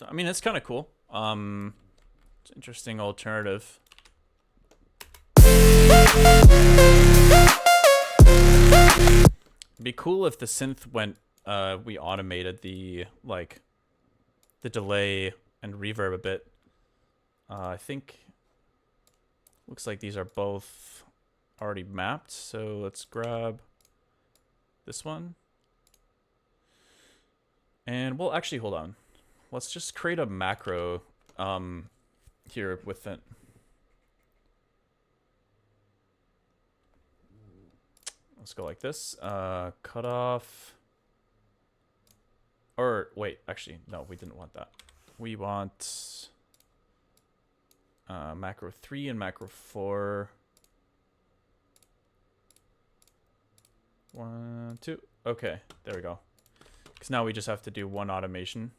I mean, it's kind of cool. It's an interesting alternative. It'd be cool if the synth went, we automated the, like, the delay and reverb a bit. I think, looks like these are both already mapped, so let's grab this one. And, well, actually, hold on. Let's just create a macro here with it. Let's go like this. Cut off. Or, wait, actually, no, we didn't want that. We want macro 3 and macro 4. 1, 2. Okay, there we go. Because now we just have to do one automation.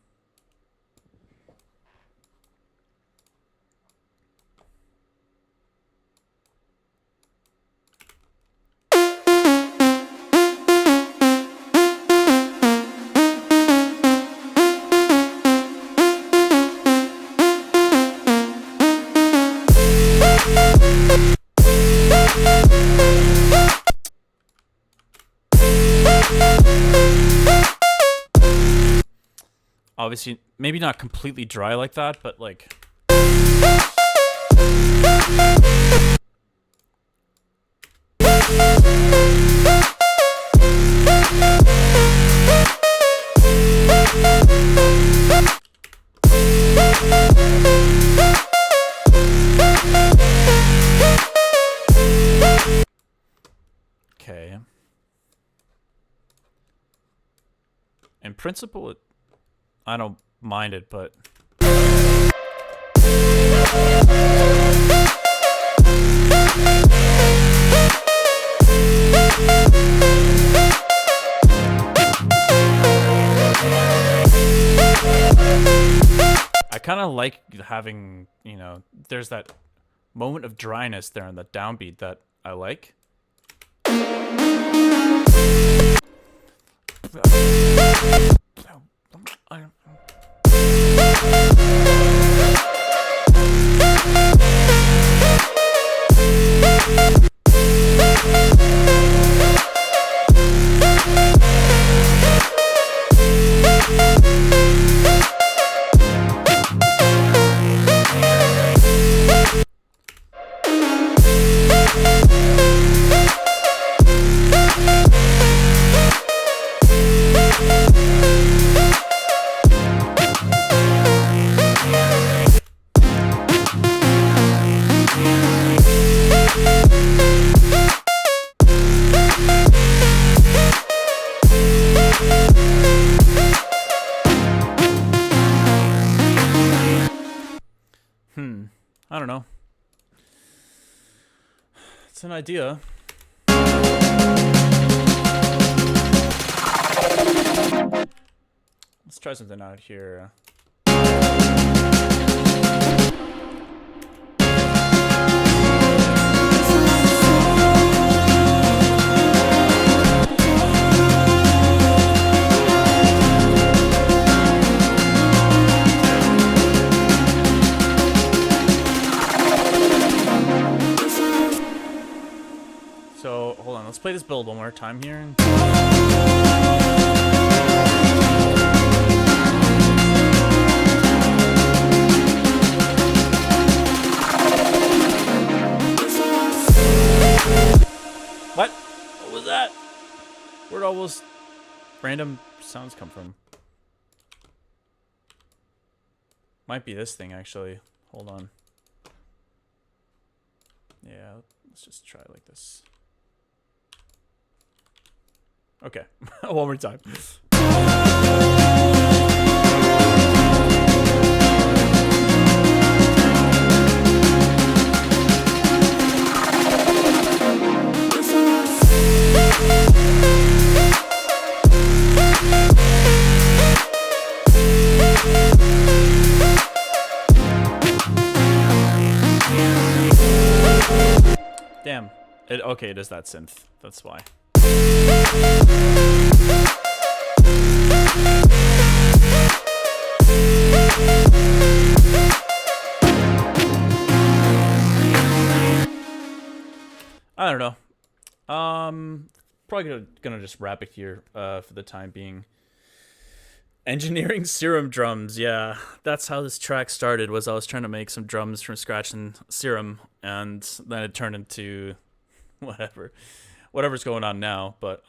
Obviously, maybe not completely dry like that, but like... Okay. In principle, I don't mind it, but... I kind of like having, you know, there's that moment of dryness there in the downbeat that I like. I don't know. It's an idea. Let's try something out here. So, hold on, let's play this build one more time here. What? What was that? Where'd all those random sounds come from? Might be this thing, actually. Hold on. Yeah, let's just try it like this. Okay, one more time. Damn. Okay, it is that synth. That's why. I don't know. Probably gonna just wrap it here for the time being. Engineering Serum drums, yeah, that's how this track started. Was I was trying to make some drums from scratch in Serum, and then it turned into whatever's going on now. But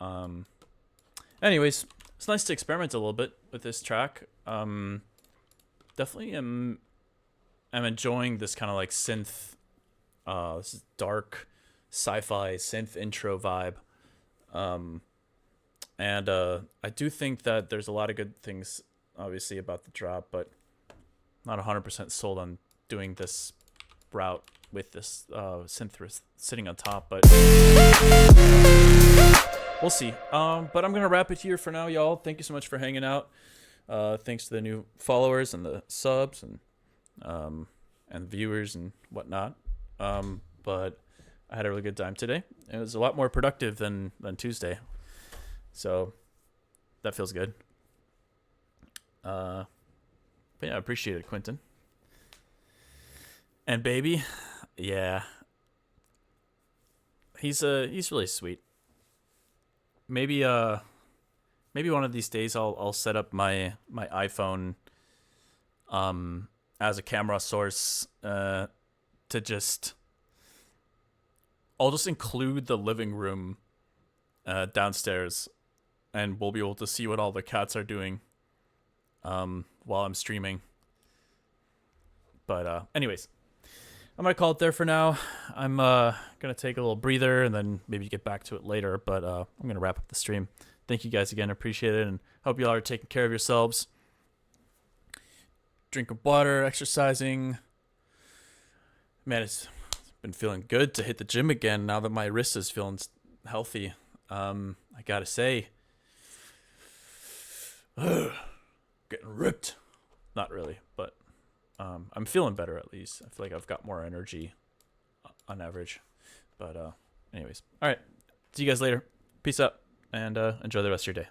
anyways, it's nice to experiment a little bit with this track. Definitely am enjoying this kind of like synth, this is dark sci-fi synth intro vibe. And I do think that there's a lot of good things, obviously, about the drop, but not 100% sold on doing this route with this synth sitting on top, but we'll see. But I'm going to wrap it here for now, y'all. Thank you so much for hanging out. Thanks to the new followers and the subs and viewers and whatnot. But I had a really good time today. It was a lot more productive than Tuesday. So that feels good. But yeah, I appreciate it, Quentin. And baby, yeah. He's really sweet. Maybe one of these days I'll set up my iPhone as a camera source I'll just include the living room downstairs, and we'll be able to see what all the cats are doing while I'm streaming. But anyways, I'm going to call it there for now. I'm going to take a little breather and then maybe get back to it later. But I'm going to wrap up the stream. Thank you guys again. Appreciate it. And hope you all are taking care of yourselves. Drinking water, exercising. Man, it's been feeling good to hit the gym again now that my wrist is feeling healthy. I got to say, getting ripped. Not really, but I'm feeling better at least. I feel like I've got more energy on average. But anyways, all right. See you guys later. Peace out, and enjoy the rest of your day.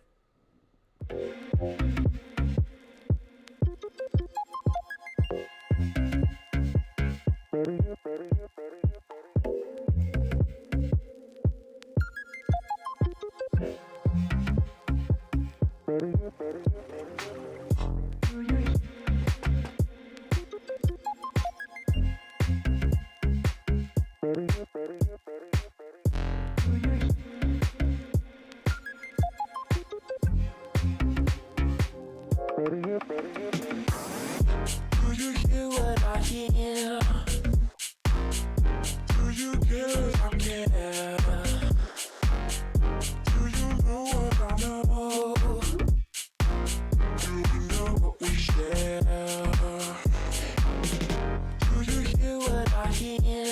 Do you hear what I hear? Do you care if I care? Do you know what I know? Do we know what we share? Do you hear what I hear?